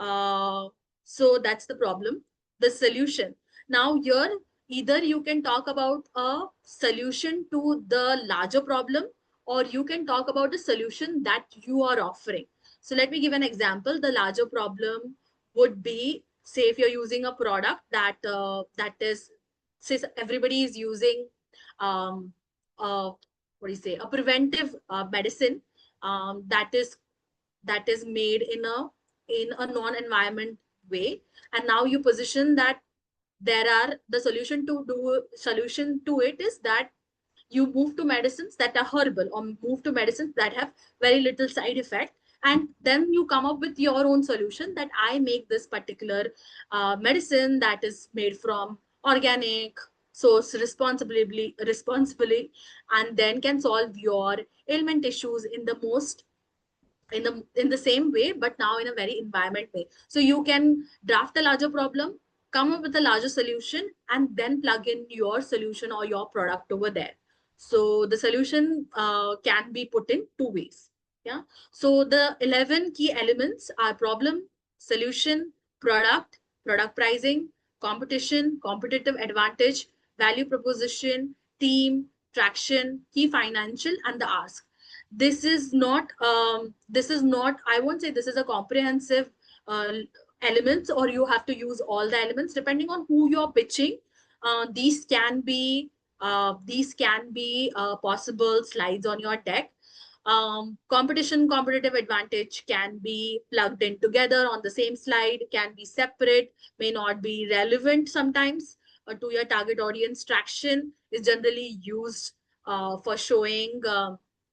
So that's the problem. The solution. Now here, either you can talk about a solution to the larger problem, or you can talk about a solution that you are offering. So let me give an example. The larger problem would be, say, if you're using a product that is, say, everybody is using what do you say, a preventive medicine that is made in a non-environment way, and now you position that the solution to it is that you move to medicines that are herbal, or move to medicines that have very little side effect, and then you come up with your own solution that I make this particular medicine that is made from organic source responsibly, and then can solve your ailment issues in the most in the same way, but now in a very environment way. So you can draft a larger problem, come up with a larger solution, and then plug in your solution or your product over there. So the solution can be put in 2 ways. Yeah. So the 11 key elements are problem, solution, product pricing, competition, competitive advantage, value proposition, team, traction, key financial, and the ask. This is not, I won't say this is a comprehensive uh, elements, or you have to use all the elements depending on who you're pitching. These can be possible slides on your deck. Competitive advantage can be plugged in together on the same slide, can be separate, may not be relevant sometimes to your target audience. Traction is generally used for showing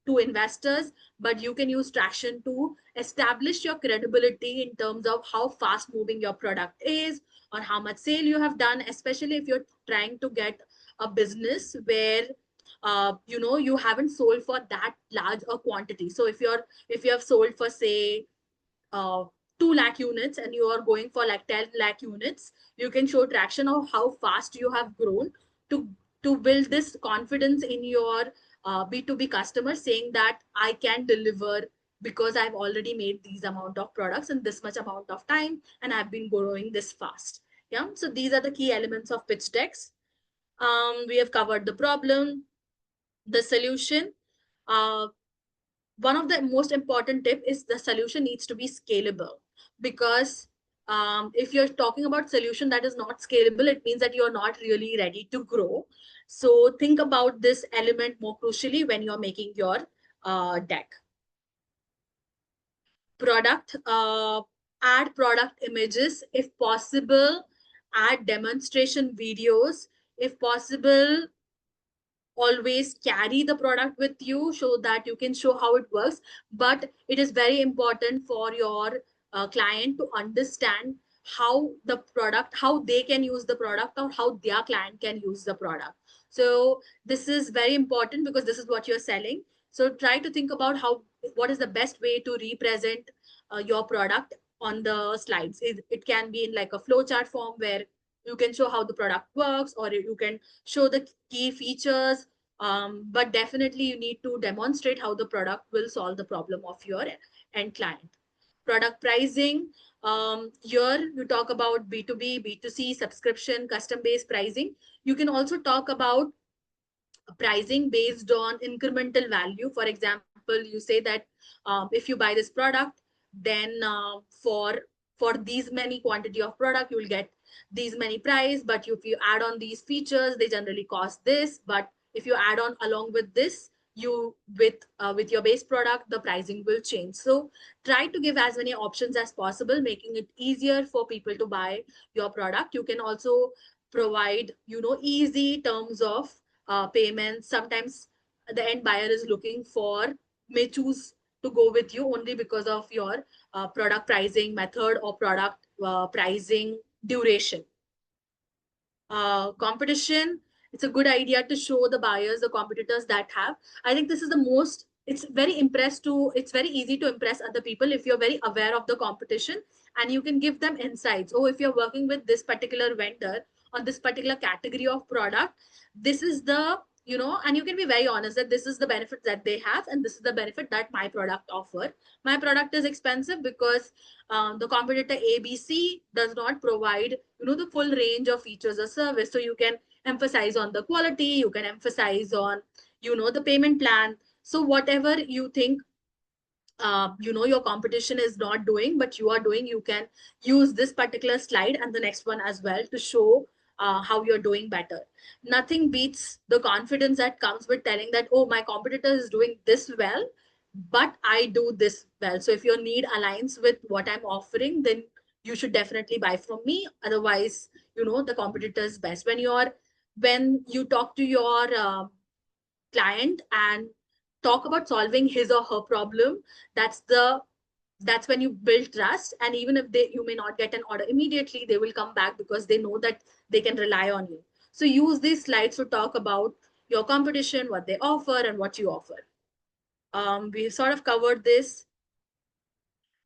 to investors, but you can use traction to establish your credibility in terms of how fast moving your product is, or how much sale you have done, especially if you're trying to get a business where you haven't sold for that large a quantity. So if you have sold for, say, uh, 2 lakh units, and you are going for like 10 lakh units, you can show traction of how fast you have grown to build this confidence in your B2B customers, saying that I can deliver because I've already made these amount of products in this much amount of time, and I've been growing this fast. Yeah. So these are the key elements of pitch decks. We have covered the problem, the solution. One of the most important tip is the solution needs to be scalable, because if you're talking about solution that is not scalable, it means that you're not really ready to grow. So think about this element more crucially when you're making your deck. Add product images if possible, add demonstration videos if possible. Always carry the product with you so that you can show how it works, but it is very important for your client to understand how they can use the product, or how their client can use the product. So this is very important, because this is what you're selling. So try to think about what is the best way to represent your product on the slides. It can be in like a flowchart form, where you can show how the product works, or you can show the key features, but definitely you need to demonstrate how the product will solve the problem of your end client. Product pricing, here you talk about B2B, B2C, subscription, custom-based pricing. You can also talk about pricing based on incremental value. For example, you say that if you buy this product, then for these many quantity of product, you will get these many price, but if you add on these features, they generally cost this, but if you add on along with this, with your base product, the pricing will change. So try to give as many options as possible, making it easier for people to buy your product. You can also provide, easy terms of payments. Sometimes the end buyer is looking for, may choose to go with you only because of your product pricing method or product pricing duration. Competition, it's a good idea to show the buyers the competitors that have. I think this is the most, it's very easy to impress other people if you're very aware of the competition, and you can give them insights. Oh, if you're working with this particular vendor on this particular category of product, this is the, and you can be very honest that this is the benefit that they have and this is the benefit that my product offer. My product is expensive because the competitor ABC does not provide, the full range of features or service. So you can emphasize on the quality, you can emphasize on, the payment plan. So whatever you think, your competition is not doing, but you are doing, you can use this particular slide and the next one as well to show how you're doing better. Nothing beats the confidence that comes with telling that, oh, my competitor is doing this well, but I do this well. So if your need aligns with what I'm offering, then you should definitely buy from me. Otherwise, the competitor is best. When you talk to your client and talk about solving his or her problem, that's when you build trust. And even if you may not get an order immediately, they will come back because they know that they can rely on you. So use these slides to talk about your competition, what they offer and what you offer. We sort of covered this.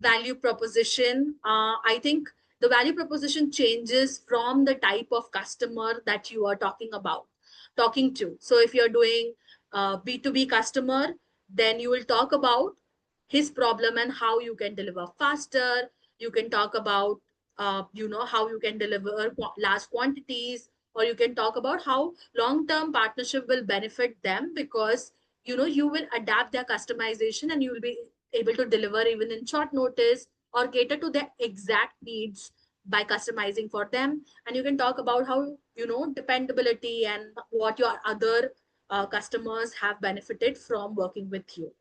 Value proposition. I think the value proposition changes from the type of customer that you are talking to. So if you're doing B2B customer, then you will talk about his problem and how you can deliver faster. You can talk about, how you can deliver large quantities, or you can talk about how long-term partnership will benefit them because, you will adapt their customization and you will be able to deliver even in short notice or cater to their exact needs by customizing for them. And you can talk about how, dependability and what your other customers have benefited from working with you.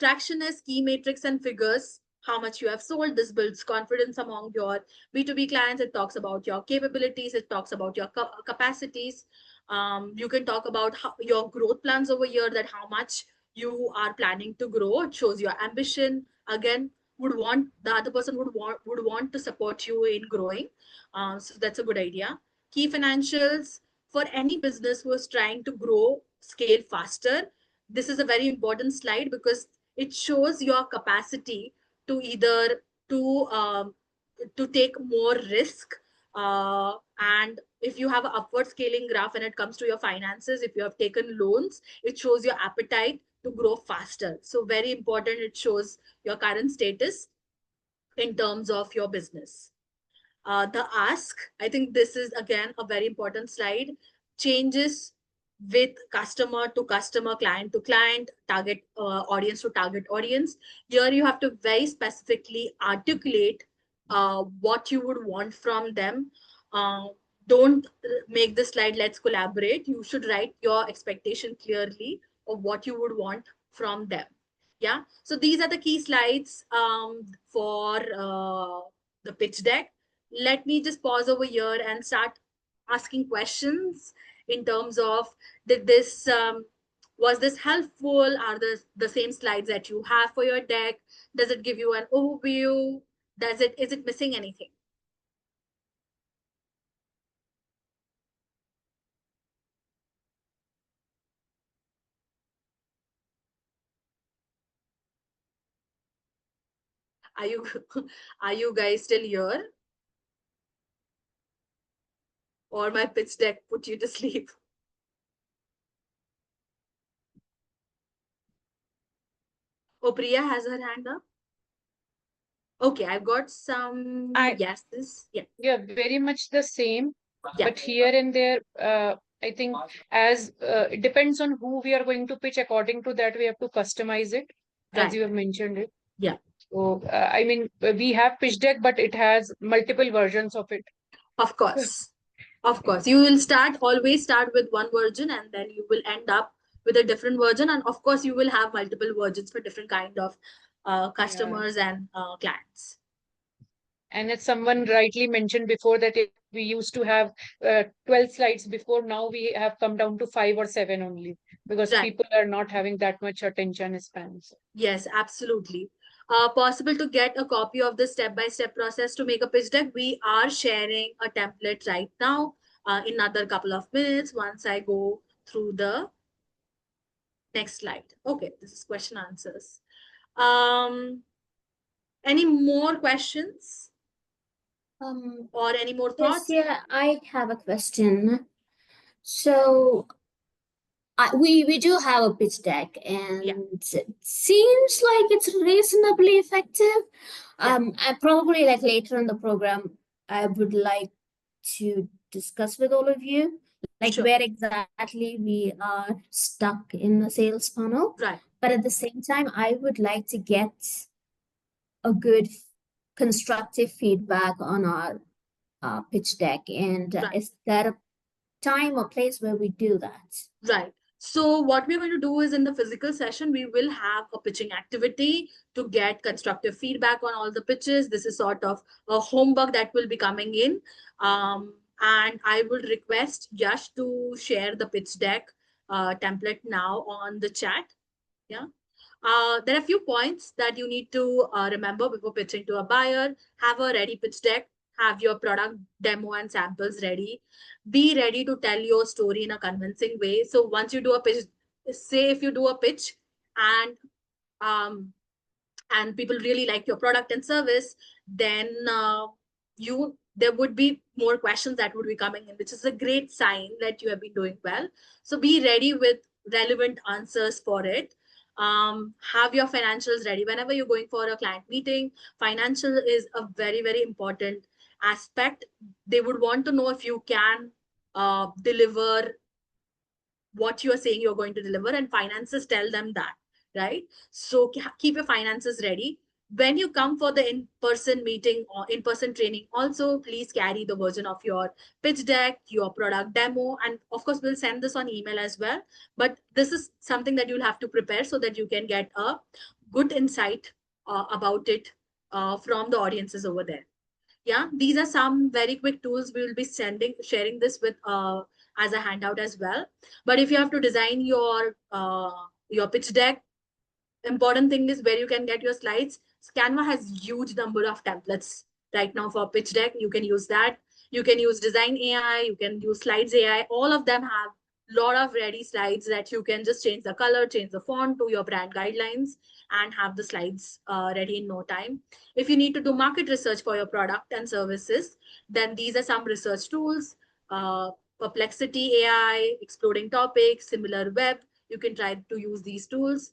Traction is key metrics and figures, how much you have sold. This builds confidence among your B2B clients. It talks about your capabilities. It talks about your capacities. You can talk about your growth plans over here, that how much you are planning to grow. It shows your ambition. Again, the other person would want to support you in growing. So that's a good idea. Key financials for any business who is trying to grow, scale faster. This is a very important slide because it shows your capacity to either to take more risk, and if you have an upward scaling graph when it comes to your finances, if you have taken loans, it shows your appetite to grow faster. So very important, it shows your current status in terms of your business. The ask, I think this is again a very important slide, changes with customer to customer, client to client, target audience to target audience. Here you have to very specifically articulate what you would want from them. Don't make the slide, let's collaborate. You should write your expectation clearly of what you would want from them. Yeah, so these are the key slides for the pitch deck. Let me just pause over here and start asking questions in terms of, did this was this helpful? Are the same slides that you have for your deck? Does it give you an overview? Is it missing anything? Are you guys still here? Or my pitch deck put you to sleep? Oh, Priya has her hand up. Okay, I've got some yeses. Yeah. Yeah, very much the same. Yeah. But here and there, I think as it depends on who we are going to pitch. According to that, we have to customize it, as you have mentioned it. Yeah. So, I mean, we have pitch deck, but it has multiple versions of it. Of course. Of course. You will always start with one version and then you will end up with a different version. And of course, you will have multiple versions for different kind of customers and clients. And as someone rightly mentioned before, that if we used to have 12 slides before, now we have come down to 5 or 7 only, because people are not having that much attention span. Yes, absolutely. Possible to get a copy of the step-by-step process to make a pitch deck. We are sharing a template right now in another couple of minutes once I go through the next slide. Okay, this is question answers. Any more questions? Or any more thoughts? Yes, yeah, I have a question. So we do have a pitch deck, and it seems like it's reasonably effective. I probably like later in the program, I would like to discuss with all of you, like where exactly we are stuck in the sales funnel. Right. But at the same time, I would like to get a good constructive feedback on our pitch deck. And is there a time or place where we do that? Right. So what we're going to do is in the physical session, we will have a pitching activity to get constructive feedback on all the pitches. This is sort of a homework that will be coming in. And I would request Yash to share the pitch deck template now on the chat. Yeah. There are a few points that you need to remember before pitching to a buyer. Have a ready pitch deck. Have your product demo and samples ready. Be ready to tell your story in a convincing way. So once you do a pitch, say if you do a pitch and people really like your product and service, then there would be more questions that would be coming in, which is a great sign that you have been doing well. So be ready with relevant answers for it. Have your financials ready. Whenever you're going for a client meeting, financial is a very, very important aspect. They would want to know if you can deliver what you are saying you're going to deliver, and finances tell them that, right? So keep your finances ready. When you come for the in-person meeting or in-person training, also please carry the version of your pitch deck, your product demo, and of course we'll send this on email as well. But this is something that you'll have to prepare so that you can get a good insight about it from the audiences over there. Yeah, these are some very quick tools. We will be sharing this with as a handout as well. But if you have to design your pitch deck, important thing is where you can get your slides. Canva has huge number of templates right now for pitch deck. You can use that. You can use Design AI. You can use Slides AI. All of them have a lot of ready slides that you can just change the color, change the font to your brand guidelines, and have the slides ready in no time. If you need to do market research for your product and services, then these are some research tools. Perplexity AI, Exploding Topics, Similar Web. You can try to use these tools.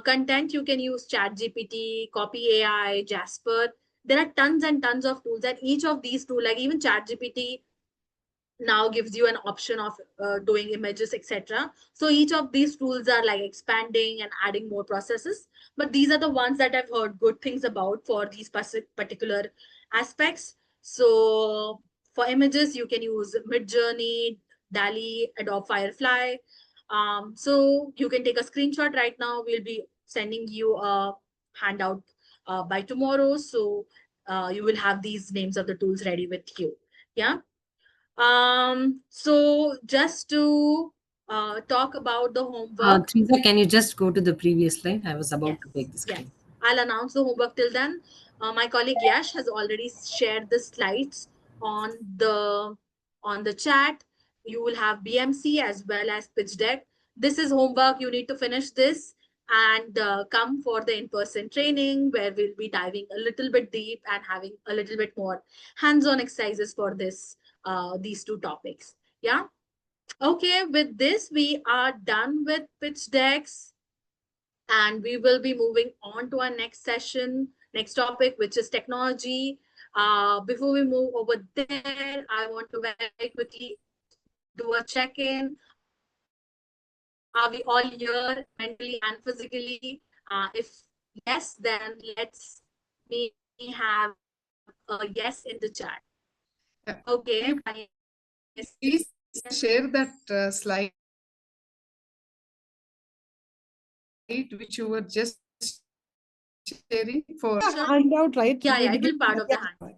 Content, you can use ChatGPT, Copy AI, Jasper. There are tons and tons of tools, and each of these tools, like even ChatGPT now gives you an option of doing images, etc. So each of these tools are like expanding and adding more processes. But these are the ones that I've heard good things about for these particular aspects. So for images, you can use Midjourney, DALL-E, Adobe Firefly. So you can take a screenshot right now. We'll be sending you a handout by tomorrow. So you will have these names of the tools ready with you. Yeah. So just to talk about the homework. Teresa, can you just go to the previous slide? I was about to take the screen. Yes, I'll announce the homework till then. My colleague Yash has already shared the slides on the chat. You will have BMC as well as pitch deck. This is homework. You need to finish this and come for the in-person training where we'll be diving a little bit deep and having a little bit more hands-on exercises for these two topics. Yeah. Okay, with this, we are done with pitch decks. And we will be moving on to our next session, next topic, which is technology. Before we move over there, I want to very quickly do a check-in. Are we all here mentally and physically? If yes, then let's me have a yes in the chat. Okay. Please share that slide which you were just sharing for handout, right? Yeah, it will be part of the hand.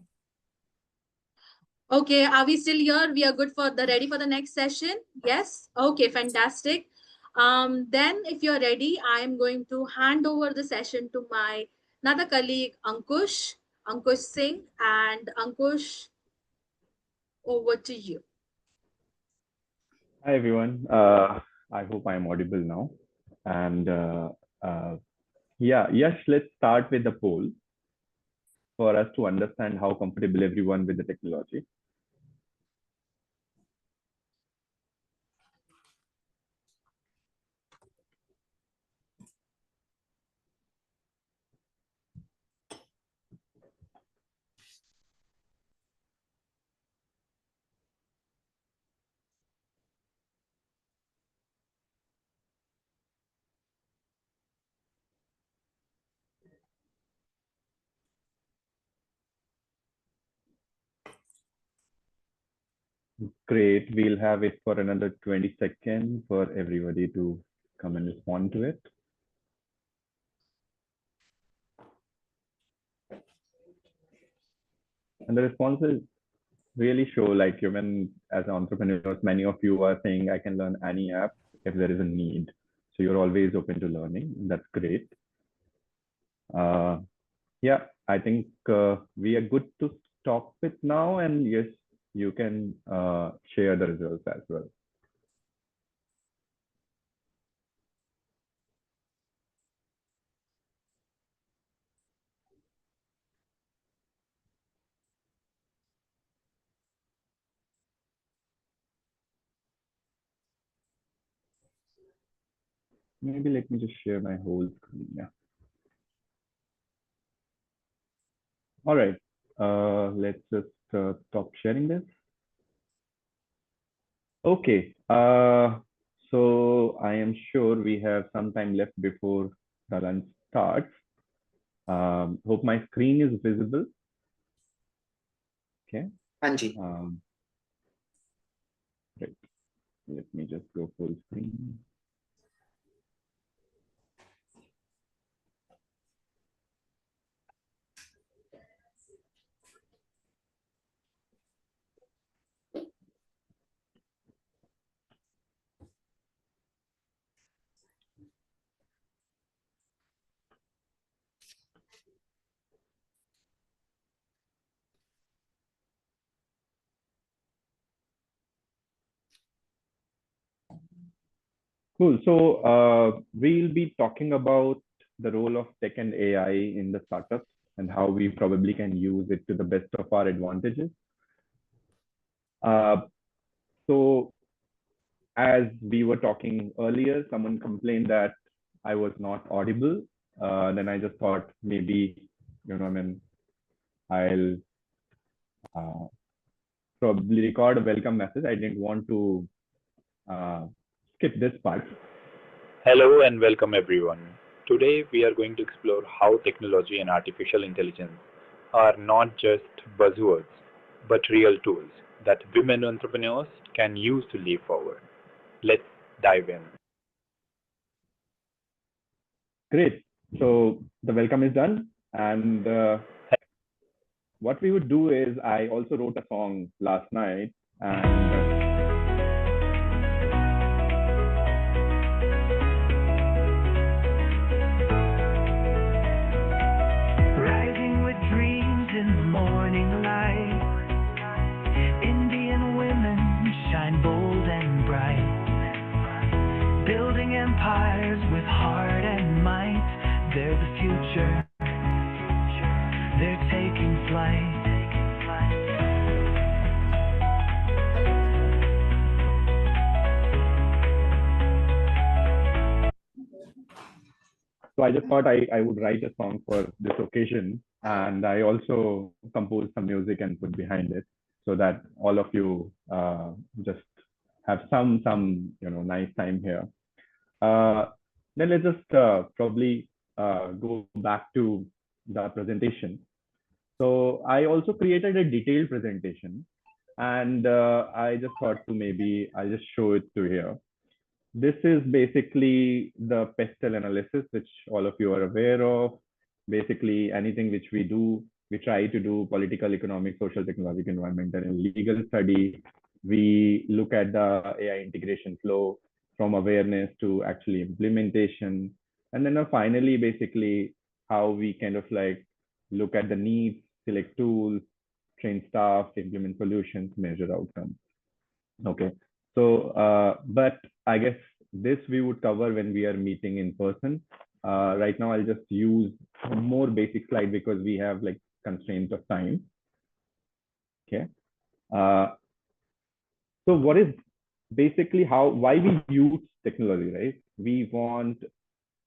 Okay, are we still here? We are good for ready for the next session? Yes? Okay, fantastic. Then if you're ready, I'm going to hand over the session to my another colleague, Ankush Singh. And Ankush, over to you. Hi, everyone. I hope I'm audible now. And yeah, yes, let's start with the poll for us to understand how comfortable everyone with the technology. Great. We'll have it for another 20 seconds for everybody to come and respond to it. And the responses really show, like, even as entrepreneurs, many of you are saying, I can learn any app if there is a need. So you're always open to learning. That's great. Yeah, I think we are good to stop it now. And yes, you can share the results as well. Maybe let me just share my whole screen. Yeah. All right. Let's just stop sharing this. Okay. So I am sure we have some time left before the lunch starts. Hope my screen is visible. Okay. Anji. Right. Let me just go full screen. Cool. So we'll be talking about the role of tech and AI in the startups and how we probably can use it to the best of our advantages. So as we were talking earlier, someone complained that I was not audible. Then I just thought maybe, I'll probably record a welcome message. I didn't want to skip this part. Hello and welcome everyone. Today we are going to explore how technology and artificial intelligence are not just buzzwords, but real tools that women entrepreneurs can use to leap forward. Let's dive in. Great. So the welcome is done. And what we would do is I also wrote a song last night and empires with heart and might. They're the future. They're taking flight. So I just thought I would write a song for this occasion, and I also composed some music and put behind it so that all of you just have some nice time here. Then let's just probably go back to the presentation. So I also created a detailed presentation, and I just thought to maybe I'll just show it to here. This is basically the pestle analysis, which all of you are aware of. Basically, anything which we do We try to do political, economic, social, technological, environmental, and legal study. We look at the AI integration flow from awareness to actually implementation. And then finally, basically, how we kind of like look at the needs, select tools, train staff, implement solutions, measure outcomes. Okay. So, but I guess this we would cover when we are meeting in person. Right now, I'll just use a more basic slide because we have like constraints of time. Okay. So what is basically why we use technology, right? We want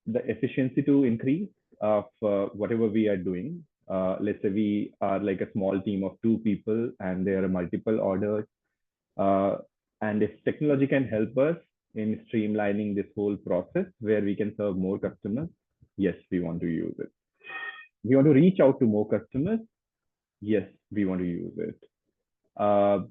the efficiency to increase of whatever we are doing. Let's say we are like a small team of 2 people and there are multiple orders. And if technology can help us in streamlining this whole process where we can serve more customers, yes, we want to use it. We want to reach out to more customers. Yes, we want to use it.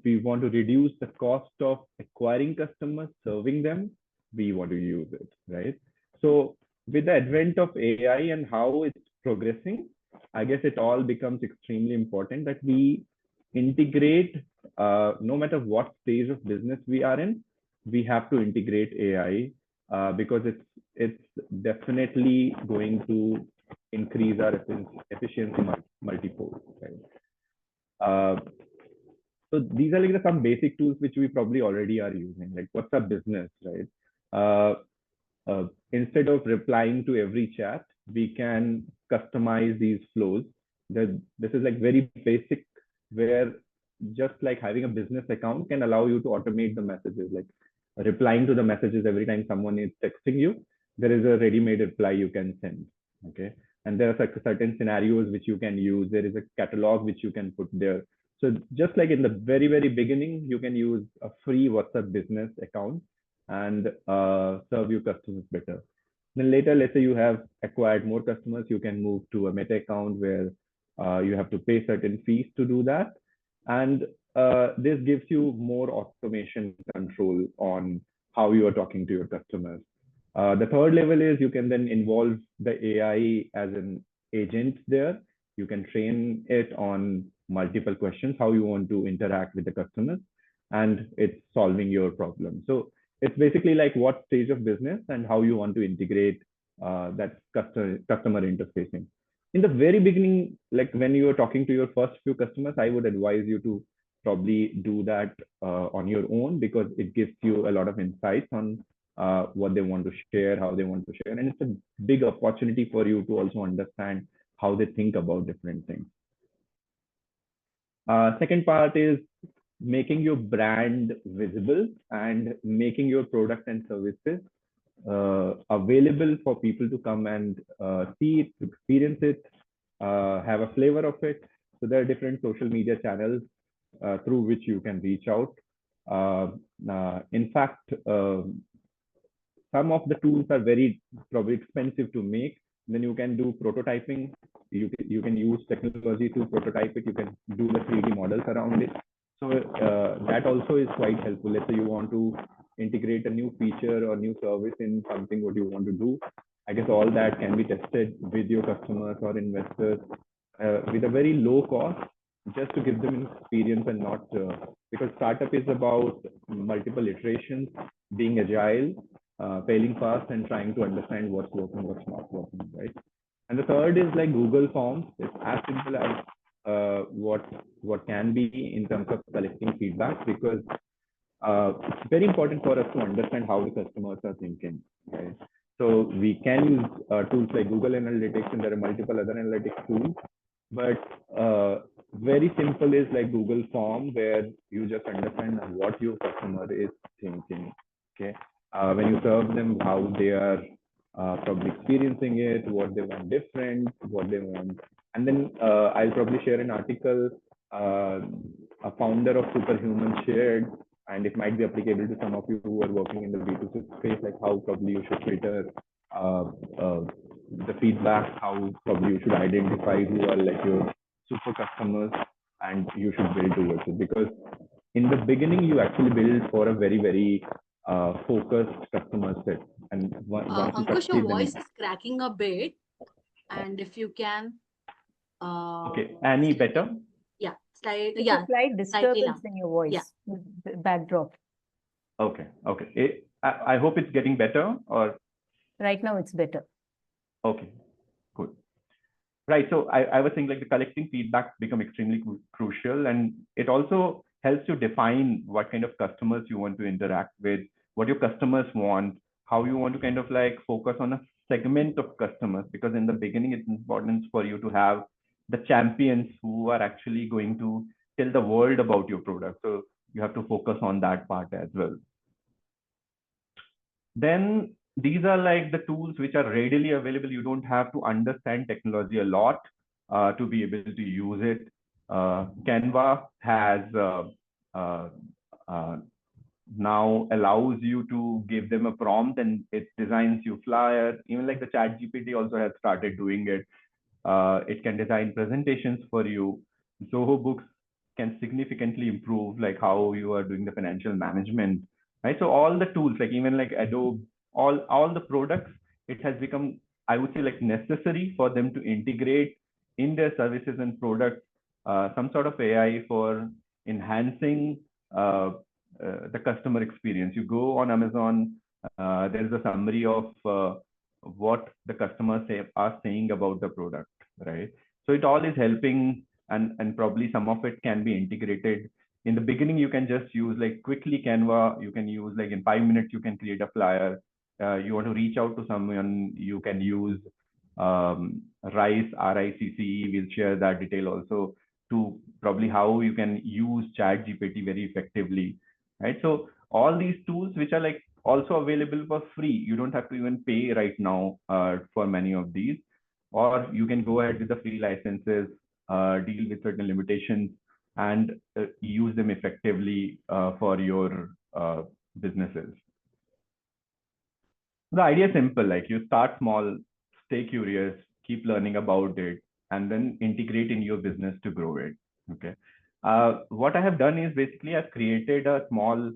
We want to reduce the cost of acquiring customers, serving them. We want to use it, right? So with the advent of AI and how it's progressing, I guess it all becomes extremely important that we integrate, no matter what stage of business we are in, we have to integrate AI because it's definitely going to increase our efficiency multifold, right? So these are like some basic tools which we probably already are using. Like what's our business, right? Instead of replying to every chat, we can customize these flows. This is like very basic, where just like having a business account can allow you to automate the messages, like replying to the messages every time someone is texting you. There is a ready-made reply you can send. Okay, and there are certain scenarios which you can use. There is a catalog which you can put there. So just like in the very beginning, you can use a free WhatsApp business account and serve your customers better. Then later, let's say you have acquired more customers, you can move to a Meta account where you have to pay certain fees to do that. And this gives you more automation control on how you are talking to your customers. The third level is you can then involve the AI as an agent there. You can train it on multiple questions, how you want to interact with the customers, and it's solving your problem. So it's basically like what stage of business and how you want to integrate that customer interfacing. In the very beginning, like when you are talking to your first few customers, I would advise you to probably do that on your own because it gives you a lot of insights on what they want to share, how they want to share. And it's a big opportunity for you to also understand how they think about different things. Second part is making your brand visible and making your product and services available for people to come and see it, experience it, have a flavor of it. So there are different social media channels through which you can reach out. In fact, some of the tools are very probably expensive to make. Then you can do prototyping. You can use technology to prototype it. You can do the 3D models around it. So that also is quite helpful. Let's say you want to integrate a new feature or new service in something what you want to do. I guess all that can be tested with your customers or investors with a very low cost, just to give them an experience and not because startup is about multiple iterations, being agile, failing fast, and trying to understand what's working, what's not working, right? And the third is like Google Forms. It's as simple as what can be in terms of collecting feedback, because it's very important for us to understand how the customers are thinking, right? So we can use tools like Google Analytics, and there are multiple other analytics tools. But very simple is like Google Form, where you just understand what your customer is thinking. Okay, when you serve them, how they are probably experiencing it, what they want different, what they want. And then I'll probably share an article a founder of Superhuman shared, and it might be applicable to some of you who are working in the B2C space, like how probably you should filter the feedback, how probably you should identify who are like your super customers, and you should build towards it. Because in the beginning, you actually build for a very focused customer set. And once you Ankush, your succeed, voice is cracking a bit. And if you can. Okay, any better? Yeah, It's yeah, a slight slightly disturbance now. in your voice. Yeah. The backdrop. Okay, okay. I hope it's getting better, or Right now it's better. okay, good. Right. So I was saying, like, the collecting feedback become extremely crucial, and it also helps you define what kind of customers you want to interact with, what your customers want, how you want to kind of like focus on a segment of customers, because in the beginning it's important for you to have the champions who are actually going to tell the world about your product. So you have to focus on that part as well. Then these are like the tools which are readily available. You don't have to understand technology a lot to be able to use it. Canva has now allows you to give them a prompt and it designs you flyer. Even like the chat GPT also has started doing it. It can design presentations for you. Zoho Books can significantly improve like how you are doing the financial management, right? So all the tools, like even like Adobe, all the products, it has become, I would say, like necessary for them to integrate in their services and products some sort of AI for enhancing the customer experience. You go on Amazon, there is a summary of what the customers are saying about the product, right? So it all is helping, and probably some of it can be integrated. In the beginning, you can just use like quickly Canva. You can use like in 5 minutes, you can create a flyer. You want to reach out to someone, you can use RICE, RICCE. We'll share that detail also, to probably how you can use chat GPT very effectively, right? So all these tools which are like also available for free, you don't have to even pay right now for many of these, or you can go ahead with the free licenses, deal with certain limitations, and use them effectively for your businesses. The idea is simple, like you start small, stay curious, keep learning about it, and then integrate in your business to grow it. Okay. What I have done is basically I've created a small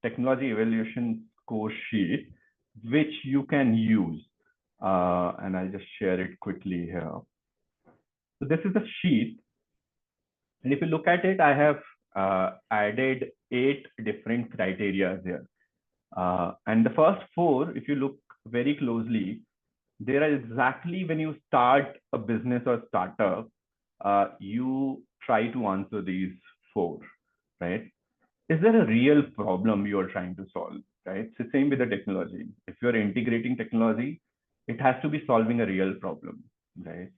technology evaluation score sheet, which you can use. And I'll just share it quickly here. So this is a sheet. And if you look at it, I have added 8 different criteria here. And the first 4, if you look very closely, there are exactly when you start a business or startup, you try to answer these 4, right? Is there a real problem you are trying to solve, right? It's the same with the technology. If you're integrating technology, it has to be solving a real problem, right?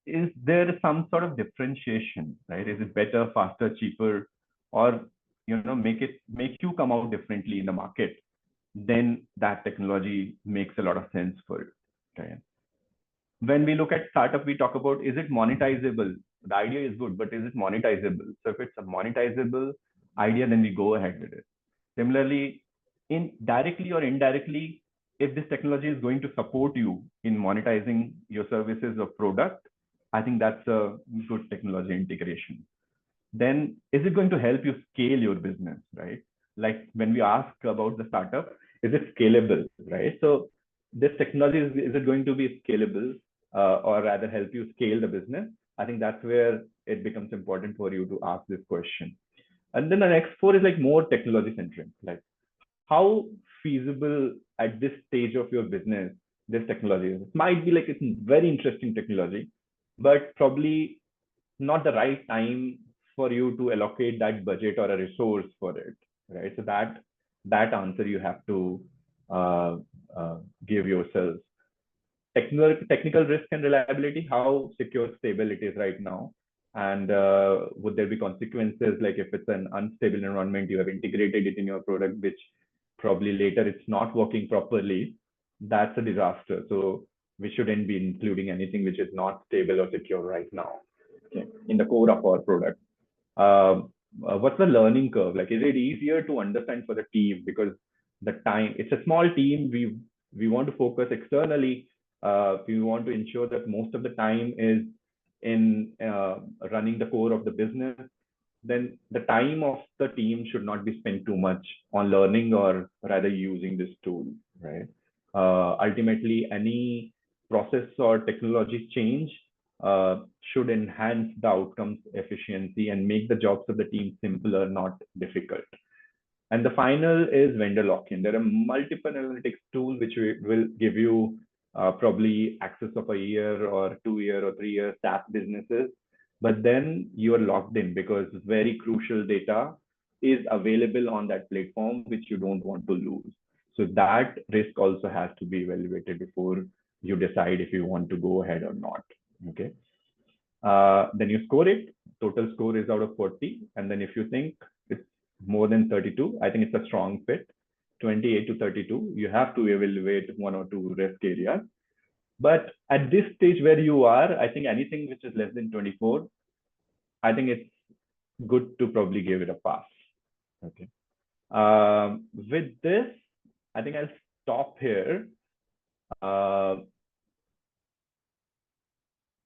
Is there some sort of differentiation, right? Is it better, faster, cheaper, or make you come out differently in the market? Then that technology makes a lot of sense for it, right? When we look at startup, we talk about, is it monetizable? The idea is good, but is it monetizable? So if it's a monetizable idea, then we go ahead with it. Similarly, directly or indirectly, if this technology is going to support you in monetizing your services or product, I think that's a good technology integration. Then is it going to help you scale your business, right? Like when we ask about the startup, is it scalable, right? So this technology, is it going to be scalable or rather help you scale the business? I think that's where it becomes important for you to ask this question. And then the next 4 is like more technology centric, like how feasible at this stage of your business this technology is. It might be like it's very interesting technology, but probably not the right time for you to allocate that budget or a resource for it, right? So that answer you have to give yourselves. Technical risk and reliability, how secure, stable it is right now, and would there be consequences, like if it's an unstable environment, you have integrated it in your product, which probably later it's not working properly, that's a disaster. So we shouldn't be including anything which is not stable or secure right now, okay, in the core of our product. What's the learning curve? Like, is it easier to understand for the team? Because the time, it's a small team, we want to focus externally. We want to ensure that most of the time is in running the core of the business. Then the time of the team should not be spent too much on learning or rather using this tool, right? Ultimately, any process or technology change should enhance the outcomes efficiency and make the jobs of the team simpler, not difficult. And the final is vendor lock-in. There are multiple analytics tools which will give you probably access of a year or 2 year or 3 year SaaS businesses, but then you are locked in because very crucial data is available on that platform which you don't want to lose. So that risk also has to be evaluated before you decide if you want to go ahead or not. Okay. Then you score it. Total score is out of 40. And then if you think it's more than 32, I think it's a strong fit. 28 to 32, you have to evaluate 1 or 2 risk areas. But at this stage where you are, I think anything which is less than 24, I think it's good to probably give it a pass. Okay. With this, I think I'll stop here.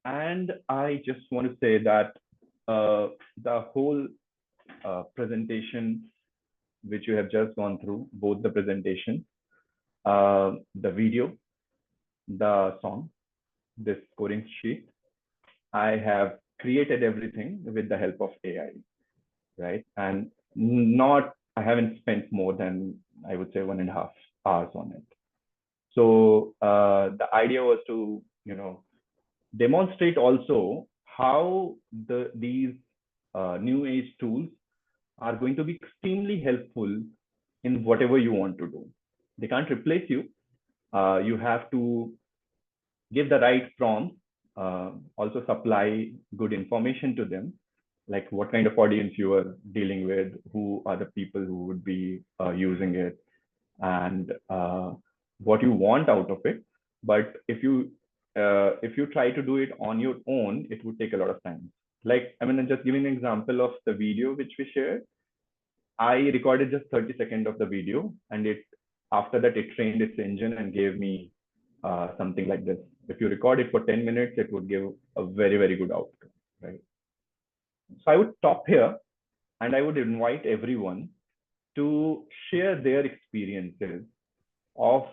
And I just want to say that the whole presentation, which you have just gone through, both the presentation, the video, the song, this scoring sheet, I have created everything with the help of AI, right? And I haven't spent more than, I would say, 1.5 hours on it. So the idea was to, demonstrate also how these new age tools are going to be extremely helpful in whatever you want to do. They can't replace you. You have to give the right prompts, also supply good information to them, like what kind of audience you are dealing with, who are the people who would be using it, and what you want out of it. But if you try to do it on your own, it would take a lot of time. Like, I mean, I'm just giving an example of the video which we shared. I recorded just 30 seconds of the video, and after that it trained its engine and gave me something like this. If you record it for 10 minutes, it would give a very, very good outcome, right? So I would stop here, and I would invite everyone to share their experiences of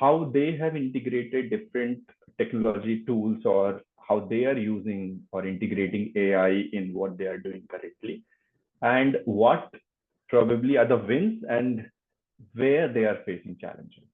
how they have integrated different technology tools, or how they are using or integrating AI in what they are doing currently, and what probably are the wins and where they are facing challenges.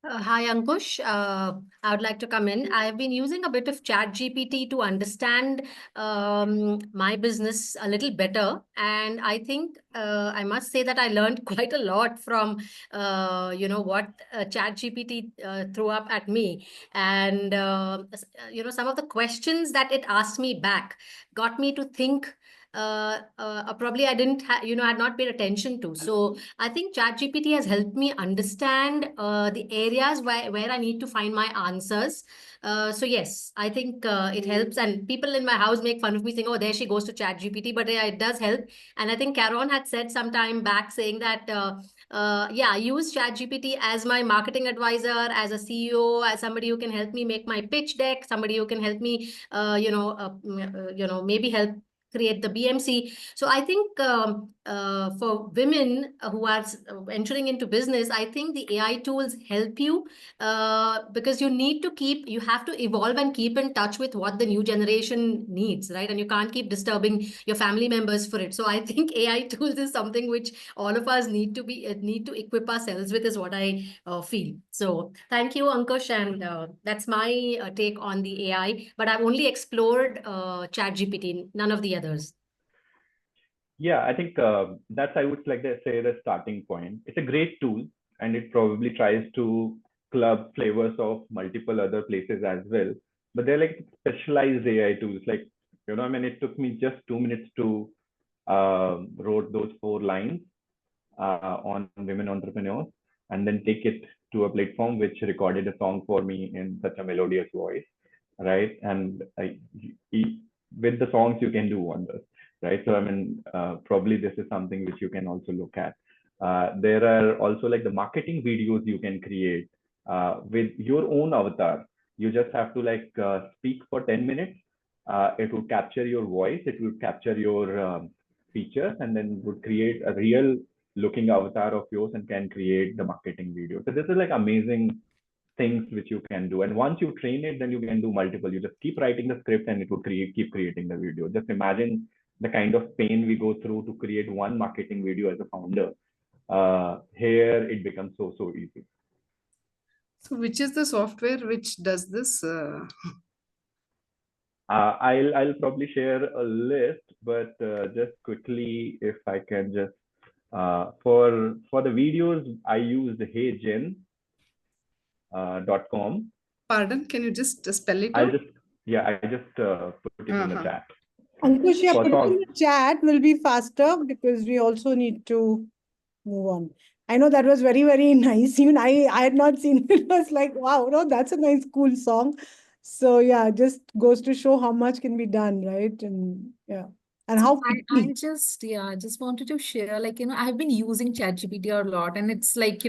Hi, Ankush. I would like to come in. I have been using a bit of ChatGPT to understand my business a little better. And I think I must say that I learned quite a lot from, what ChatGPT threw up at me. And, some of the questions that it asked me back got me to think probably I didn't had not paid attention to. So I think ChatGPT has helped me understand the areas where I need to find my answers. So yes, I think it helps. And people in my house make fun of me saying, oh, there she goes to ChatGPT, but yeah, it does help. And I think Caron had said some time back saying that, I use ChatGPT as my marketing advisor, as a CEO, as somebody who can help me make my pitch deck, somebody who can help me, maybe help create the BMC. So I think for women who are entering into business, I think the AI tools help you because you have to evolve and keep in touch with what the new generation needs, right? And you can't keep disturbing your family members for it. So I think AI tools is something which all of us need to equip ourselves with, is what I feel. So thank you, Ankush, and that's my take on the AI. But I've only explored ChatGPT, none of the others. Yeah, I think that's, I would like to say, the starting point. It's a great tool, and it probably tries to club flavors of multiple other places as well. But they're like specialized AI tools. Like, I mean, it took me just 2 minutes to wrote those 4 lines on women entrepreneurs, and then take it to a platform which recorded a song for me in such a melodious voice, right? And with the songs, you can do wonders, right? So I mean, probably this is something which you can also look at. There are also like the marketing videos you can create with your own avatar. You just have to like speak for 10 minutes. It will capture your voice. It will capture your features, and then would create a real looking avatar of yours and can create the marketing video. So this is like amazing things which you can do. And once you train it, then you can do multiple. You just keep writing the script and it will keep creating the video. Just imagine the kind of pain we go through to create one marketing video as a founder. Here it becomes so easy. So which is the software which does this? I'll probably share a list, but just quickly, if I can just for the videos, I used heygen.com. Pardon, can you just spell it I out? just put it in the chat. Ankush, yeah, For put it song. in the chat will be faster because we also need to move on. I know that was very, very nice. Even I had not seen it. It was like, wow, no, that's a nice, cool song. So yeah, just goes to show how much can be done, right? And yeah. And So how I quickly. just wanted to share, like, I've been using ChatGPT a lot, and it's like,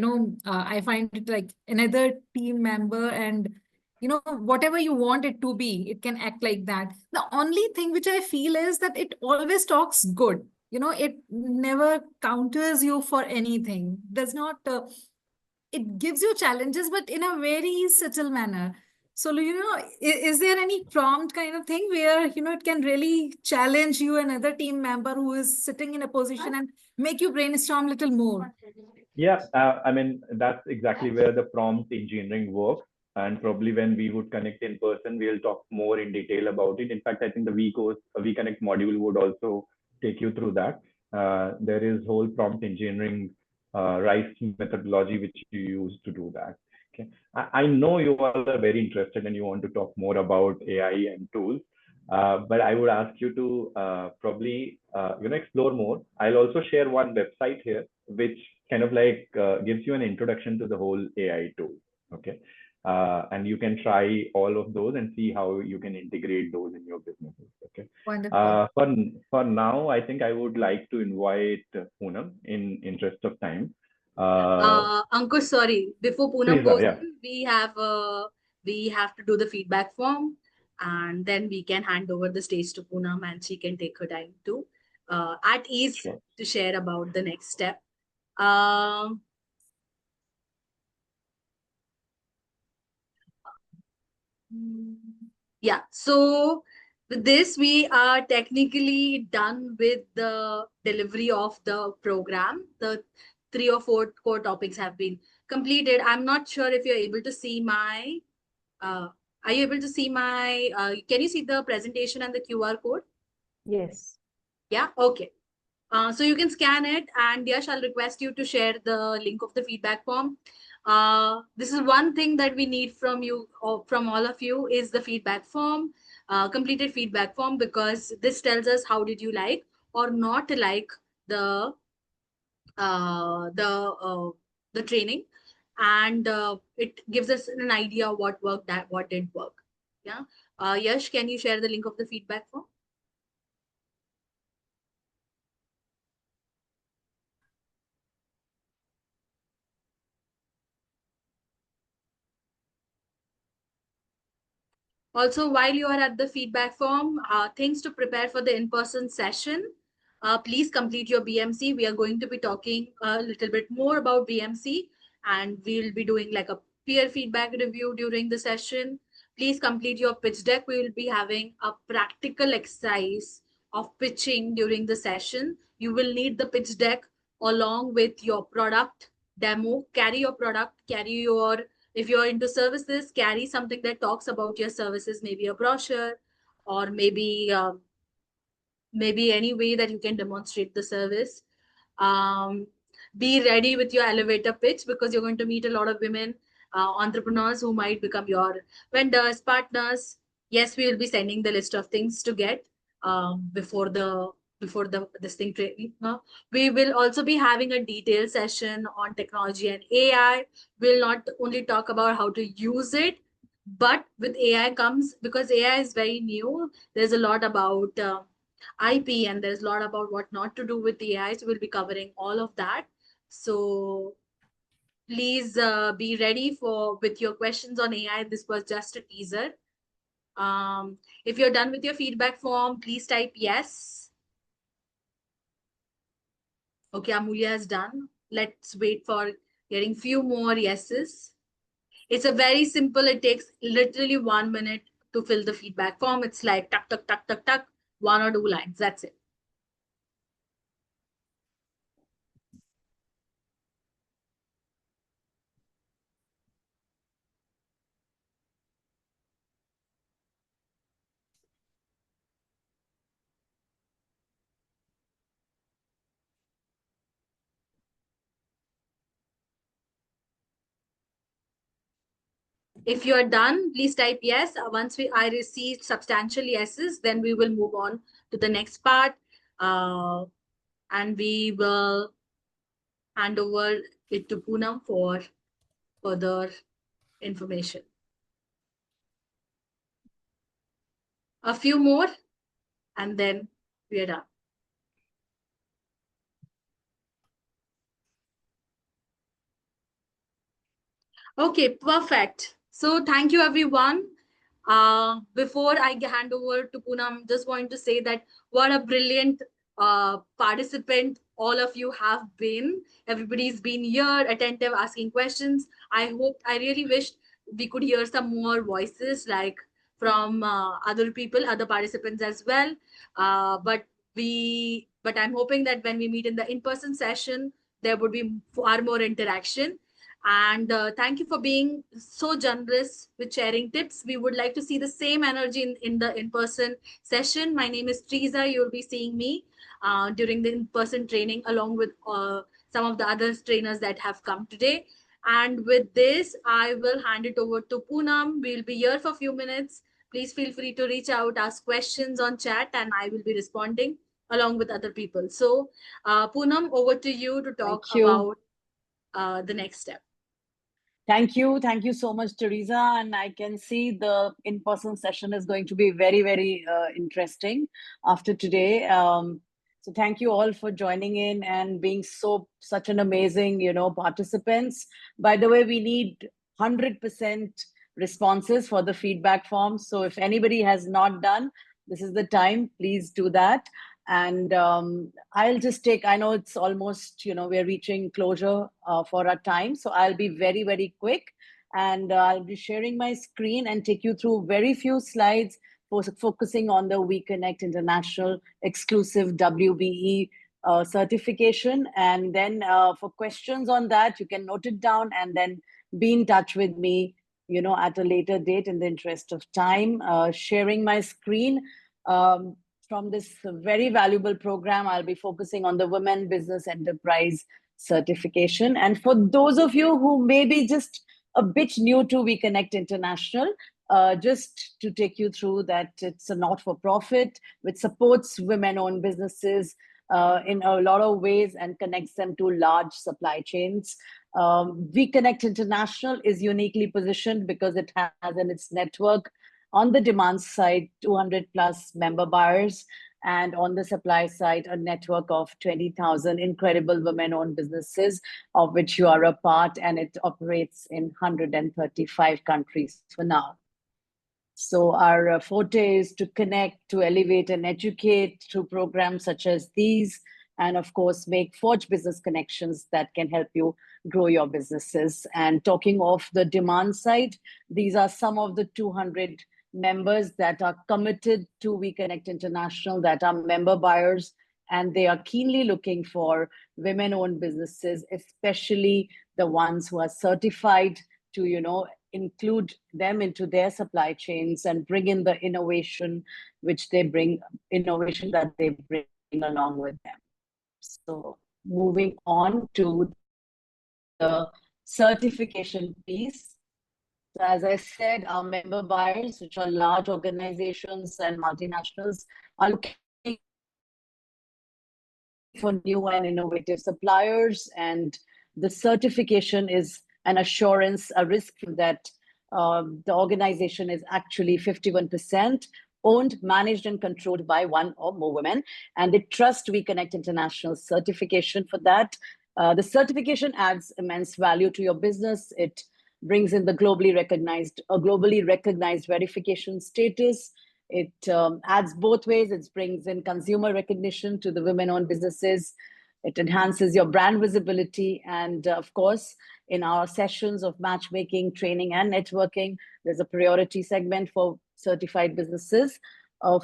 I find it like another team member, and whatever you want it to be, it can act like that. The only thing which I feel is that it always talks good. It never counters you for anything. Does not, it gives you challenges, but in a very subtle manner. So, is there any prompt kind of thing where, it can really challenge you, another team member who is sitting in a position, and make you brainstorm a little more? Yeah, I mean, that's exactly where the prompt engineering works. And probably when we would connect in person, we'll talk more in detail about it. In fact, I think the WeConnect module would also take you through that. There is whole prompt engineering RICE methodology which you use to do that. Okay, I know you all are very interested and you want to talk more about AI and tools. But I would ask you to probably explore more. I'll also share one website here which kind of like gives you an introduction to the whole AI tool. Okay, and you can try all of those and see how you can integrate those in your businesses. Okay. Wonderful. For now, I think I would like to invite Poonam in interest of time. Ankush, sorry. Before Poonam Please, goes yeah. in, we have to do the feedback form, and then we can hand over the stage to Poonam, and she can take her time to at ease Sure. to share about the next step. Um, yeah. So with this, we are technically done with the delivery of the program. The 3 or 4 core topics have been completed. I'm not sure if you're able to see my, are you able to see my, can you see the presentation and the QR code? Yes. Yeah, okay. So you can scan it, and Yash, I'll request you to share the link of the feedback form. This is one thing that we need from you, or from all of you, is the feedback form, completed feedback form, because this tells us how did you like or not like the uh, the uh, the training, and it gives us an idea what worked, that what didn't work. Yeah. Yash, can you share the link of the feedback form? Also, while you are at the feedback form, things to prepare for the in-person session. Please complete your BMC. We are going to be talking a little bit more about BMC, and we'll be doing like a peer feedback review during the session. Please complete your pitch deck. We will be having a practical exercise of pitching during the session. You will need the pitch deck along with your product demo. Carry your product, carry your, if you're into services, carry something that talks about your services, maybe a brochure, or maybe any way that you can demonstrate the service. Um, be ready with your elevator pitch, because you're going to meet a lot of women entrepreneurs who might become your vendors, partners. Yes, we will be sending the list of things to get before the this thing training. We will also be having a detailed session on technology and AI. We'll not only talk about how to use it, but with AI comes, because AI is very new, there's a lot about IP, and there's a lot about what not to do with AI. So we'll be covering all of that. So please be ready with your questions on AI. This was just a teaser. If you're done with your feedback form, please type yes. Okay, Amulya has done. Let's wait for getting few more yeses. It's a very simple, it takes literally 1 minute to fill the feedback form. It's like tuck, tuck, tuck, tuck, tuck, 1 or 2 lines. That's it. If you are done, please type yes. Once I receive substantial yeses, then we will move on to the next part. And we will hand over it to Poonam for further information. A few more, and then we are done. Okay, perfect. So thank you, everyone. Before I hand over to Poonam, just want to say that what a brilliant participant all of you have been. Everybody's been here, attentive, asking questions. I really wished we could hear some more voices, like from other people, other participants as well. But I'm hoping that when we meet in the in-person session, there would be far more interaction. And thank you for being so generous with sharing tips. We would like to see the same energy in the in-person session. My name is Teresa. You'll be seeing me during the in-person training along with some of the other trainers that have come today. And with this, I will hand it over to Poonam. We'll be here for a few minutes. Please feel free to reach out, ask questions on chat, and I will be responding along with other people. So Poonam, over to you to talk about the next step. Thank you. Thank you so much, Teresa. And I can see the in-person session is going to be very, very interesting after today. So thank you all for joining in and being such an amazing, participants. By the way, we need 100% responses for the feedback form. So if anybody has not done, this is the time, please do that. And I'll just I know it's almost, we're reaching closure for our time. So I'll be very, very quick. And I'll be sharing my screen and take you through very few slides focusing on the WeConnect International exclusive WBE certification. And then for questions on that, you can note it down and then be in touch with me, at a later date in the interest of time. Sharing my screen. From this very valuable program, I'll be focusing on the Women Business Enterprise certification. And for those of you who may be just a bit new to WeConnect International, just to take you through that it's a not-for-profit which supports women-owned businesses in a lot of ways and connects them to large supply chains. WeConnect International is uniquely positioned because it has in its network on the demand side, 200 plus member buyers, and on the supply side, a network of 20,000 incredible women-owned businesses, of which you are a part, and it operates in 135 countries for now. So our forte is to connect, to elevate and educate through programs such as these, and of course, forge business connections that can help you grow your businesses. And talking of the demand side, these are some of the 200 members that are committed to WeConnect International, that are member buyers, and they are keenly looking for women-owned businesses, especially the ones who are certified to, include them into their supply chains and bring in the innovation that they bring along with them. So moving on to the certification piece. So as I said, our member buyers, which are large organizations and multinationals, are looking for new and innovative suppliers, and the certification is an assurance, a risk that the organization is actually 51% owned, managed, and controlled by one or more women, and they trust WeConnect International certification for that. The certification adds immense value to your business. It brings in the globally recognized verification status. It adds both ways. It brings in consumer recognition to the women-owned businesses. It enhances your brand visibility. And of course, in our sessions of matchmaking, training, and networking, there's a priority segment for certified businesses.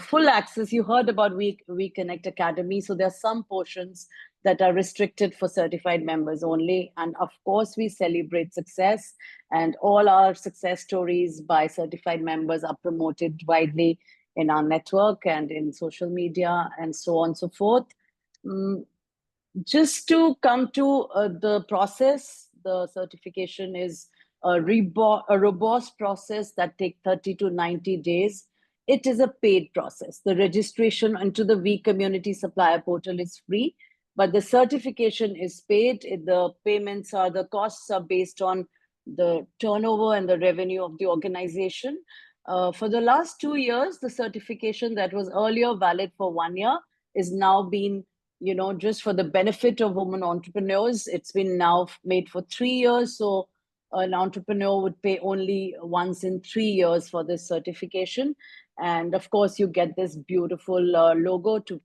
Full access, you heard about We Connect Academy. So there are some portions that are restricted for certified members only. And of course, we celebrate success, and all our success stories by certified members are promoted widely in our network and in social media and so on and so forth. Just to come to the process, the certification is a robust process that takes 30 to 90 days. It is a paid process. The registration into the We Community Supplier Portal is free, but the certification is paid. The costs are based on the turnover and the revenue of the organization. For the last 2 years, the certification that was earlier valid for 1 year is now being, just for the benefit of women entrepreneurs. It's been now made for 3 years. So an entrepreneur would pay only once in 3 years for this certification. And of course, you get this beautiful logo to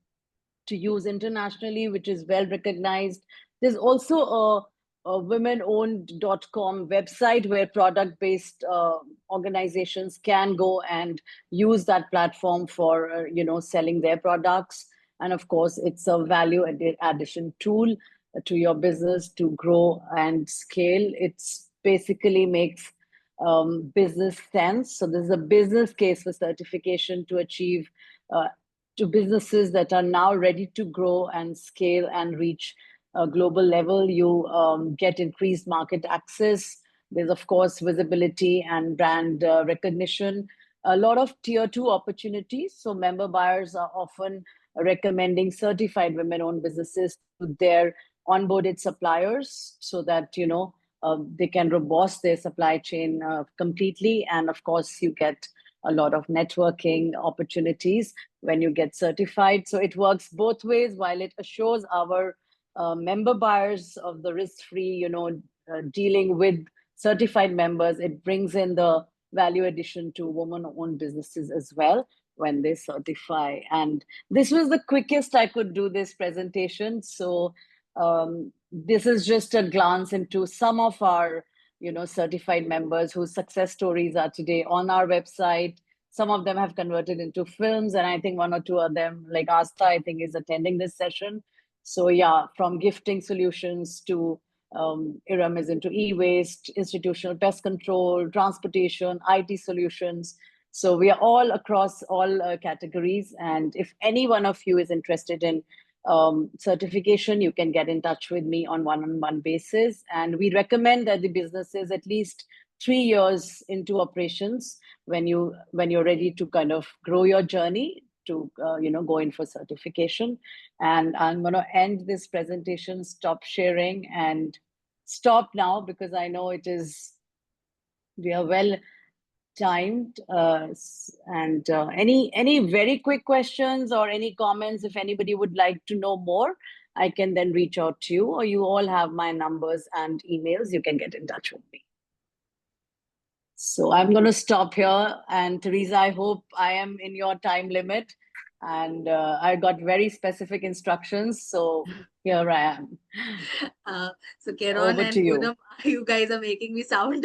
use internationally, which is well recognized. There's also a women-owned.com website where product-based organizations can go and use that platform for, selling their products. And of course, it's a value addition tool to your business to grow and scale. It's basically makes business sense. So there's a business case for certification to achieve to businesses that are now ready to grow and scale and reach a global level. You get increased market access. There's, of course, visibility and brand recognition. A lot of tier 2 opportunities. So member buyers are often recommending certified women-owned businesses to their onboarded suppliers so that, they can robust their supply chain completely. And of course, you get a lot of networking opportunities when you get certified. So it works both ways. While it assures our member buyers of the risk-free, dealing with certified members, it brings in the value addition to women-owned businesses as well when they certify. And this was the quickest I could do this presentation. So this is just a glance into some of our certified members whose success stories are today on our website. Some of them have converted into films, and I think 1 or 2 of them, like Asta, I think is attending this session. So yeah, from gifting solutions to Iram is into e-waste, institutional pest control, transportation, IT solutions. So we are all across all categories. And if any one of you is interested in certification, you can get in touch with me on one-on-one basis. And we recommend that the businesses at least 3 years into operations when you're ready to kind of grow your journey to go in for certification. And I'm going to end this presentation, stop sharing, and stop now because I know we are well timed. And any very quick questions or any comments, if anybody would like to know more, I can then reach out to you, or you all have my numbers and emails. You can get in touch with me. So I'm going to stop here. And Teresa, I hope I am in your time limit. And I got very specific instructions. So here I am. So Keron and Poonam, you guys are making me sound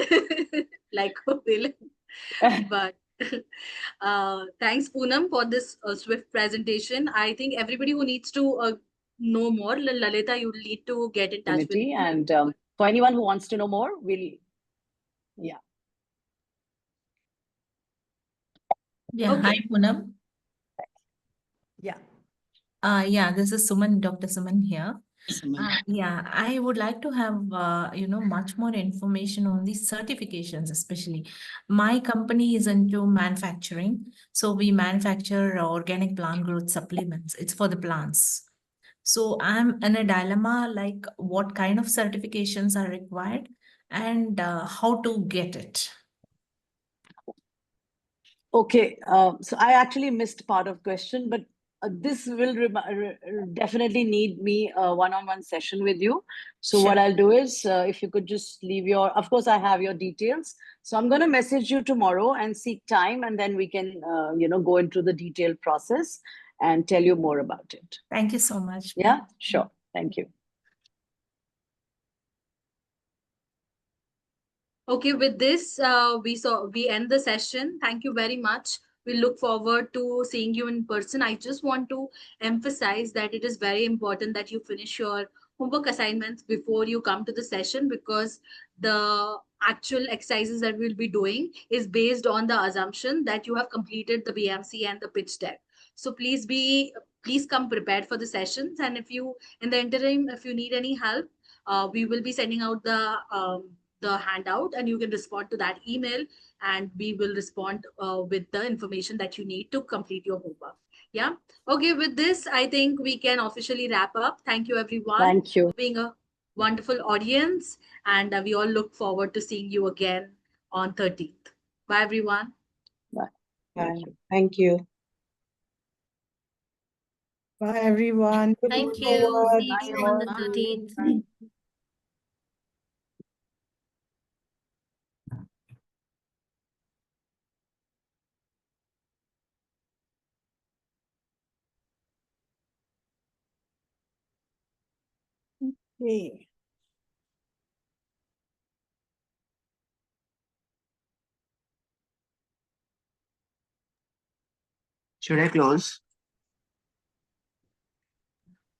like a villain. But thanks, Poonam, for this swift presentation. I think everybody who needs to know more, Lalita, you need to get in touch with me. And for anyone who wants to know more, Yeah, Okay. Hi, Poonam. Yeah, this is Dr. Suman here. Yeah, I would like to have, much more information on these certifications, especially. My company is into manufacturing. So we manufacture organic plant growth supplements. It's for the plants. So I'm in a dilemma, like what kind of certifications are required and how to get it. Okay, so I actually missed part of question, but this will definitely need me a one-on-one session with you. So Sure. what I'll do is, if you could just leave of course, I have your details. So I'm going to message you tomorrow and seek time, and then we can, go into the detailed process and tell you more about it. Thank you so much. Yeah, sure. Thank you. Okay, with this, we end the session. Thank you very much. We look forward to seeing you in person. I just want to emphasize that it is very important that you finish your homework assignments before you come to the session, because the actual exercises that we'll be doing is based on the assumption that you have completed the BMC and the pitch deck. So please come prepared for the sessions. And if you, in the interim, if you need any help, we will be sending out the handout, and you can respond to that email, and we will respond with the information that you need to complete your homework. Yeah. Okay, with this, I think we can officially wrap up. Thank you, everyone. Thank you. For being a wonderful audience, and we all look forward to seeing you again on 13th. Bye, everyone. Bye. Thank you. Bye, everyone. Thank you. See you on the 13th. Okay. Should I close?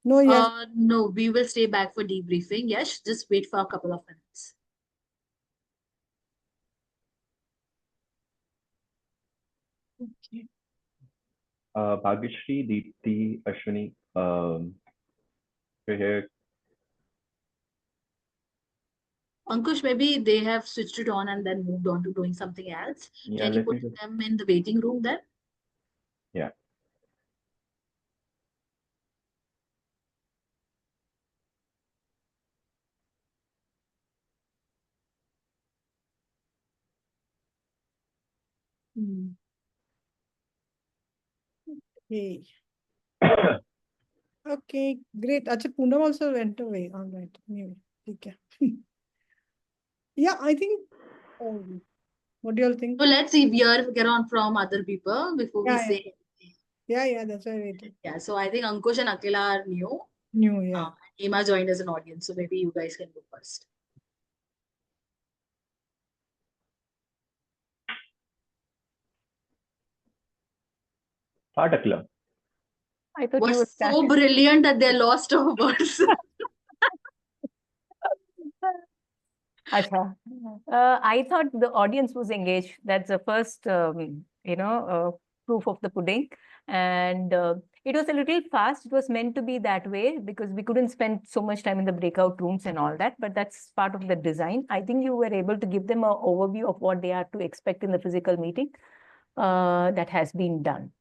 No, yes. No, we will stay back for debriefing. Yes, just wait for a couple of minutes. Okay. Bhagyashree, Deepti, Ashwini, we're here. Ankush, maybe they have switched it on and then moved on to doing something else. Yeah, Can you let me put just, them in the waiting room then? yeah. Okay. Okay, great. Acha, Poonam also went away. All right. Anyway, okay. Yeah, I think. What do you all think? So let's see if we get on from other people before we Yeah, say. Yeah, that's why I waited. Yeah, so I think Ankush and Akila are new. New, yeah. Ema joined as an audience, so maybe you guys can go first. Start, Akila. I thought you were Was so brilliant that they lost our words. Acha. I thought the audience was engaged. That's the first, proof of the pudding. And it was a little fast. It was meant to be that way because we couldn't spend so much time in the breakout rooms and all that. But that's part of the design. I think you were able to give them an overview of what they are to expect in the physical meeting. That has been done.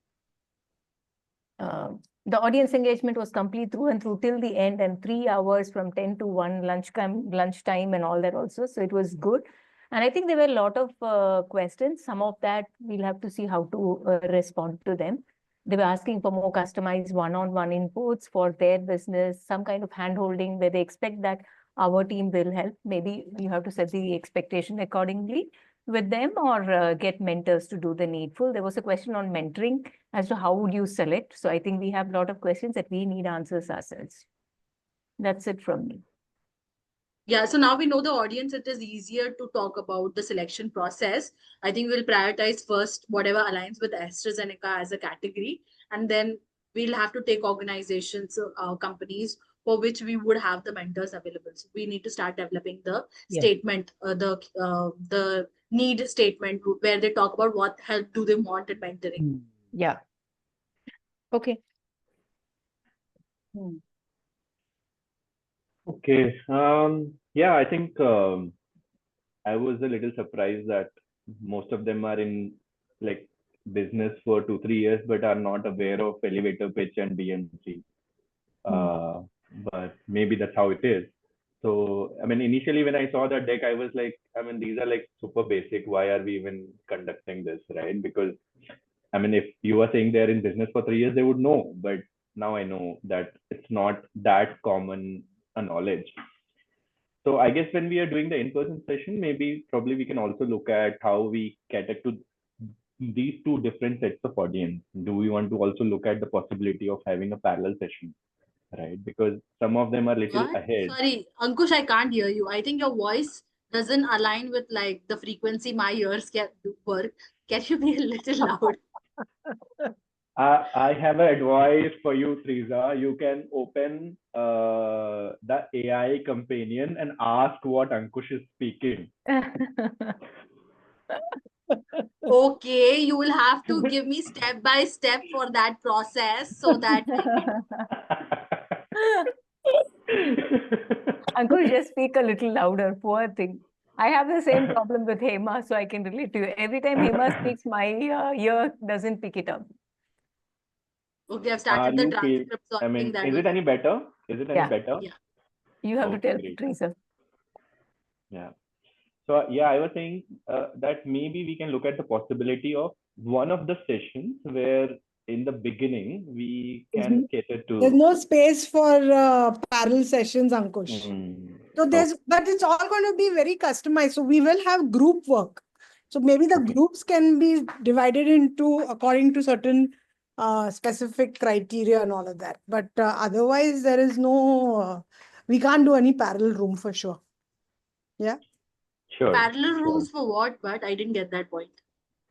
The audience engagement was complete through and through till the end, and 3 hours from 10 to 1 lunchtime and all that also. So it was good. And I think there were a lot of questions. Some of that we'll have to see how to respond to them. They were asking for more customized one-on-one inputs for their business, some kind of hand-holding where they expect that our team will help. Maybe you have to set the expectation accordingly with them, or get mentors to do the needful. There was a question on mentoring as to how would you select. So I think we have a lot of questions that we need answers ourselves. That's it from me. Yeah, so now we know the audience, it is easier to talk about the selection process. I think we'll prioritize first whatever aligns with AstraZeneca as a category, and then we'll have to take organizations, companies for which we would have the mentors available. So we need to start developing the statement, the need statement where they talk about what help do they want in mentoring. Yeah. Okay. Okay. Yeah, I think I was a little surprised that most of them are in like business for 2-3 years, but are not aware of elevator pitch and BMC. But maybe that's how it is. So, I mean, initially when I saw that deck, I was like, I mean, these are like super basic. Why are we even conducting this, right? Because, I mean, if you are saying they're in business for 3 years, they would know. But now I know that it's not that common a knowledge. So I guess when we are doing the in-person session, maybe probably we can also look at how we cater to these two different sets of audience. Do we want to also look at the possibility of having a parallel session, right? Because some of them are little What? ahead. Sorry, Ankush, I can't hear you. I think your voice doesn't align with like the frequency my ears can work. Can you be a little loud? I have an advice for you, Teresa. You can open the AI companion and ask what Ankush is speaking. Okay, you will have to give me step by step for that process so that I can. Ankush, just speak a little louder. Poor thing. I have the same problem with Hema, so I can relate to you. Every time Hema speaks, my ear doesn't pick it up. Okay, I've Are started the you feel? transcript, so I I think mean, that is will it any help. better? Is it any Yeah. better? Yeah. You have to Okay, tell great. Teresa. Yeah. So yeah, I was saying that maybe we can look at the possibility of one of the sessions where in the beginning we can cater There's to. no space for parallel sessions, Ankush. So Okay. but it's all going to be very customized. So we will have group work. So maybe the groups can be divided into according to certain specific criteria and all of that. But otherwise, there is no, we can't do any parallel room for sure. Yeah. Sure. Parallel Sure. rooms for what? But I didn't get that point.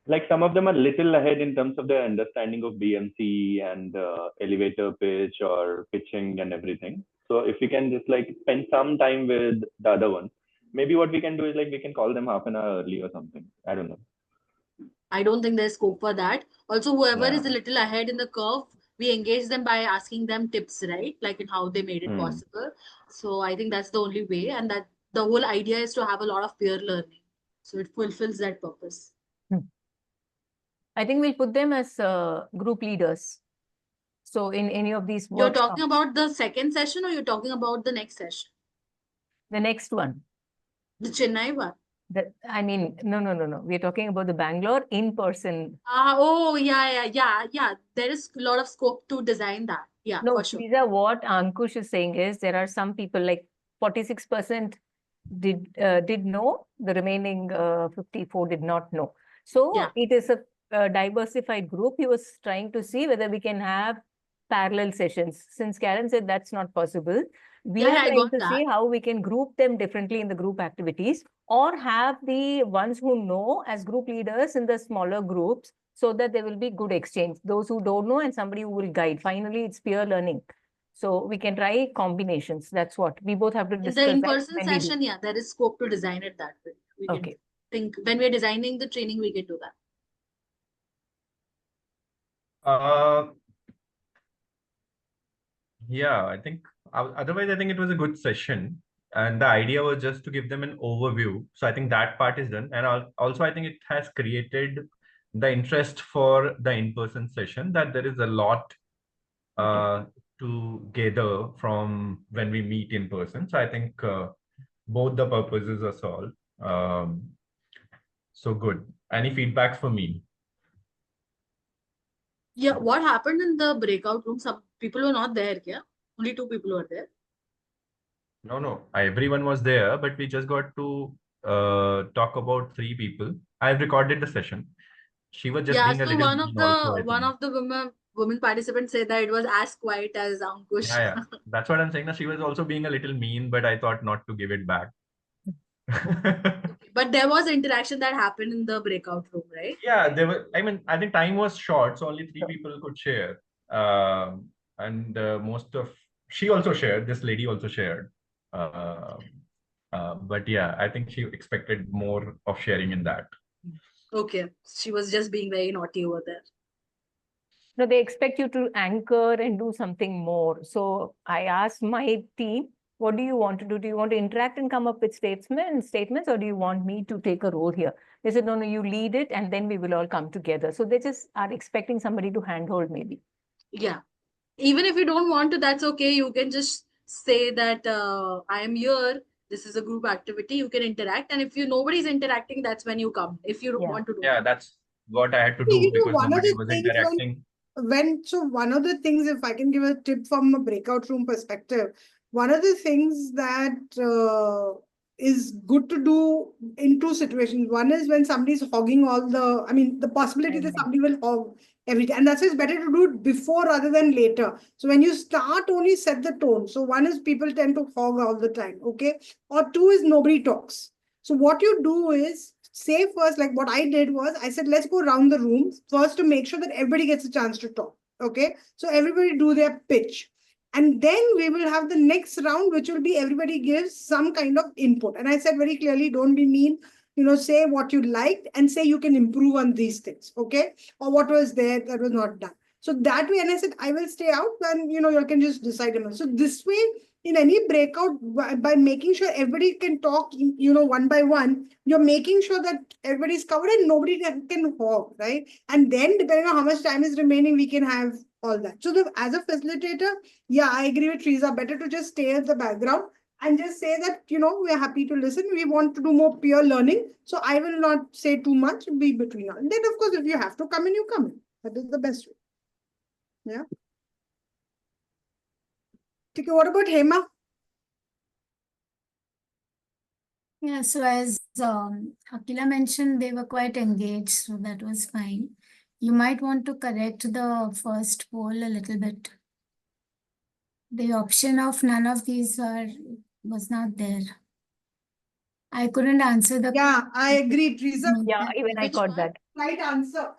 Like some of them are little ahead in terms of their understanding of BMC and elevator pitch or pitching and everything. So if we can just like spend some time with the other ones, maybe what we can do is like we can call them half an hour early or something. I don't know. I don't think there's scope for that. Also, whoever Yeah. is a little ahead in the curve, we engage them by asking them tips, right? Like in how they made it possible. So I think that's the only way. And that the whole idea is to have a lot of peer learning. So it fulfills that purpose. I think we'll put them as group leaders. So in any of these You're workshops, talking about the second session or you're talking about the next session? the next one. The Chennai one. I mean, no. We're talking about the Bangalore in person. Oh, yeah. There is a lot of scope to design that. Yeah, No, for sure. Lisa, what Ankush is saying is there are some people like 46% did know, the remaining 54 did not know. So it is a diversified group. He was trying to see whether we can have parallel sessions. Since Karen said that's not possible, we are trying to see how we can group them differently in the group activities or have the ones who know as group leaders in the smaller groups so that there will be good exchange. Those who don't know and somebody who will guide. Finally, it's peer learning. So we can try combinations. That's what we both have to discuss. In the in-person session, yeah, there is scope to design it that way. We can think when we're designing the training, we can do that. Yeah, I think otherwise, I think it was a good session. And the idea was just to give them an overview. So I think that part is done. And also, I think it has created the interest for the in-person session that there is a lot to gather from when we meet in person. So I think both the purposes are solved. So good. Any feedback for me? Yeah, what happened in the breakout room? Some people were not there, yeah? Only 2 people were there. No. Everyone was there, but we just got to talk about 3 people. I've recorded the session. She was just being a little one of mean also, the one of the women participants said that it was as quiet as Ankush. Yeah. That's what I'm saying. She was also being a little mean, but I thought not to give it back. But there was interaction that happened in the breakout room, right? Yeah, there were. I mean, I think time was short, so only 3 people could share. And she also shared. This lady also shared. But yeah, I think she expected more of sharing in that. Okay, she was just being very naughty over there. No, they expect you to anchor and do something more. So I asked my team, what do you want to do? Do you want to interact and come up with statements, or do you want me to take a role here? They said, no, you lead it and then we will all come together. So they just are expecting somebody to handhold maybe. Yeah. Even if you don't want to, that's okay. You can just say that I am here. This is a group activity. You can interact. And if nobody's interacting, that's when you come. If you don't want to do Yeah, that's what I had to do because one of nobody the was things interacting. one of the things, if I can give a tip from a breakout room perspective, one of the things that is good to do in 2 situations. One is when somebody's hogging the possibility that somebody will hog everything. And that's why it's better to do it before rather than later. So when you start, only set the tone. So one is people tend to hog all the time, okay? Or 2 is nobody talks. So what you do is say first, like what I did was I said, let's go around the room first to make sure that everybody gets a chance to talk. Okay. So everybody do their pitch. And then we will have the next round, which will be everybody gives some kind of input. And I said very clearly, don't be mean, say what you liked and say you can improve on these things. Okay. Or what was there that was not done. So that way, and I said, I will stay out and, you can just decide. So this way, in any breakout, by making sure everybody can talk, one by one, you're making sure that everybody's covered and nobody can hog, right? And then depending on how much time is remaining, we can have all that. So as a facilitator, yeah, I agree with Teresa. Better to just stay at the background and just say that, we're happy to listen. We want to do more peer learning. So I will not say too much, be between us. And then, of course, if you have to come in, you come in. That is the best way. Yeah. Okay, what about Hema? Yeah, so as Akila mentioned, they were quite engaged, so that was fine. You might want to correct the first poll a little bit. The option of none of these was not there. I couldn't answer the Yeah, I agree, Teresa. Yeah, even I caught that. Right answer.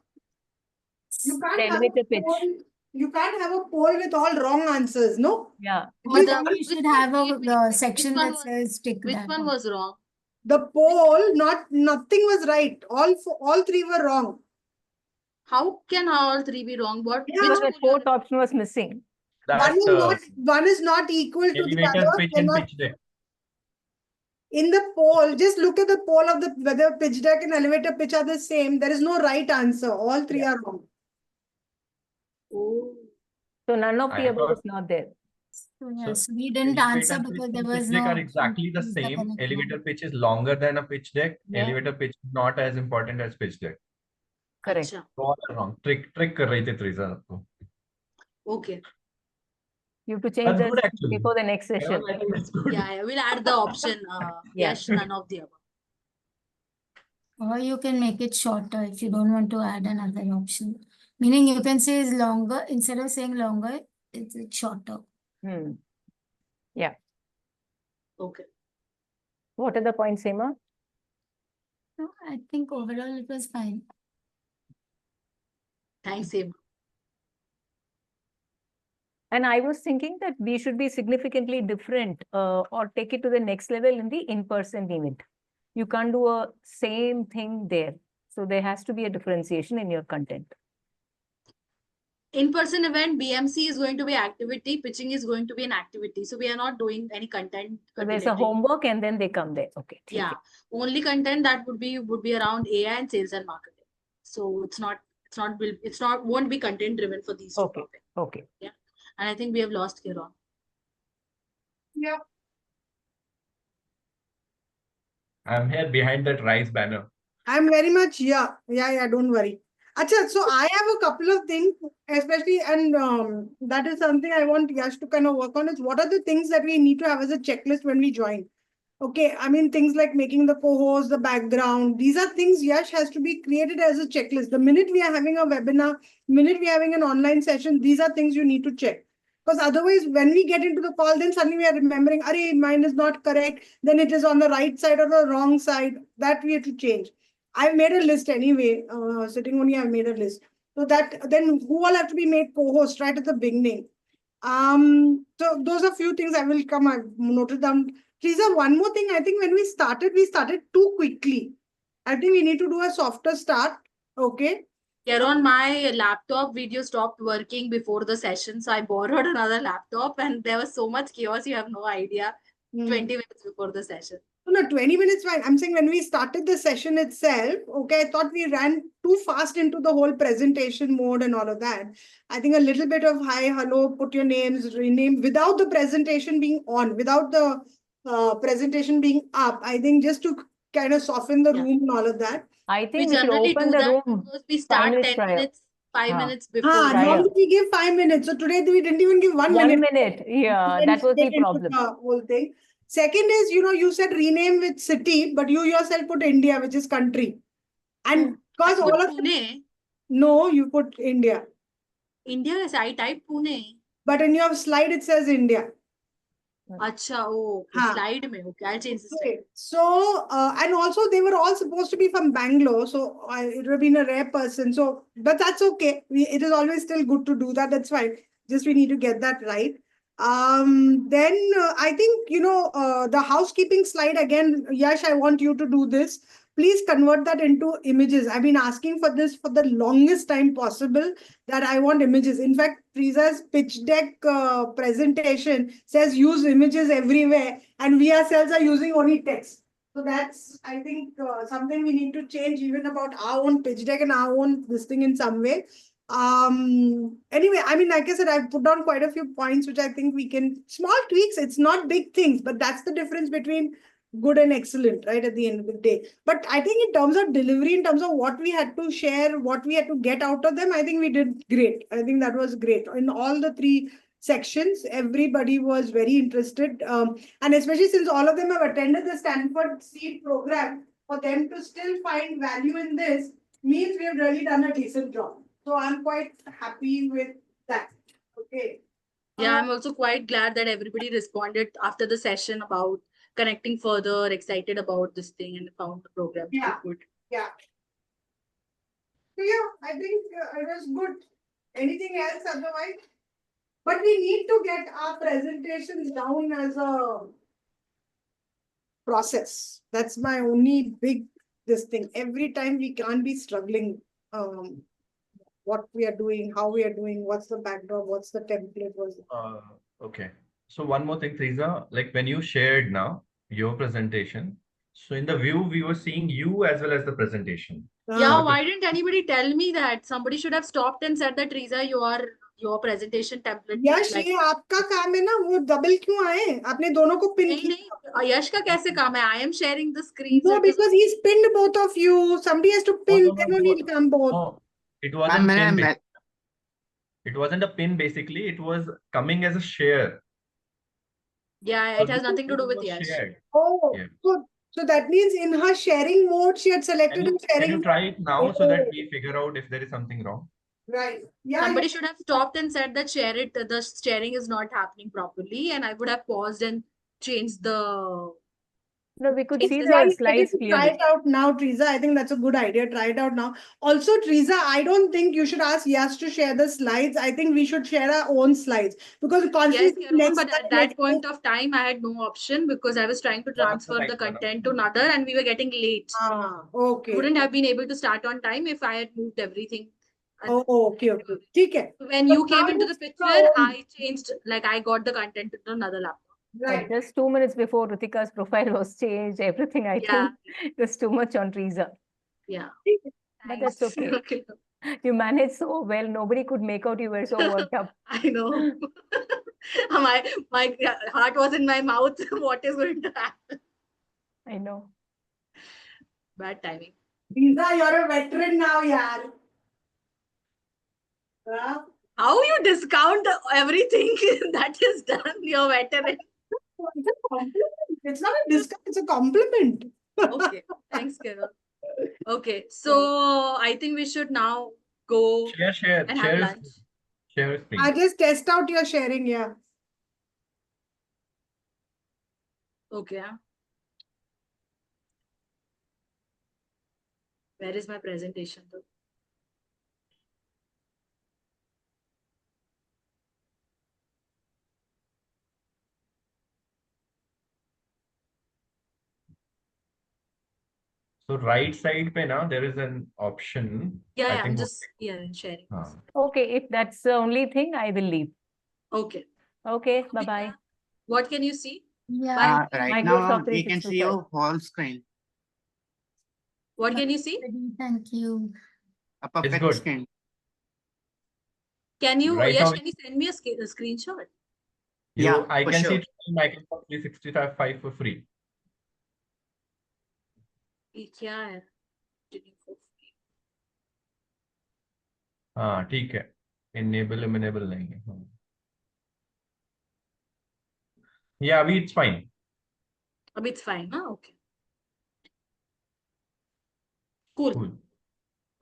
You The can't have elevator a pitch. poll. You can't have a poll with all wrong answers, no? Yeah. Or then you should have a section that says tick Which that. one was wrong? The poll, nothing was right. All three were wrong. How can all three be wrong? What? Because the fourth option was missing. One is not equal to the elevator other. pitch They're and not- pitch deck. In the poll, just look at the poll of whether pitch deck and elevator pitch are the same. There is no right answer. All three are wrong. Oh. So none of the I above thought- is not there. So yes, we didn't answer because there was pitch deck no. are exactly the same. Elevator pitch is longer than a pitch deck. Yeah. Elevator pitch is not as important as pitch deck. Correct. All are wrong. Trick कर रही थी Teresa आपको. Okay. You have to change That's that good actually. before the next session. I think that's good. Yeah, we'll add the option. Yeah. Yes, none of the above. Or you can make it shorter if you don't want to add another option. Meaning you can say is longer, instead of saying longer, it's shorter. Yeah. Okay. What are the points, Hema? No, I think overall it was fine. Thanks, Hema. And I was thinking that we should be significantly different or take it to the next level in the in-person event. You can't do a same thing there. So there has to be a differentiation in your content. In-person event, BMC is going to be activity, pitching is going to be an activity. So we are not doing any content. So there's a homework and then they come there. Okay. Yeah. Only content that would be around AI and sales and marketing. So won't be content driven for these two topics. Okay. Yeah. And I think we have lost Kiran. Yeah. I'm here behind that Rise banner. I'm very much, yeah, don't worry. Acha, so I have a couple of things, especially, and that is something I want Yash to kind of work on, is what are the things that we need to have as a checklist when we join? Okay, I mean, things like making the co-host, the background, these are things Yash has to be created as a checklist. The minute we are having a webinar, minute we are having an online session, these are things you need to check. Because otherwise, when we get into the call, then suddenly we are remembering, mine is not correct. Then it is on the right side or the wrong side. That we have to change. I've made a list anyway. Sitting only, I've made a list. So that then who all have to be made co-host right at the beginning. So those are few things I will come. I've noted down. Teresa, one more thing. I think when we started too quickly. I think we need to do a softer start. Okay. Kiran, my laptop video stopped working before the session. So I borrowed another laptop and there was so much chaos. You have no idea. 20 minutes before the session. No, 20 minutes fine. I'm saying when we started the session itself, okay, I thought we ran too fast into the whole presentation mode and all of that. I think a little bit of hi, hello, put your names, rename without the presentation being on, without the presentation being up. I think just to kind of soften the room and all of that. I think we should open the room. We start 10 minutes, 5 minutes before. Normally we give 5 minutes. So today we didn't even give 1 minute. 1 minute. Yeah, that was the problem. Whole thing. Second is, you said rename with city, but you yourself put India, which is country. And because all of Pune. No, you put India. India, yes, I typed Pune. But in your slide, it says India. Acha, oh, slide mein. Okay, I'll change the slide. Okay. So, and also they were all supposed to be from Bangalore. So it would have been a rare person. So, but that's okay. It is always still good to do that. That's fine. Just we need to get that right. Then I think, the housekeeping slide again, Yash, I want you to do this. Please convert that into images. I've been asking for this for the longest time possible, that I want images. In fact, Frisa's pitch deck presentation says use images everywhere, and we ourselves are using only text. So that's, I think, something we need to change even about our own pitch deck and our own this thing in some way. Anyway, I mean, like I said, I've put down quite a few points which I think we can, small tweaks. It's not big things, but that's the difference between good and excellent, right, at the end of the day. But I think in terms of delivery, in terms of what we had to share, what we had to get out of them, I think we did great. I think that was great. In all the three sections, everybody was very interested. And especially since all of them have attended the Stanford Seed program, for them to still find value in this means we have really done a decent job. So I'm quite happy with that. Okay. Yeah, I'm also quite glad that everybody responded after the session about connecting further, excited about this thing, and found the program good. Yeah. So yeah, I think it was good. Anything else otherwise? But we need to get our presentations down as a process. That's my only big this thing. Every time we can't be struggling. What we are doing, how we are doing, what's the backdrop, what's the template was. Okay. So one more thing, Teresa, like when you shared now your presentation, so in the view, we were seeing you as well as the presentation. Yeah, why didn't anybody tell me that? Somebody should have stopped and said that, Teresa, your presentation template. यश ये आपका काम है ना, वो double क्यों आए? आपने दोनों को पिन किया? नहीं, यश का कैसे काम है? I am sharing the screen. No, because he's pinned both of you. Somebody has to pin. Then only it'll come both. No, it wasn't pin. It wasn't a pin. Basically, it was coming as a share. Yeah, it has nothing to do with Yash. Oh, yeah. So that means in her sharing mode, she had selected sharing. Can you try it now so that we figure out if there is something wrong? Right. Yeah. Somebody should have stopped and said that the sharing is not happening properly, and I would have paused and changed the. No, we could see the slides clearly. Try it out now, Teresa. I think that's a good idea. Try it out now. Also, Teresa, I don't think you should ask Yash to share the slides. I think we should share our own slides because constantly. Yes, but at that point of time, I had no option because I was trying to transfer the content to another, and we were getting late. Okay. Wouldn't have been able to start on time if I had moved everything. Okay. Okay. When you came into the picture, I changed, like I got the content to another laptop. Right. Just 2 minutes before Ritika's profile was changed, everything I think was too much on Teresa. Yeah. But that's okay. You managed so well. Nobody could make out you were so worked up. I know. my heart was in my mouth. What is going to happen? I know. Bad timing. Teresa, you're a veteran now, yaar. How you discount everything that is done? You're veteran. It's not a discount, it's a compliment. Okay, thanks, Carol. Okay, so I think we should now go and have lunch. Share screen. I just test out your sharing, yeah. Okay. Where is my presentation though? So right side pe now there is an option. Yeah, I'm just sharing. Okay, if that's the only thing, I will leave. Okay. Okay, bye-bye. What can you see? Yeah, right now we can see your whole screen. What can you see? Thank you. A perfect screen. Can you, Right Yash, now- can you send me a screenshot? Yeah, I for can sure. see Microsoft 365 for free. ये क्या है? हाँ ठीक है. Enable नहीं है. Yeah, अभी it's fine. It's fine, huh? Okay. Cool.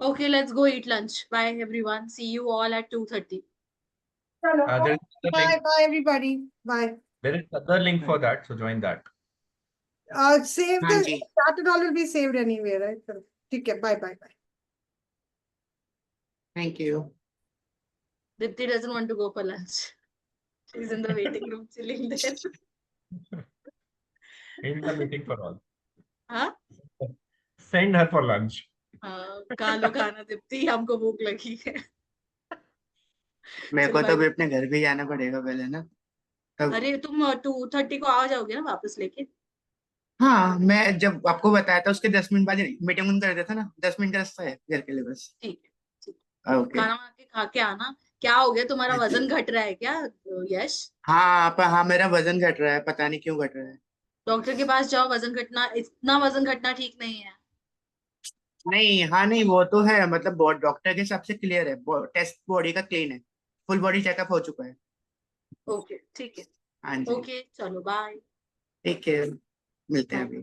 Okay, let's go eat lunch. Bye, everyone. See you all at 2:30. Bye, everybody. Bye. There is another link for that, so join that. Save हाँ the ji chat and all will be saved anyway, right? So, ठीक है, bye. Thank you Dipti doesn't want to go for lunch. She's in the waiting room chilling there. In the meeting for all. हाँ? Send her for lunch. खा लो खाना दीप्ति, हमको भूख लगी है. मेरे चल को तो bye. भी अपने घर भी जाना पड़ेगा पहले ना तब अरे तुम 2:30 को आ जाओगे ना वापस लेके? हाँ मैं जब आपको बताया था उसके 10 मिनट बाद मीटिंग कर देता ना 10 मिनट का रास्ता है घर के लिए बस ठीक है. ओके खाना वाना के खा के आना. क्या हो गया, तुम्हारा वजन घट रहा है क्या यश? हाँ मेरा वजन घट रहा है पता नहीं क्यों घट रहा है डॉक्टर के पास जाओ. वजन घटना, इतना वजन घटना ठीक नहीं है. नहीं वो तो है मतलब डॉक्टर के हिसाब से क्लियर है टेस्ट बॉडी का क्लीन है फुल बॉडी चेकअप हो चुका है ओके ठीक है. हाँ जी ओके चलो बाय. ठीक है मिलते हैं अभी